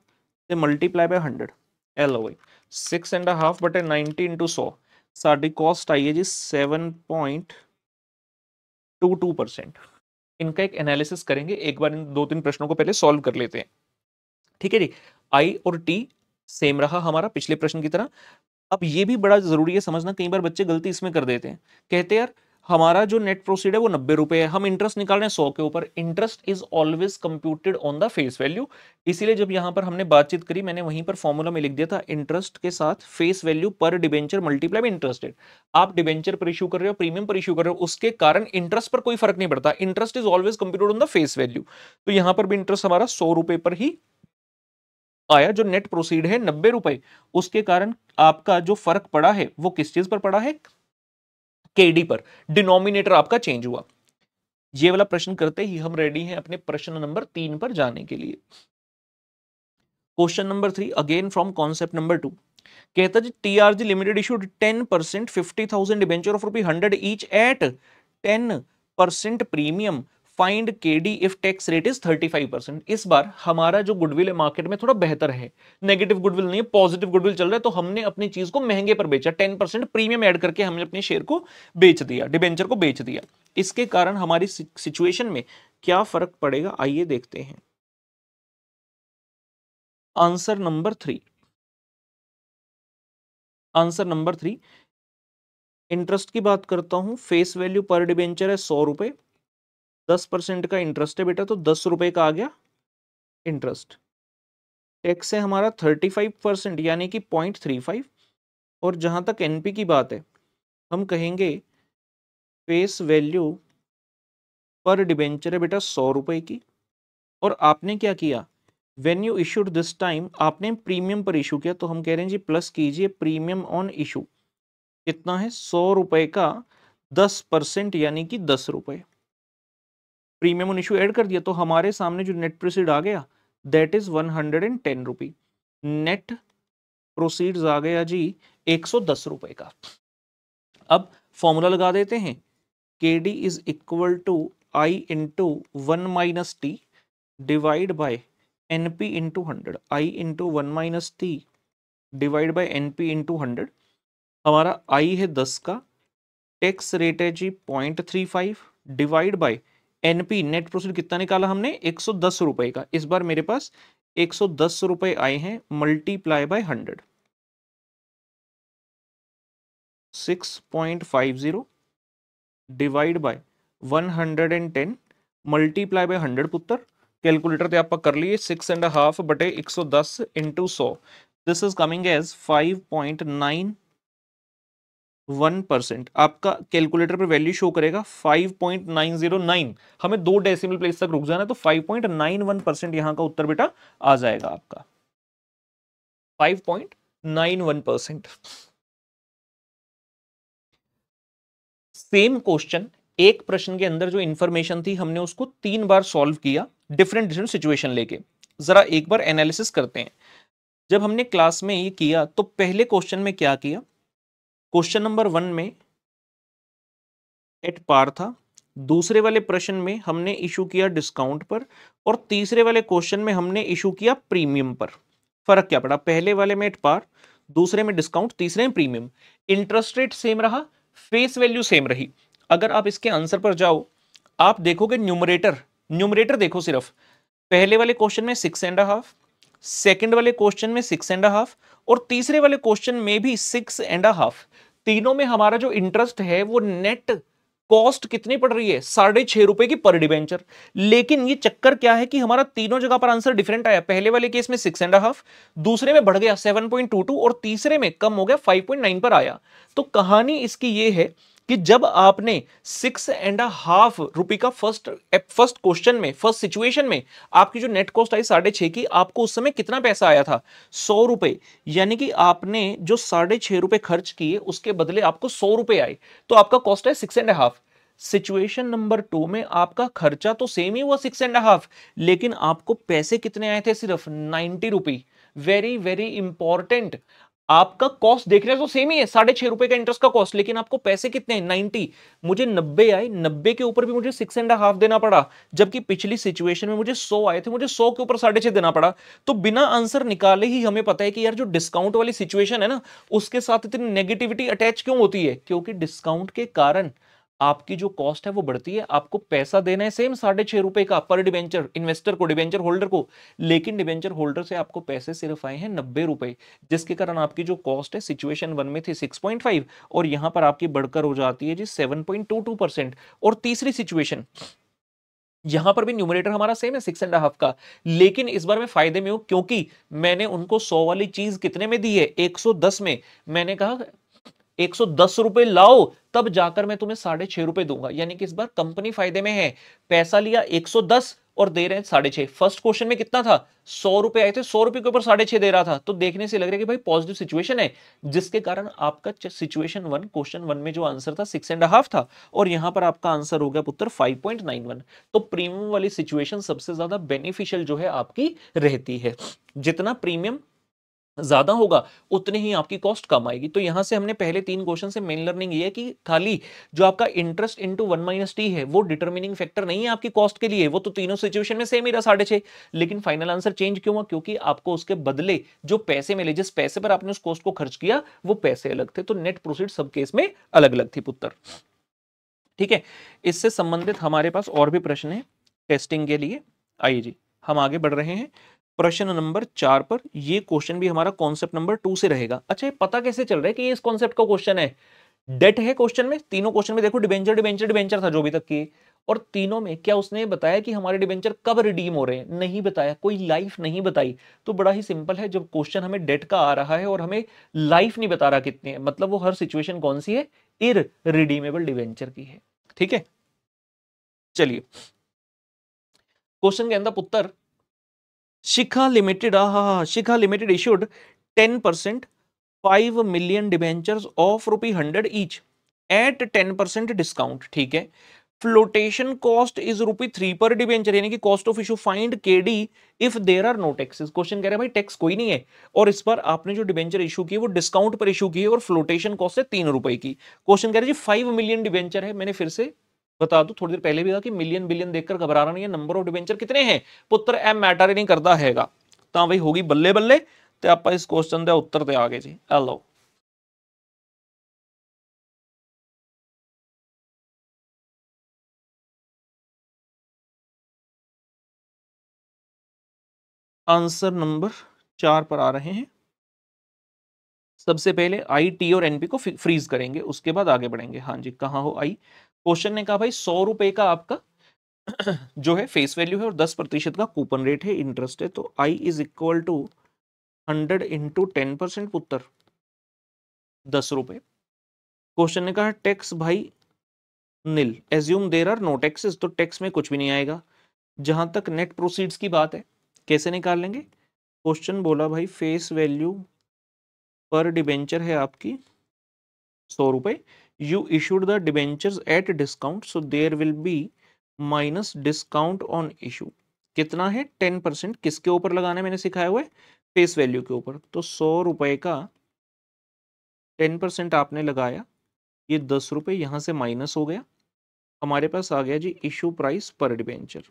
ते मल्टीप्लाई बाई 100। एल हो गई 6.5 बटे 90 इंटू 100। साड़ी कॉस्ट आई है जी 7.22%। इनका एक एनालिसिस करेंगे, एक बार इन 2-3 प्रश्नों को पहले सॉल्व कर लेते हैं। ठीक है जी, आई और टी सेम रहा हमारा पिछले प्रश्न की तरह। अब ये भी बड़ा जरूरी है समझना, कई बार बच्चे गलती इसमें कर देते हैं, कहते हैं यार हमारा जो नेट प्रोसीड है वो 90 रुपए है, हम इंटरेस्ट निकाल रहे हैं 100 के ऊपर। Interest is always computed on the face value. इसीलिए जब यहां पर हमने बातचीत करी, मैंने वहीं पर फॉर्मूला में लिख दिया था, इंटरेस्ट के साथ face value per debenture multiply bye interested. आप डिबेंचर पर इशू कर रहे हो, प्रीमियम पर इशू कर रहे हो, उसके कारण इंटरेस्ट पर कोई फर्क नहीं पड़ता। Interest is always computed on the face value. तो यहां पर भी इंटरेस्ट हमारा 100 रुपए पर ही आया, जो नेट प्रोसीड है 90 रुपए, उसके कारण आपका जो फर्क पड़ा है वो किस चीज पर पड़ा है, केडी पर। डिनोमिनेटर आपका चेंज हुआ। ये वाला प्रश्न करते ही हम रेडी हैं अपने प्रश्न नंबर 3 पर जाने के लिए। Question number 3 again from concept number 2 कहता जी TRG limited issued 10% 50,000 debenture of ₹100 each at 10% premium, find KD if tax rate is 35%। इस बार हमारा जो गुडविल है मार्केट में थोड़ा बेहतर है, नेगेटिव गुडविल नहीं है, पॉजिटिव गुडविल चल रहा है। तो हमने अपनी चीज को महंगे पर बेचा, 10% प्रीमियम ऐड करके हमने अपने शेयर को बेच दिया, डिबेंचर को बेच दिया। इसके कारण हमारी सिचुएशन में क्या फर्क पड़ेगा, आइए देखते हैं। Answer number 3, answer number 3, interest की बात करता हूं, फेस वैल्यू पर डिबेंचर है 100 रुपए, 10% का इंटरेस्ट है बेटा, तो 10 रुपए का आ गया इंटरेस्ट। टैक्स है हमारा 35% यानी कि 0.35। और जहां तक एनपी की बात है, हम कहेंगे फेस वैल्यू पर डिबेंचर है बेटा 100 रुपए की। और आपने क्या किया, when you issued this time, आपने प्रीमियम पर इशू किया, तो हम कह रहे हैं जी प्लस कीजिए प्रीमियम ऑन इशू, कितना है 100 रुपए का 10% यानी कि 10 रुपए। प्रीमियम ऑन इशू ऐड कर दिया तो हमारे सामने जो नेट प्रोसीड आ गया that is 110 rupee. Net proceeds आ गया जी 110 रुपए का। अब फॉर्मूला लगा देते हैं, K D is equal to I into 1 - T divide by NP into 100, I into 1 - T divide by NP into 100। हमारा आई है 10 का, टैक्स रेट है जी 0.35 divide by NP, net proceed कितना निकाला हमने 110 रुपए का। इस बार मेरे पास 110 रुपए आए हैं, multiply by 100, 6.50 divide by 110 multiply by 100 पुत्र। कैलकुलेटर ते आप कर लिए 6.5 बटे 110 into 100, this is coming as 5.91%। आपका कैलकुलेटर पर वैल्यू शो करेगा 5.909। हमें 2 डेसिमल प्लेस तक रुक जाना है, तो 5.91% यहां का उत्तर बेटा आ जाएगा आपका 5.91%। सेम क्वेश्चन, एक प्रश्न के अंदर जो इंफॉर्मेशन थी हमने उसको 3 बार सॉल्व किया डिफरेंट डिफरेंट सिचुएशन लेके। जरा एक बार एनालिसिस करते हैं। जब हमने क्लास में ये किया तो पहले क्वेश्चन में क्या किया, क्वेश्चन नंबर 1 में एट पार था, दूसरे वाले प्रश्न में हमने इशू किया डिस्काउंट पर, और तीसरे वाले क्वेश्चन में हमने इशू किया प्रीमियम पर। फर्क क्या पड़ा, पहले वाले में एट पार, दूसरे में डिस्काउंट, तीसरे में प्रीमियम। इंटरेस्ट रेट सेम रहा, फेस वैल्यू सेम रही। अगर आप इसके आंसर पर जाओ, आप देखोगे न्यूमरेटर, न्यूमरेटर देखो सिर्फ, पहले वाले क्वेश्चन में 6.5, सेकंड वाले क्वेश्चन में 6.5, और तीसरे वाले क्वेश्चन में भी 6.5। तीनों में हमारा जो इंटरेस्ट है वो नेट कॉस्ट कितनी पड़ रही है 6.5 रुपए की पर डिबेंचर। लेकिन ये चक्कर क्या है कि हमारा तीनों जगह पर आंसर डिफरेंट आया। पहले वाले केस में 6.5, दूसरे में बढ़ गया 7.22, और तीसरे में कम हो गया 5.9 पर आया। तो कहानी इसकी ये है कि जब आपने 6.5 रुपए का फर्स्ट क्वेश्चन में, फर्स्ट सिचुएशन में आपकी जो नेट कॉस्ट आई 6.5 की, आपको उस समय कितना पैसा आया था 100 रुपए। यानी कि आपने जो 6.5 रुपए खर्च किए उसके बदले आपको 100 रुपए आए, तो आपका कॉस्ट है 6.5। सिचुएशन नंबर 2 में आपका खर्चा तो सेम ही हुआ 6.5, लेकिन आपको पैसे कितने आए थे, सिर्फ 90 रुपए। वेरी वेरी इंपॉर्टेंट, आपका कॉस्ट देख रहे हो तो सेम ही है 6.5 रुपए का इंटरेस्ट का कॉस्ट, लेकिन आपको पैसे कितने हैं 90। मुझे 90 आए, 90 के ऊपर भी मुझे 6.5 देना पड़ा, जबकि पिछली सिचुएशन में मुझे 100 आए थे, मुझे 100 के ऊपर 6.5 देना पड़ा। तो बिना आंसर निकाले ही हमें पता है कि यार जो डिस्काउंट वाली सिचुएशन है ना, उसके साथ इतनी नेगेटिविटी अटैच क्यों होती है, क्योंकि डिस्काउंट के कारण आपकी जो कॉस्ट है वो बढ़ती है। आपको पैसा देना है सेम 6.5 रुपए का पर डिबेंचर, इन्वेस्टर को, डिबेंचर होल्डर को, लेकिन डिबेंचर होल्डर से आपको पैसे सिर्फ आए हैं 90 रुपए, जिसके कारण आपकी जो कॉस्ट है सिचुएशन 1 में थी 6.5, और यहां पर आपकी बढ़कर हो जाती है जी 7.22%। और तीसरी सिचुएशन, यहां पर भी न्यूमरेटर हमारा सेम है 6.5 का, लेकिन इस बार मैं फायदे में हूं क्योंकि मैंने उनको 100 वाली चीज कितने में दी है 110 में। मैंने कहा 110 रुपए लाओ तब जाकर मैं तुम्हें 6.5 रुपए दूंगा, यानी कि इस बार कंपनी फायदे में है। पैसा लिया 110 और दे रहे हैं 6.5। फर्स्ट क्वेश्चन में कितना था 100 रुपए आए थे, 100 रुपए के ऊपर 6.5 दे रहा था, तो देखने से लग रहा है कि भाई पॉजिटिव सिचुएशन है, जिसके कारण आपका सिचुएशन 1 क्वेश्चन 1 में जो आंसर था 6.5 था, और यहां पर आपका आंसर हो गया पुत्र 5.91। तो प्रीमियम वाली सिचुएशन सबसे ज्यादा बेनिफिशियल जो है आपकी रहती है। जितना प्रीमियम ज्यादा होगा उतनी ही आपकी कॉस्ट कम आएगी। तो यहां से हमने पहले 3 क्वेश्चन से मेन लर्निंग ये है कि खाली जो आपका इंटरेस्ट इनटू 1 - टी है वो डिटरमिनिंग फैक्टर नहीं है आपकी कॉस्ट के लिए, वो तो तीनों सिचुएशन में सेम ही रहा 6.5, लेकिन फाइनल आंसर चेंज क्यों हुआ, क्योंकि आपको उसके बदले जो पैसे मिले, जिस पैसे पर आपने उस कॉस्ट को खर्च किया वो पैसे अलग थे, तो नेट प्रोसीड सब केस में अलग अलग थी पुत्र। ठीक है, इससे संबंधित हमारे पास और भी प्रश्न है टेस्टिंग के लिए। आइए जी हम आगे बढ़ रहे हैं प्रश्न नंबर 4 पर। ये क्वेश्चन भी हमारा कॉन्सेप्ट नंबर 2 से रहेगा। अच्छा, ये पता कैसे चल रहा है कि ये इस कॉन्सेप्ट का क्वेश्चन है? डेट है क्वेश्चन में, तीनों क्वेश्चन में देखो डिबेंचर डिबेंचर डिबेंचर था जो अभी तक की, और तीनों में क्या उसने बताया कि हमारे डिबेंचर कब रिडीम हो रहे हैं? नहीं बताया, कोई लाइफ नहीं बताई। तो बड़ा ही सिंपल है, जब क्वेश्चन हमें डेट का आ रहा है और हमें लाइफ नहीं बता रहा कितनी है, मतलब वो हर सिचुएशन कौन सी है, इररिडीमेबल डिबेंचर की है। ठीक है, चलिए क्वेश्चन के अंदर पुत्र Shikha limited, Shikha limited issued 10% 5 million debentures of ₹100 each at 10% discount. ठीक है, फ्लोटेशन कॉस्ट इज ₹3 पर डिबेंचर, यानी कि cost of issue find KD if there are no taxes. Question कह रहा है भाई टैक्स कोई नहीं है और इस पर आपने जो डिबेंचर इशू की वो डिस्काउंट पर इशू की है और फ्लोटेशन कॉस्ट है ₹3 की। क्वेश्चन कह रहा है जी 5 मिलियन डिबेंचर है। मैंने फिर से बता दूं, थोड़ी देर पहले भी कहा कि मिलियन बिलियन देखकर घबराना नहीं है, नंबर ऑफ डिबेंचर कितने हैं पुत्र एम मैटर ही नहीं करता हैगा। ਤਾਂ ਬਈ ਹੋ ਗਈ ਬੱਲੇ ਬੱਲੇ ਤੇ ਆਪਾਂ ਇਸ ਕੁਐਸਚਨ ਦਾ ਉੱਤਰ ਤੇ ਆ ਗਏ ਜੀ। ਆ ਲਓ आंसर नंबर 4 पर आ रहे हैं। सबसे पहले आई टी और एनपी को फ्रीज करेंगे, उसके बाद आगे बढ़ेंगे। हाँ जी, कहाँ हो आई। क्वेश्चन ने कहा भाई ₹100 का आपका जो है फेस वैल्यू है और 10% का कूपन रेट है, इंटरेस्ट है, तो I is equal to 100 into 10% पुत्र ₹10। क्वेश्चन ने कहा टैक्स भाई nil, assume there are no taxes, तो टैक्स में कुछ भी नहीं आएगा। जहां तक नेट प्रोसीड्स की बात है कैसे निकाल लेंगे। क्वेश्चन बोला भाई फेस वैल्यू पर डिबेंचर है आपकी ₹100, you issued the debentures at discount, so there will be minus discount on issue. कितना है 10%, किसके ऊपर लगाना है मैंने सिखाया हुआ है, फेस वैल्यू के ऊपर। तो ₹100 का 10% आपने लगाया, ये ₹10 यहां से माइनस हो गया, हमारे पास आ गया जी इशू प्राइस पर डिबेंचर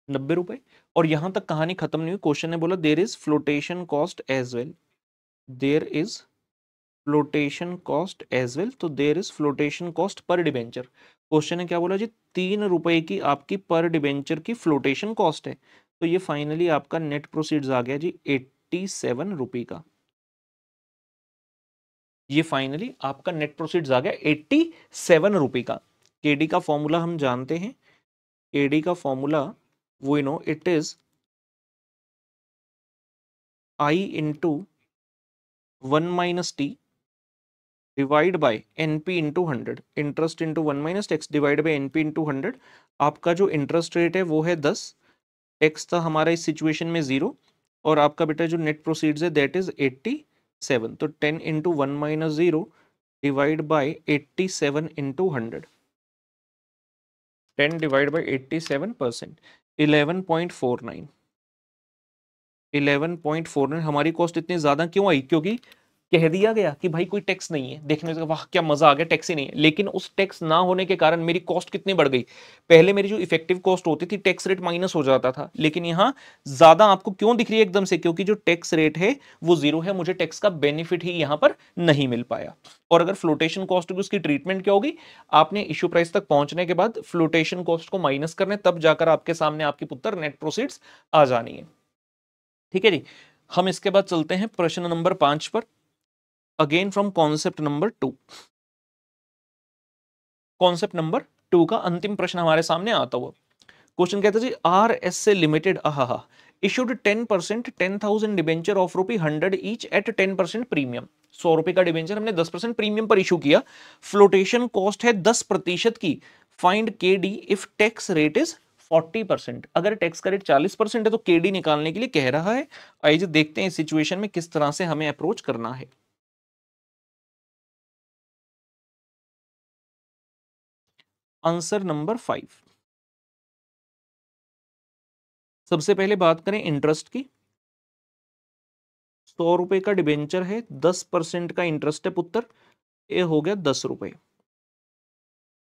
₹90। और यहां तक कहानी खत्म नहीं हुई, क्वेश्चन ने बोला there is flotation cost as well, there is flotation cost as well, तो there is flotation cost per debenture. Question ने क्या बोला जी ₹3 की आपकी पर डिबेंचर की फ्लोटेशन कॉस्ट है, तो ये फाइनली आपका नेट प्रोसीड्स आ गया जी ₹87 का। ये फाइनली आपका नेट प्रोसीड्स आ गया ₹87 का। केडी का फॉर्मूला हम जानते हैं, केडी का formula we know it is I into 1 minus T divide by NP into 100, interest into 1 minus tax divide by NP into 100। आपका जो इंटरेस्ट रेट है वो है 10, टैक्स था हमारा इस सिचुएशन में 0 और आपका बेटा जो नेट प्रोसीड्स है दैट इज 87, तो 10 into 1 minus 0 divide by 87 into 100, 10 divide by 87%, 11.49, 11.49। हमारी कॉस्ट इतनी ज्यादा क्यों आई, क्योंकि कह दिया गया कि भाई कोई टैक्स नहीं है। देखने से वाह क्या मजा आ गया, टैक्स ही नहीं है, लेकिन उस टैक्स ना होने के कारण मेरी कॉस्ट कितनी बढ़ गई। पहले मेरी जो इफेक्टिव कॉस्ट होती थी टैक्स रेट माइनस हो जाता था, लेकिन यहां ज्यादा आपको क्यों दिख रही है एकदम से, क्योंकि जो टैक्स रेट है वो 0 है, मुझे टैक्स का बेनिफिट ही यहां पर नहीं मिल पाया। और अगर फ्लोटेशन कॉस्ट होगी उसकी ट्रीटमेंट क्या होगी, आपने इश्यू प्राइस तक पहुंचने के बाद फ्लोटेशन कॉस्ट को माइनस करने, तब जाकर आपके सामने आपकी पुत्र नेट प्रोसीड्स आ जानी है। ठीक है जी, हम इसके बाद चलते हैं प्रश्न नंबर 5 पर, again from concept number 2। Concept number 2 का अंतिम प्रश्न हमारे सामने आता हुआ क्वेश्चन कहता है जी RSA limited issued 10% 10,000 debenture of ₹100 each at 10% premium. ₹100 का डिबेंचर हमने 10% प्रीमियम पर इशू किया, फ्लोटेशन कॉस्ट है 10% की, find KD if tax rate is 40%। अगर टैक्स का रेट 40% है तो केडी निकालने के लिए कह रहा है। आइए देखते हैं इस सिचुएशन में किस तरह से हमें अप्रोच करना है। आंसर नंबर 5, सबसे पहले बात करें इंटरेस्ट की। ₹100 का डिबेंचर है, 10% का इंटरेस्ट है पुत्र, ये हो गया ₹10।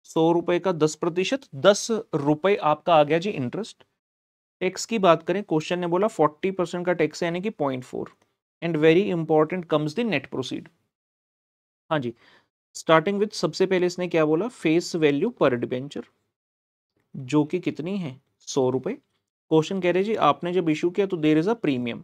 ₹100 का 10%, ₹10 आपका आ गया जी इंटरेस्ट। टैक्स की बात करें, क्वेश्चन ने बोला 40% का टैक्स है यानी कि 0.4, and very important comes the net proceed. हाँ जी, स्टार्टिंग विद सबसे पहले इसने क्या बोला, फेस वैल्यू पर डिबेंचर जो कि कितनी है ₹100। क्वेश्चन कह रहे जी आपने जब इशू किया तो देयर इज अ प्रीमियम,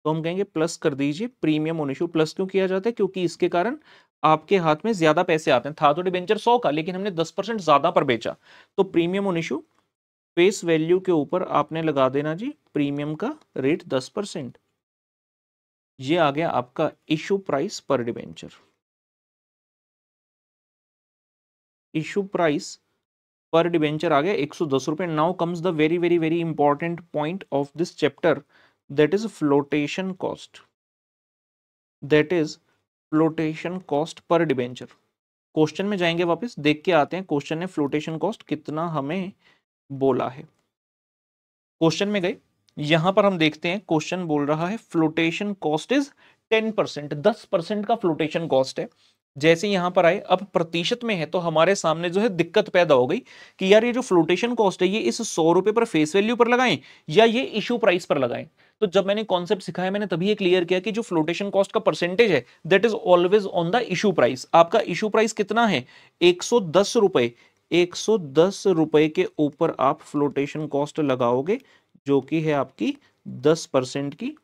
तो हम कहेंगे प्लस कर दीजिए प्रीमियम ऑन इशू। प्लस क्यों किया जाता है, क्योंकि इसके कारण आपके हाथ में ज्यादा पैसे आते हैं। था तो डिबेंचर 100 का, लेकिन हमने 10% ज्यादा पर बेचा, तो premium on issue face value के ऊपर आपने लगा देना जी प्रीमियम का रेट 10%। ये आ गया आपका इशू प्राइस पर डिबेंचर। इशू प्राइस पर डिबेंचर आ गया 110 रुपए। Now comes the very very very important point of this chapter, that is flotation cost. That is flotation cost per debenture. Question में जाएंगे, वापस देख के आते हैं क्वेश्चन ने फ्लोटेशन कॉस्ट कितना हमें बोला है। क्वेश्चन में गए, यहां पर हम देखते हैं क्वेश्चन बोल रहा है फ्लोटेशन कॉस्ट इज 10%, 10% का फ्लोटेशन कॉस्ट है। जैसे यहां पर आए, अब प्रतिशत में है तो हमारे सामने जो है दिक्कत पैदा हो गई कि यार ये जो फ्लोटेशन कॉस्ट है ये इस 100 रुपए पर फेस वैल्यू पर लगाएं या ये इशू प्राइस पर लगाएं। तो जब मैंने कॉन्सेप्ट सिखाया मैंने तभी ये क्लियर किया कि जो फ्लोटेशन कॉस्ट का परसेंटेज है that is always on the issue price. आपका इशू प्राइस कितना है 110 रुपए, 110 रुपए के ऊपर आप फ्लोटेशन कॉस्ट लगाओगे जो कि है आपकी 10% की,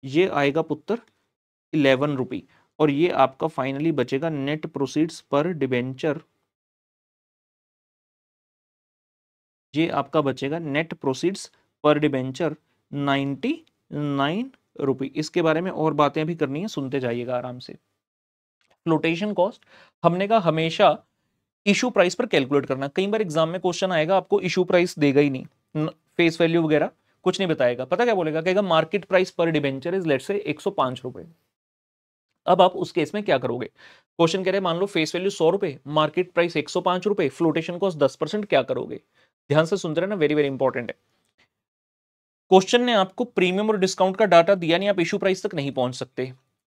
ये आएगा पुत्र 11 रुपी। और ये आपका फाइनली बचेगा नेट प्रोसीड्स पर डिबेंचर, ये आपका बचेगा नेट प्रोसीड्स पर डिबेंचर 99 रुपी। इसके बारे में और बातें भी करनी है, सुनते जाइएगा आराम से। फ्लोटेशन कॉस्ट हमने कहा हमेशा इशू प्राइस पर कैलकुलेट करना। कई बार एग्जाम में क्वेश्चन आएगा आपको इशू प्राइस देगा ही नहीं, फेस वैल्यू वगैरह कुछ नहीं बताएगा। पता क्या बोलेगा, कहेगा मार्केट प्राइस पर डिबेंचर इज लेट्स से 105 रुपए। अब आप उस केस में क्या करोगे, क्वेश्चन कह रहे हैं मान लो फेस वैल्यू 100 रुपए, मार्केट प्राइस 105 रुपए, फ्लोटेशन कॉस्ट 10%, क्या करोगे। ध्यान से सुनते रहना, वेरी वेरी इंपॉर्टेंट है। क्वेश्चन ने आपको प्रीमियम और डिस्काउंट का डाटा दिया नहीं, आप इशू प्राइस तक नहीं पहुंच सकते।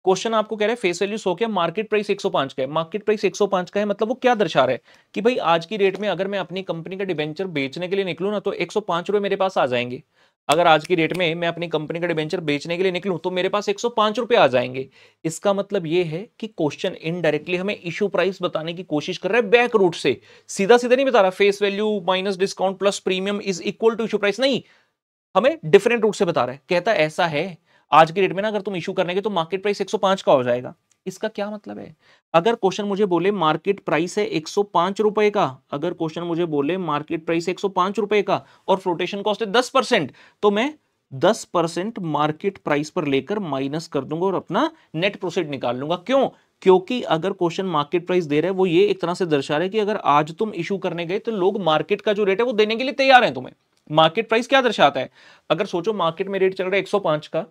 क्वेश्चन आपको कह रहे हैं फेस वैल्यू 100 क्या, मार्केट प्राइस 105 का है। मार्केट प्राइस 105 का है मतलब वो क्या दर्शा रहा है कि भाई आज की डेट में अगर मैं अपनी कंपनी का डिबेंचर बेचने के लिए निकलूं ना तो 105 रुपए मेरे पास आ जाएंगे। अगर आज की डेट में मैं अपनी कंपनी का डिबेंचर बेचने के लिए निकलूं तो मेरे पास 105 रुपए आ जाएंगे। इसका मतलब ये है कि क्वेश्चन इनडायरेक्टली हमें इशू प्राइस बताने की कोशिश कर रहा है बैक रूट से, सीधा सीधा नहीं बता रहा face value minus discount plus premium is equal to issue price, नहीं, हमें डिफरेंट रूट से बता रहा है। कहता है ऐसा है आज की डेट में ना अगर तुम इशू करने के तो मार्केट प्राइस 105 का हो जाएगा। इसका क्या मतलब है, अगर क्वेश्चन मुझे बोले मार्केट प्राइस है 105 रुपए का, अगर क्वेश्चन मुझे बोले मार्केट प्राइस 105 रुपए का और फ्लोटेशन कॉस्ट है 10%, तो मैं 10% मार्केट प्राइस पर लेकर माइनस कर दूंगा और अपना नेट प्रोफिट निकाल लूंगा। क्यों, क्योंकि अगर क्वेश्चन मार्केट प्राइस दे रहा है वो ये एक तरह से दर्शा रहा है कि अगर आज तुम इशू करने गए तो लोग मार्केट का जो रेट है वो देने के लिए तैयार है तुम्हें। मार्केट प्राइस क्या दर्शाता है, अगर सोचो मार्केट में रेट चल रहा है 105 का,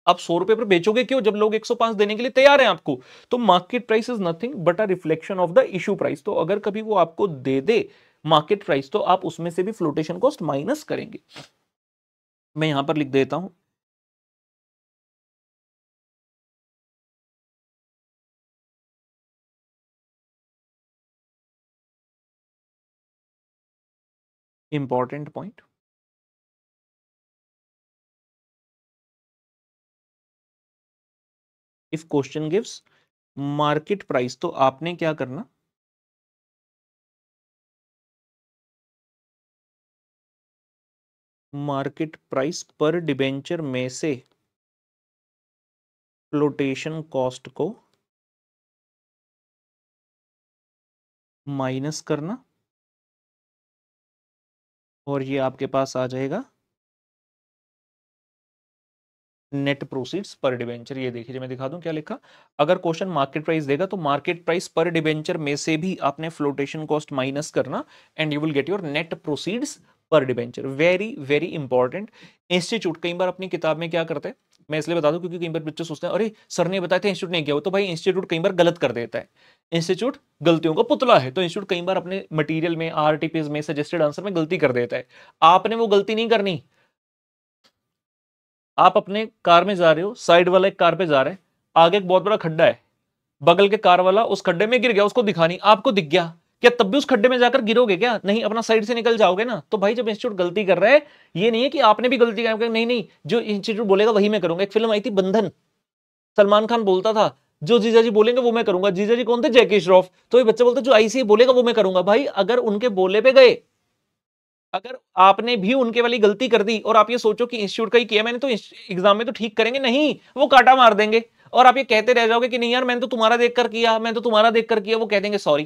आप 100 रुपए पर बेचोगे क्यों जब लोग 105 देने के लिए तैयार हैं आपको। तो market price is nothing but a reflection of the issue price. तो अगर कभी वो आपको दे दे मार्केट प्राइस तो आप उसमें से भी फ्लोटेशन कॉस्ट माइनस करेंगे। मैं यहां पर लिख देता हूं, important point, if question gives market price तो आपने क्या करना, मार्केट प्राइस पर डिबेंचर में से फ्लोटेशन कॉस्ट को माइनस करना और ये आपके पास आ जाएगा नेट प्रोसीड्स पर डिबेंचर। ये देखिए मैं दिखा दूं क्या लिखा, अगर क्वेश्चन मार्केट प्राइस देगा तो मार्केट प्राइस पर डिबेंचर में से भी आपने फ्लोटेशन कॉस्ट माइनस करना and you will get your net proceeds per debenture. Very very important. Institute कई बार अपनी किताब में क्या करते हैं, मैं इसलिए बता दूं क्योंकि कई बार बच्चे सोचते हैं अरे सर ने बताया था इंस्टीट्यूट नहीं किया हो, तो भाई इंस्टीट्यूट कई बार गलत कर देता है। इंस्टीट्यूट गलतियों का पुतला है, तो इंस्टीट्यूट कई बार अपने मटेरियल में आरटीपीएस में सजेस्टेड आंसर में गलती कर देता है। आपने वो गलती नहीं करनी। आप अपने कार में जा रहे हो, साइड वाला एक कार पे जा रहा है, आगे एक बहुत बड़ा खड्डा है, बगल के कार वाला उस खड्डे में गिर गया, उसको दिखा नहीं, आपको दिख गया, क्या तब भी उस खड्डे में जाकर गिरोगे क्या, नहीं, अपना साइड से निकल जाओगे ना। तो भाई जब इंस्टीट्यूट गलती कर रहा है ये नहीं है कि आपने भी गलती कर, नहीं नहीं, जो इंस्टीट्यूट बोलेगा वही मैं करूंगा। एक फिल्म आई थी बंधन, सलमान खान बोलता था जो जीजा जी बोलेंगे वो मैं करूंगा। जीजा जी कौन थे, जैकी श्रॉफ। तो ये बच्चा बोलता जो आईसी बोलेगा वो मैं करूंगा। भाई अगर उनके बोले पे गए, अगर आपने भी उनके वाली गलती कर दी और आप ये सोचो कि इंस्टीट्यूट का ही किया मैंने तो एग्जाम में तो ठीक करेंगे, नहीं, वो काटा मार देंगे और आप ये कहते रह जाओगे कि नहीं यार मैंने तो तुम्हारा देखकर किया, मैंने तो तुम्हारा देखकर किया। वो कह देंगे सॉरी,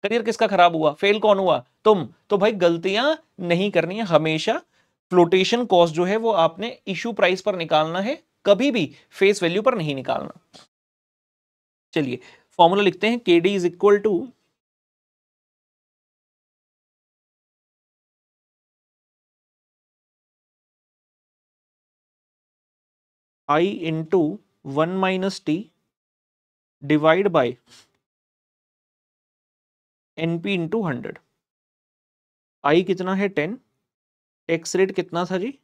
करियर किसका खराब हुआ, फेल कौन हुआ, तुम। तो भाई गलतियां नहीं करनी है हमेशा। फ्लोटेशन कॉस्ट जो है वो आपने इशू प्राइस पर निकालना है, कभी भी फेस वैल्यू पर नहीं निकालना। चलिए फॉर्मूला लिखते हैं, KD is equal to I into 1 minus T divide by NP into 100। I कितना है 10, टैक्स रेट कितना था जी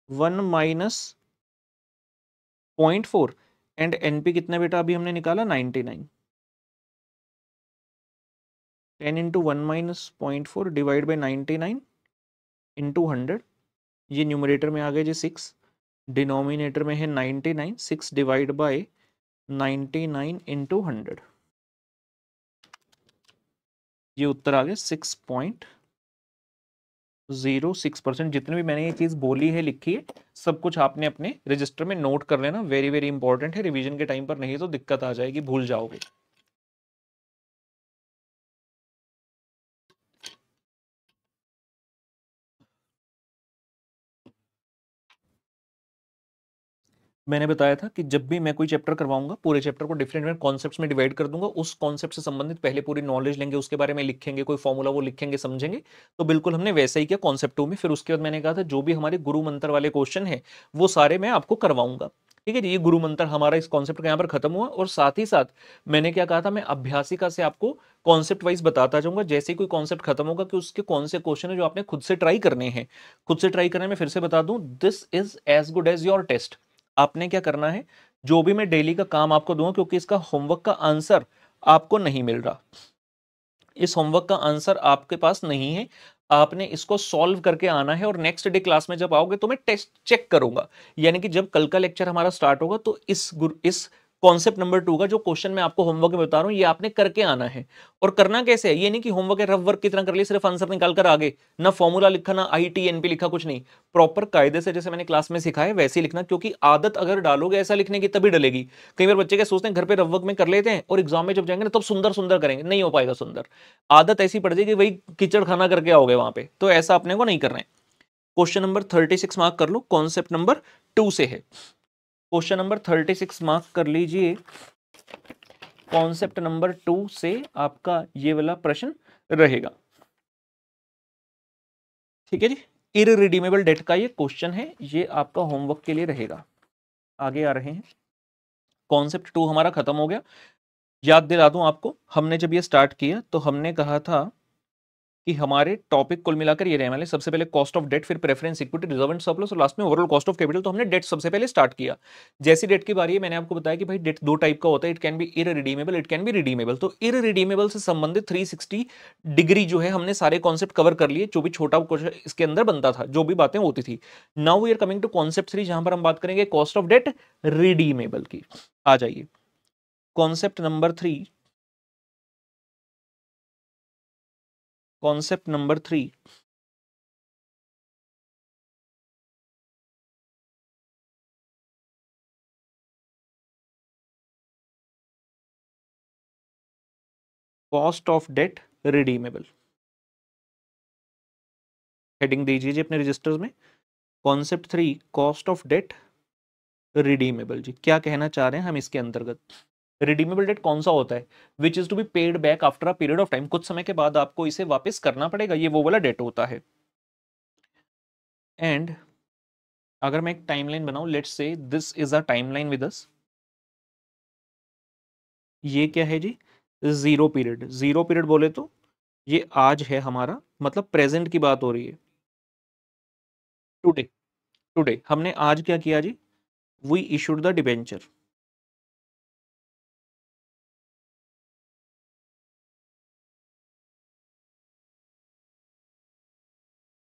1 माइनस 0.4 एंड एनपी कितना बेटा अभी हमने निकाला 99। 10 into 1 minus 0.4 divide by 99 into 100, ये न्यूमरेटर में आ गया जी 6, डिनोमिनेटर में है 99, 6 डिवाइड बाय 99 इंटू 100, ये उत्तर आ गया 6.06%। जितने भी मैंने ये चीज बोली है लिखी है सब कुछ आपने अपने रजिस्टर में नोट कर लेना, वेरी वेरी इंपॉर्टेंट है, रिवीजन के टाइम पर नहीं तो दिक्कत आ जाएगी, भूल जाओगे। मैंने बताया था कि जब भी मैं कोई चैप्टर करवाऊंगा पूरे चैप्टर को डिफरेंट डिफरेंट कॉन्सेप्ट्स में डिवाइड कर दूंगा, उस कॉन्सेप्ट से संबंधित पहले पूरी नॉलेज लेंगे, उसके बारे में लिखेंगे, कोई फॉर्मूला वो लिखेंगे समझेंगे। तो बिल्कुल हमने वैसा ही किया कॉन्सेप्ट 2 में। फिर उसके बाद मैंने कहा था जो भी हमारे गुरु मंत्र वाले क्वेश्चन है वो सारे मैं आपको करवाऊंगा, ठीक है जी। ये गुरु मंत्र हमारा इस कॉन्सेप्ट का यहाँ पर खत्म हुआ, और साथ ही साथ मैंने क्या कहा था, मैं अभ्यासिका से आपको कॉन्सेप्ट वाइज बताता जाऊंगा। जैसे ही कोई कॉन्सेप्ट खत्म होगा कि उसके कौन से क्वेश्चन है जो आपने खुद से ट्राई करने हैं, खुद से ट्राई करने में फिर से बता दूं, this is as good as your test. आपने क्या करना है, जो भी मैं डेली का काम आपको दूंगा, क्योंकि इसका होमवर्क का आंसर आपको नहीं मिल रहा, इस होमवर्क का आंसर आपके पास नहीं है, आपने इसको सॉल्व करके आना है। और नेक्स्ट डे क्लास में जब आओगे तो मैं टेस्ट चेक करूंगा, यानी कि जब कल का लेक्चर हमारा स्टार्ट होगा तो इस कॉन्सेप्ट नंबर 2 का जो क्वेश्चन मैं आपको होमवर्क में बता रहा हूं ये आपने करके आना है। और करना कैसे है, ये नहीं कि होमवर्क है रफ वर्क की तरह कर लिया सिर्फ आंसर निकाल कर आगे, ना फॉर्मूला लिखा ना आईटी एनपी लिखा, कुछ नहीं, प्रॉपर कायदे से जैसे मैंने क्लास में सिखाया वैसे ही लिखना। क्योंकि आदत अगर डालोगे ऐसा लिखने की तभी डलेगी। कई बार बच्चे क्या सोचते हैं घर पे रफ वर्क में कर लेते हैं और एग्जाम में जब जाएंगे ना तब सुंदर सुंदर करेंगे, नहीं हो पाएगा सुंदर। आदत ऐसी पड़ जाएगी वही कीचड़ खाना करके आओगे वहां पे, तो ऐसा अपने को नहीं करना है। क्वेश्चन नंबर 36 मार्क कर लो, कॉन्सेप्ट नंबर 2 से है। क्वेश्चन नंबर 36 मार्क कर लीजिए, कॉन्सेप्ट नंबर 2 से आपका ये वाला प्रश्न रहेगा, ठीक है जी। इररिडीमेबल डेट का ये क्वेश्चन है, ये आपका होमवर्क के लिए रहेगा। आगे आ रहे हैं, कॉन्सेप्ट 2 हमारा खत्म हो गया। याद दिला दूं आपको, हमने जब ये स्टार्ट किया तो हमने कहा था कि हमारे टॉपिक कुल मिलाकर ये रहने वाले, सबसे पहले कॉस्ट ऑफ डेट, फिर preference equity, reserve and surplus, और लास्ट में ओवरऑल कॉस्ट ऑफ कैपिटल। तो हमने डेट सबसे पहले स्टार्ट किया। जैसी डेट की बारी है मैंने आपको बताया कि भाई डेट दो टाइप का होता है, it can B irredeemable, it can B redeemable. तो इररिडीमेबल से संबंधित 360 डिग्री जो है हमने सारे कॉन्सेप्ट कवर कर लिए, जो भी छोटा क्वेश्चन इसके अंदर बनता था, जो भी बातें होती थी। Now we are coming to concept 3, जहां पर हम बात करेंगे कॉस्ट ऑफ डेट रिडीमेबल की। आ जाइए, concept number 3, concept number 3, cost of debt redeemable. Heading दीजिए जी अपने रजिस्टर्स में, concept 3, cost of debt redeemable. जी क्या कहना चाह रहे हैं हम इसके अंतर्गत। रिडीमेबल डेट कौन सा होता है, which is to be paid back after a period of time, कुछ समय के बाद आपको इसे वापस करना पड़ेगा, ये वो वाला डेट होता है। एंड अगर मैं एक टाइमलाइन बनाऊं, let's say this is a timeline with us, ये क्या है जी जीरो पीरियड। जीरो पीरियड बोले तो ये आज है हमारा, मतलब प्रेजेंट की बात हो रही है, टुडे। टुडे हमने आज क्या किया जी, we issued the debenture.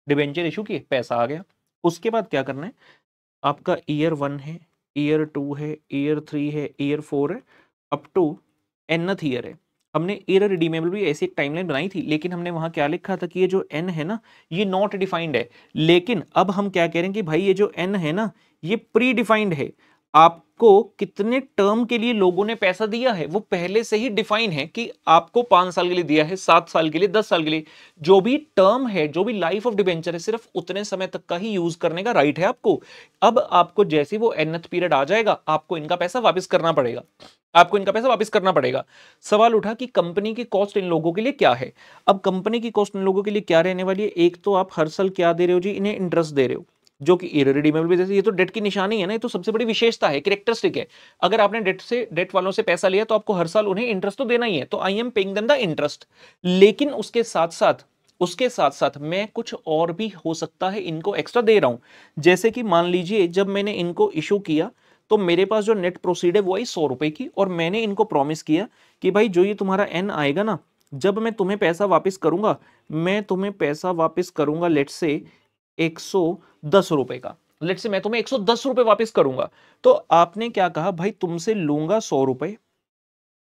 Debenture issue किए, पैसा आ गया। उसके बाद क्या करना है, आपका ईयर 1 है, ईयर 2 है, ईयर 3 है, ईयर 4 है, अप टू nth ईयर है। हमने ईयर रिडीमेबल भी ऐसी एक टाइमलाइन बनाई थी, लेकिन हमने वहां क्या लिखा था कि ये जो n है ना ये नॉट डिफाइंड है। लेकिन अब हम क्या कह रहे हैं कि भाई ये जो n है ना ये प्री डिफाइंड है। आपको कितने टर्म के लिए लोगों ने पैसा दिया है वो पहले से ही डिफाइन है, कि आपको 5 साल के लिए दिया है, 7 साल के लिए, 10 साल के लिए। जो भी टर्म है, जो भी लाइफ ऑफ डिबेंचर है, सिर्फ उतने समय तक का ही यूज करने का राइट है आपको। अब आपको जैसे वो nth पीरियड आ जाएगा आपको इनका पैसा वापस करना पड़ेगा, आपको इनका पैसा वापस करना पड़ेगा। सवाल उठा कि कंपनी की कॉस्ट इन लोगों के लिए क्या है। अब कंपनी की कॉस्ट इन लोगों के लिए क्या रहने वाली है, एक तो आप हर साल क्या दे रहे हो जी, इन्हें इंटरेस्ट दे रहे हो, जो कि इररिडीमेबल भी, जैसे ये तो डेट की निशानी है ना, ये तो सबसे बड़ी विशेषता है, कैरेक्टरिस्टिक है। अगर आपने डेट वालों से पैसा लिया तो आपको हर साल उन्हें इंटरेस्ट तो देना ही है, तो I am paying them the interest. लेकिन उसके साथ साथ मैं कुछ और भी हो सकता है इनको एक्स्ट्रा दे रहा हूं। जैसे कि मान लीजिए जब मैंने इनको इशू किया तो मेरे पास जो नेट प्रोसीड है वो आई 100 रुपए की, और मैंने इनको प्रॉमिस किया कि भाई जो ये तुम्हारा एन आएगा ना, जब मैं तुम्हें पैसा वापस करूंगा, मैं तुम्हें पैसा वापस करूंगा लेट से 110 रुपए का, लेट से मैं तुम्हें 110 रुपए वापस करूंगा। तो आपने क्या कहा, भाई तुमसे लूंगा 100 रुपए,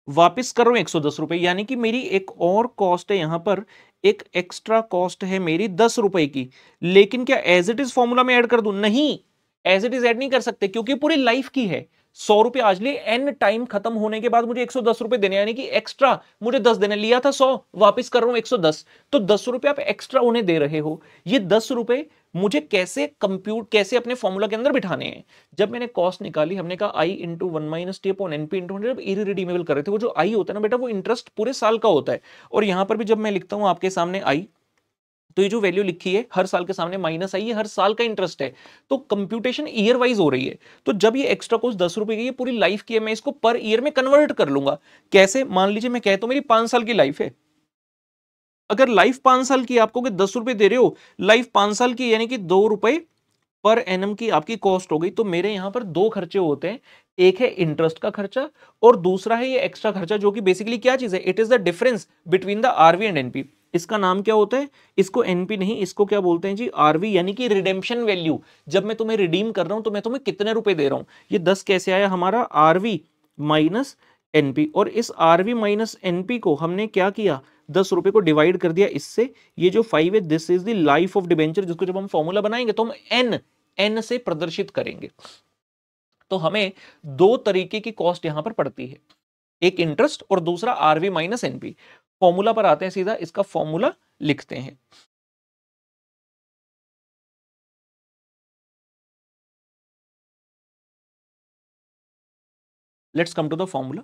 वापस कर रहा हूं 110 रुपए, यानी कि मेरी एक और कॉस्ट है यहां पर, एक एक्स्ट्रा कॉस्ट है मेरी 10 रुपए की। लेकिन क्या एज इट इज फॉर्मूला में ऐड कर दूं? नहीं, एज इट इज ऐड नहीं कर सकते, क्योंकि पूरी लाइफ की है। 100 रुपए आज लिए, एन टाइम खत्म होने के बाद मुझे 110 रुपए देने, यानी कि एक्स्ट्रा मुझे 10 देने, लिया था 100, वापस कर रहा हूं 110, तो 10 रुपए आप एक्स्ट्रा उन्हें दे रहे हो। ये 10 रुपए मुझे कैसे अपने फॉर्मूला के अंदर बिठाने हैं? जब मैंने कॉस्ट निकाली, हमने कहा I into one minus T upon NP into 100, irredeemable कर रहे थे, वो जो आई होता है ना बेटा, वो इंटरेस्ट पूरे साल का होता है। और यहां पर भी जब मैं लिखता हूं आपके सामने आई, तो ये जो वैल्यू लिखी है हर साल के सामने माइनस आई है, हर साल का इंटरेस्ट है, तो कंप्यूटेशन ईयर वाइज हो रही है। तो जब ये एक्स्ट्रा कॉस्ट 10 रुपए की, ये पूरी लाइफ की है, मैं इसको पर ईयर में कन्वर्ट कर लूंगा। कैसे? मान लीजिए मैं कहता हूं मेरी 5 साल की लाइफ है, अगर लाइफ 5 साल की, आपको 10 रुपए दे रहे हो, लाइफ 5 साल की, यानी कि 2 रुपए पर एनम की आपकी कॉस्ट हो गई। तो मेरे यहां पर दो खर्चे होते हैं, एक है इंटरेस्ट का खर्चा और दूसरा है ये एक्स्ट्रा खर्चा, जो कि बेसिकली क्या चीज है? It is the difference between the RV and NP. इसका नाम क्या होता है? इसको एनपी नहीं, इसको क्या बोलते हैं जी? आरवी, यानी कि रिडेम्पशन वैल्यू। जब मैं तुम्हें रिडीम कर रहा हूं तो मैं तुम्हें कितने रुपए दे रहा हूं। ये 10 कैसे आया हमारा? आरवी माइनस एनपी, और इस आरवी माइनस एनपी को हमने क्या किया? 10 रुपए को डिवाइड कर दिया इससे। ये जो 5 है, this is the life of debenture, जिसको जब हम फॉर्मूला बनाएंगे तो हम एन से प्रदर्शित करेंगे। तो हमें दो तरीके की कॉस्ट यहां पर पड़ती है, एक इंटरेस्ट और दूसरा आरवी माइनस एनपी। फॉर्मूला पर आते हैं सीधा, इसका फॉर्मूला लिखते हैं। Let's come to the formula.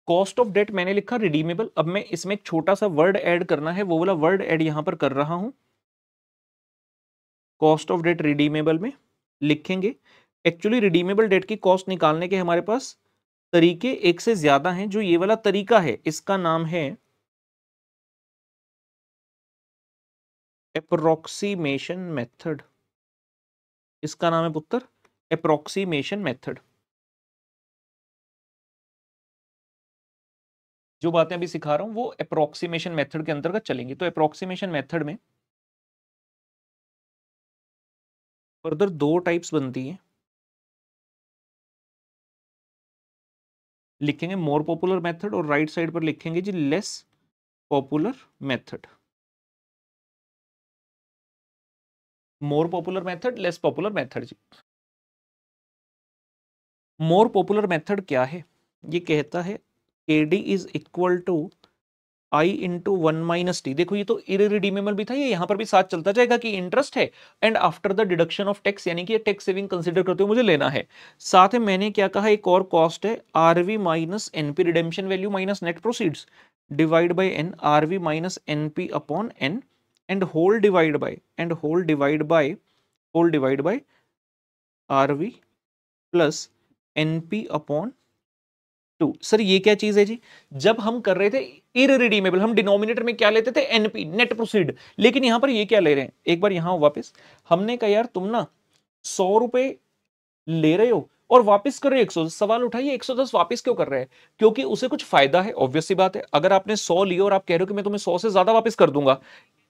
Cost of debt मैंने लिखा रिडीमेबल। अब मैं इसमें एक छोटा सा वर्ड ऐड करना है, वो वाला वर्ड ऐड यहां पर कर रहा हूं। कॉस्ट ऑफ डेट रिडीमेबल में लिखेंगे। एक्चुअली रिडीमेबल डेट की कॉस्ट निकालने के हमारे पास तरीके एक से ज्यादा हैं। जो ये वाला तरीका है, इसका नाम है अप्रोक्सीमेशन मेथड। इसका नाम है पुत्र अप्रोक्सीमेशन मेथड। जो बातें अभी सिखा रहा हूं वो अप्रोक्सीमेशन मेथड के अंतर्गत चलेंगी। तो अप्रोक्सीमेशन मेथड में फर्दर दो टाइप्स बनती हैं। लिखेंगे मोर पॉपुलर मेथड, और राइट साइड पर लिखेंगे जी less popular method. More popular method, less popular method जी। मोर पॉपुलर मेथड क्या है? ये कहता है KD is equal to I into one minus T. देखो ये तो इररिडीमेबल भी था, ये यहां पर भी साथ चलता जाएगा कि इंटरेस्ट है and after the deduction of tax, यानी कि ये टैक्स सेविंग कंसीडर करते हुए मुझे लेना है। साथ में मैंने क्या कहा, एक और कॉस्ट है RV minus NP, redemption value minus net proceeds divide by N, RV minus NP upon N, and whole divide by RV plus NP upon 2। Sir ये क्या चीज है जी? जब हम कर रहे थे इररिडीमेबल, हम डिनोमिनेटर में क्या लेते थे? NP, net proceed. लेकिन यहां पर ये क्या ले रहे हैं? एक बार यहां वापस, हमने कहा यार तुम ना 100 रुपए ले रहे हो और वापस कर रहे हो 110। सवाल उठाइए 110 वापस क्यों कर रहे हैं? क्योंकि उसे कुछ फायदा है, ऑब्वियस सी बात है। अगर आपने 100 लिए और आप कह रहे हो कि मैं तुम्हें 100 से ज्यादा वापस कर दूंगा,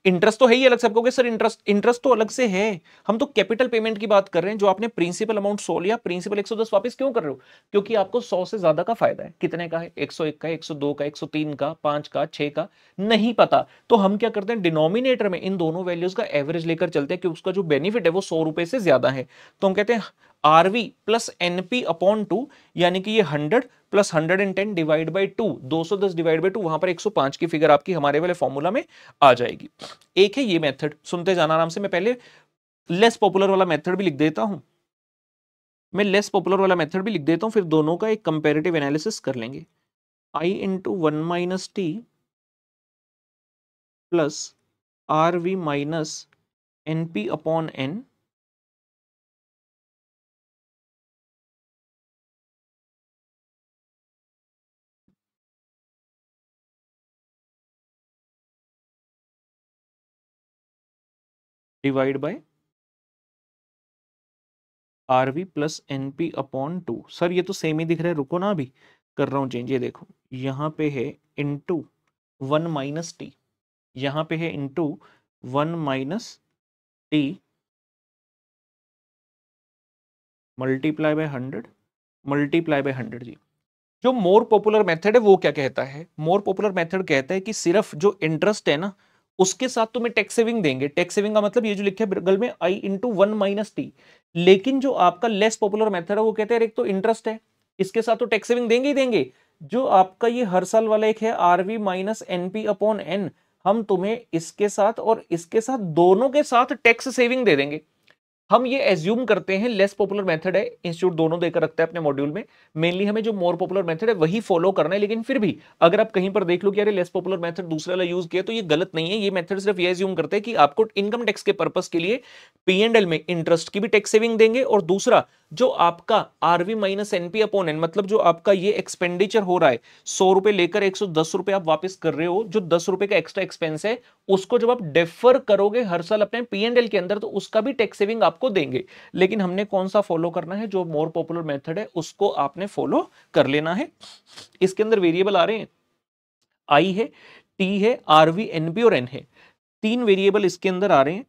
इंटरेस्ट तो है ही अलग से। आप कहोगे सर इंटरेस्ट तो अलग से है, हम तो कैपिटल पेमेंट की बात कर रहे हैं। जो आपने प्रिंसिपल अमाउंट 100 लिया, प्रिंसिपल 110 वापस क्यों कर रहे हो? क्योंकि आपको 100 से ज्यादा का फायदा है। कितने का है? 101 का, 102 का, 103 का, 5 का, 6 का, नहीं पता। तो हम क्या करते हैं, डिनोमिनेटर में इन दोनों वैल्यूज का एवरेज लेकर चलते हैं कि उसका जो बेनिफिट है वो 100 रुपए से ज्यादा है। तो हम कहते हैं आरवी प्लस एनपी अपॉन 2, यानी कि ये 100 plus 110 divide by 2, 210 divide by 2, वहां पर 105 की फिगर आपकी हमारे वाले फॉर्मूला में आ जाएगी। एक है ये मेथड, सुनते जाना आराम से। मैं पहले लेस पॉपुलर वाला मेथड भी लिख देता हूं, फिर दोनों का एक कंपेरेटिव एनालिसिस कर लेंगे। I into one minus T plus R V minus N P upon N divide by R V plus N P upon two. Sir ये तो सेम ही दिख रहा है, रुको ना, अभी कर रहा हूँ चेंज। ये देखो यहाँ पे है इंटू वन माइनस टी, यहाँ पे है into one minus T multiply by 100 multiply by 100 जी। जो मोर पॉपुलर मेथड है वो क्या कहता है? मोर पॉपुलर मेथड कहता है कि सिर्फ जो इंटरेस्ट है ना उसके साथ तुम्हें टैक्स सेविंग देंगे। टैक्स सेविंग का मतलब ये जो लिखा है बगल में आई इंटू वन माइनस टी। लेकिन जो आपका लेस पॉपुलर मेथड है वो कहते हैं एक तो इंटरेस्ट है, इसके साथ तो टैक्स सेविंग देंगे ही देंगे। जो आपका ये हर साल वाला एक है RV minus NP upon N, हम तुम्हें इसके साथ और इसके साथ दोनों के साथ टैक्स सेविंग दे देंगे। हम ये एज्यूम करते हैं लेस पॉपुलर मेथड है, इंस्टीट्यूट दोनों देकर रखता है अपने मॉड्यूल में। मेनली हमें जो मोर पॉपुलर मेथड है वही फॉलो करना है। लेकिन फिर भी अगर आप कहीं पर देख लो कि अरे लेस पॉपुलर मेथड दूसरा वाला यूज किया, तो ये गलत नहीं है। ये मेथड सिर्फ ये एज्यूम करते हैं कि आपको इनकम टैक्स के पर्पस के लिए P&L में इंटरेस्ट की भी टैक्स सेविंग देंगे, और दूसरा जो आपका RV minus NP upon N, मतलब जो आपका ये एक्सपेंडिचर हो रहा है 100 रुपए लेकर 110 रुपए आप वापस कर रहे हो, जो 10 रुपए का एक्स्ट्रा एक्सपेंस है उसको जब आप डेफर करोगे हर साल अपने P&L के अंदर, तो उसका भी टैक्स सेविंग आपको देंगे। लेकिन हमने कौन सा फॉलो करना है? जो मोर पॉपुलर मेथड है उसको आपने फॉलो कर लेना है। इसके अंदर वेरिएबल आ रहे हैं, आई है, टी है, आरवी, एनपी और एन है। तीन वेरिएबल इसके अंदर आ रहे हैं,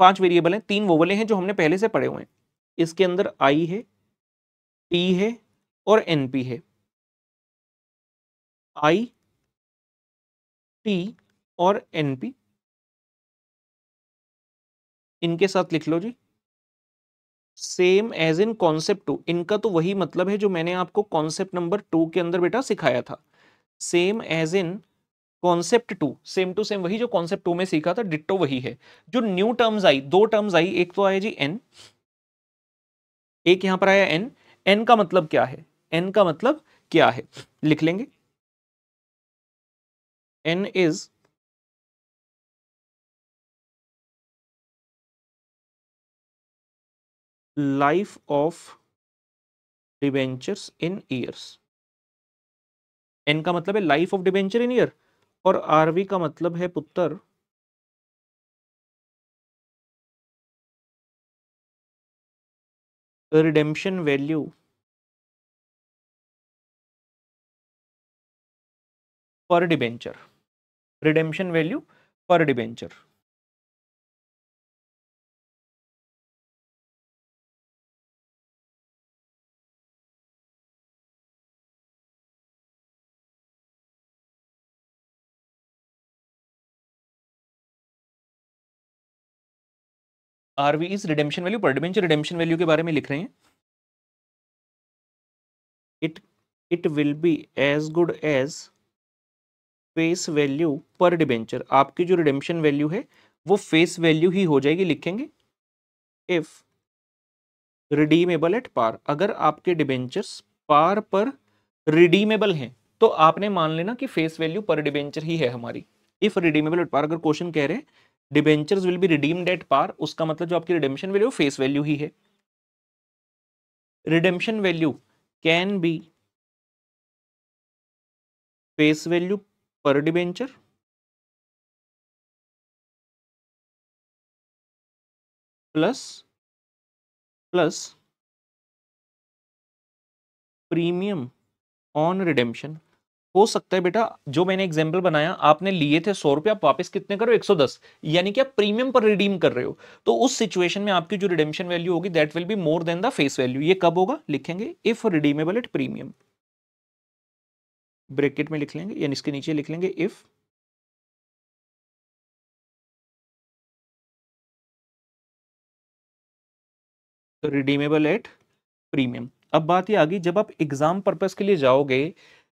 पांच वेरिएबल हैं, तीन वो वाले हैं जो हमने पहले से पढ़े हुए हैं। इसके अंदर आई है, टी है और एनपी है। आई, टी और एनपी इनके साथ लिख लो जी same as in concept two. इनका तो वही मतलब है जो मैंने आपको कॉन्सेप्ट नंबर 2 के अंदर बेटा सिखाया था। Same as in concept 2, same to same वही जो कॉन्सेप्ट 2 में सीखा था, डिट्टो वही है। जो न्यू टर्म्स आई, दो टर्म्स आई, एक तो आया जी एन, एक यहां पर आया एन। एन का मतलब क्या है? एन का मतलब क्या है लिख लेंगे, N is life of debentures in years. N का मतलब है life of debenture in year, और आरवी का मतलब है पुत्र redemption value per debenture. Redemption value per debenture. RV is redemption value per debenture. Redemption value के बारे में लिख रहे हैं, it it will be as good as face value per debenture. आपकी जो रिडेम्पशन वैल्यू है वो फेस वैल्यू ही हो जाएगी। लिखेंगे इफ रिडीमेबल एट पार। अगर आपके डिबेंचर्स पार पर रिडीमेबल हैं तो आपने मान लेना कि फेस वैल्यू पर डिबेंचर ही है हमारी। इफ रिडीमेबल एट पार, अगर क्वेश्चन कह रहे हैं debentures will be redeemed at par, उसका मतलब जो आपकी रिडेम्पशन वैल्यू फेस वैल्यू ही है। Redemption value can be face value per debenture plus plus premium on redemption. हो सकता है बेटा जो मैंने एग्जांपल बनाया, आपने लिए थे 100 रुपए, आप वापस कितने करो 110, यानी कि आप प्रीमियम पर रिडीम कर रहे हो। तो उस सिचुएशन में आपकी जो रिडेम्पशन वैल्यू होगी that will be more than the face value. ये कब होगा? लिखेंगे if redeemable at premium, bracket में लिख लेंगे, यानी इसके नीचे लिख लेंगे इफ रिडीमेबल एट प्रीमियम। अब बात ये आ गई, जब आप एग्जाम पर्पस के लिए जाओगे,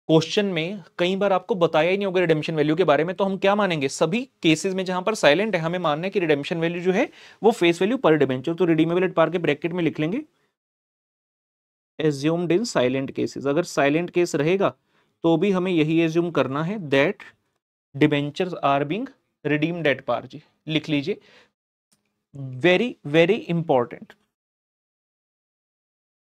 क्वेश्चन में कई बार आपको बताया ही नहीं होगा रिडेम्पशन वैल्यू के बारे में, तो हम क्या मानेंगे? सभी केसेस में जहां पर साइलेंट है हमें मानना है कि रिडेम्पशन वैल्यू जो है वो फेस वैल्यू पर डिबेंचर। तो रिडीमेबल एट पार के ब्रैकेट में लिख लेंगे एज्यूम्ड इन साइलेंट केसेस। अगर साइलेंट केस रहेगा तो भी हमें यही एज्यूम करना है that debentures are being redeemed at par जी, लिख लीजिए, वेरी वेरी इंपॉर्टेंट,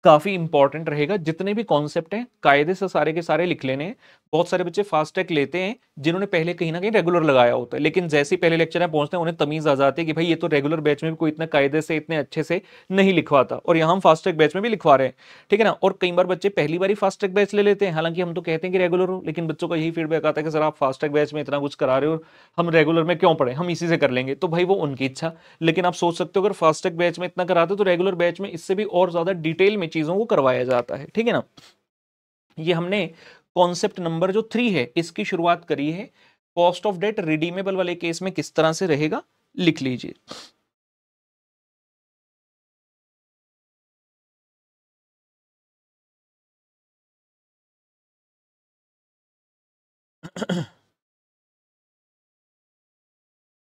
काफी इंपॉर्टेंट रहेगा। जितने भी कॉन्सेप्ट हैं कायदे से सारे के सारे लिख लेने हैं। बहुत सारे बच्चे फास्ट ट्रैक लेते हैं जिन्होंने पहले कहीं ना कहीं रेगुलर लगाया होता है, लेकिन जैसे ही पहले लेक्चर में पहुंचते हैं उन्हें तमीज आ जाती है कि भाई ये तो रेगुलर बैच में भी कोई इतने कायदे से इतने अच्छे से नहीं लिखवाता, और यहाँ हम फास्ट ट्रैक बैच में भी लिखवा रहे हैं, ठीक है ना। और कई बार बच्चे पहली बार ही फास्ट ट्रैक बैच ले लेते हैं, हालांकि हम तो कहते हैं कि रेगुलर हो, लेकिन बच्चों का यही फीडबैक आता है कि सर आप फास्ट ट्रैक बैच में इतना कुछ करा रहे हो, हम रेगुलर में क्यों पढ़े, हम इसी से कर लेंगे। तो भाई वो उनकी इच्छा, लेकिन आप सोच सकते हो अगर फास्ट ट्रैक बैच में इतना कराते तो रेगुलर बैच में इससे भी और ज्यादा डिटेल में चीजों को करवाया जाता है, ठीक है ना। ये हमने कॉन्सेप्ट नंबर जो 3 है इसकी शुरुआत करी है। कॉस्ट ऑफ डेट रिडीमेबल वाले केस में किस तरह से रहेगा लिख लीजिए।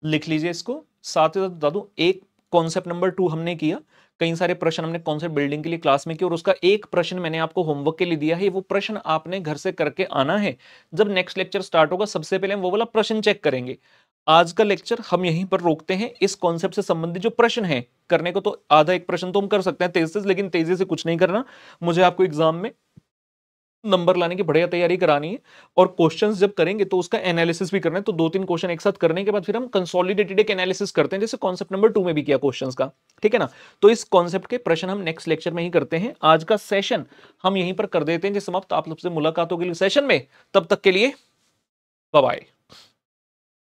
लिख लीजिए इसको, साथ ही साथ बता दूं, एक कॉन्सेप्ट नंबर 2 हमने किया, कई सारे प्रश्न हमने कॉन्सेप्ट बिल्डिंग के लिए क्लास में किया, और उसका एक प्रश्न मैंने आपको होमवर्क के लिए दिया है। वो प्रश्न आपने घर से करके आना है। जब नेक्स्ट लेक्चर स्टार्ट होगा सबसे पहले हम वो वाला प्रश्न चेक करेंगे। आज का लेक्चर हम यहीं पर रोकते हैं। इस कॉन्सेप्ट से संबंधित जो प्रश्न है करने को, तो आधा एक प्रश्न तो हम कर सकते हैं तेजी से, लेकिन तेजी से कुछ नहीं करना। मुझे आपको एग्जाम में नंबर लाने की बढ़िया तैयारी करानी है, और क्वेश्चंस जब करेंगे तो उसका एनालिसिस भी करना है। तो 2-3 क्वेश्चन एक साथ करने के बाद फिर हम कंसोलिडेटेड एक एनालिसिस करते हैं, जैसे कॉन्सेप्ट नंबर 2 में भी किया क्वेश्चंस का, ठीक है ना। तो इस कॉन्सेप्ट के प्रश्न हम नेक्स्ट लेक्चर में ही करते हैं। आज का सेशन हम यहीं पर कर देते हैं समाप्त। आप सबसे मुलाकात होगी सेशन में, तब तक के लिए बाय बाय।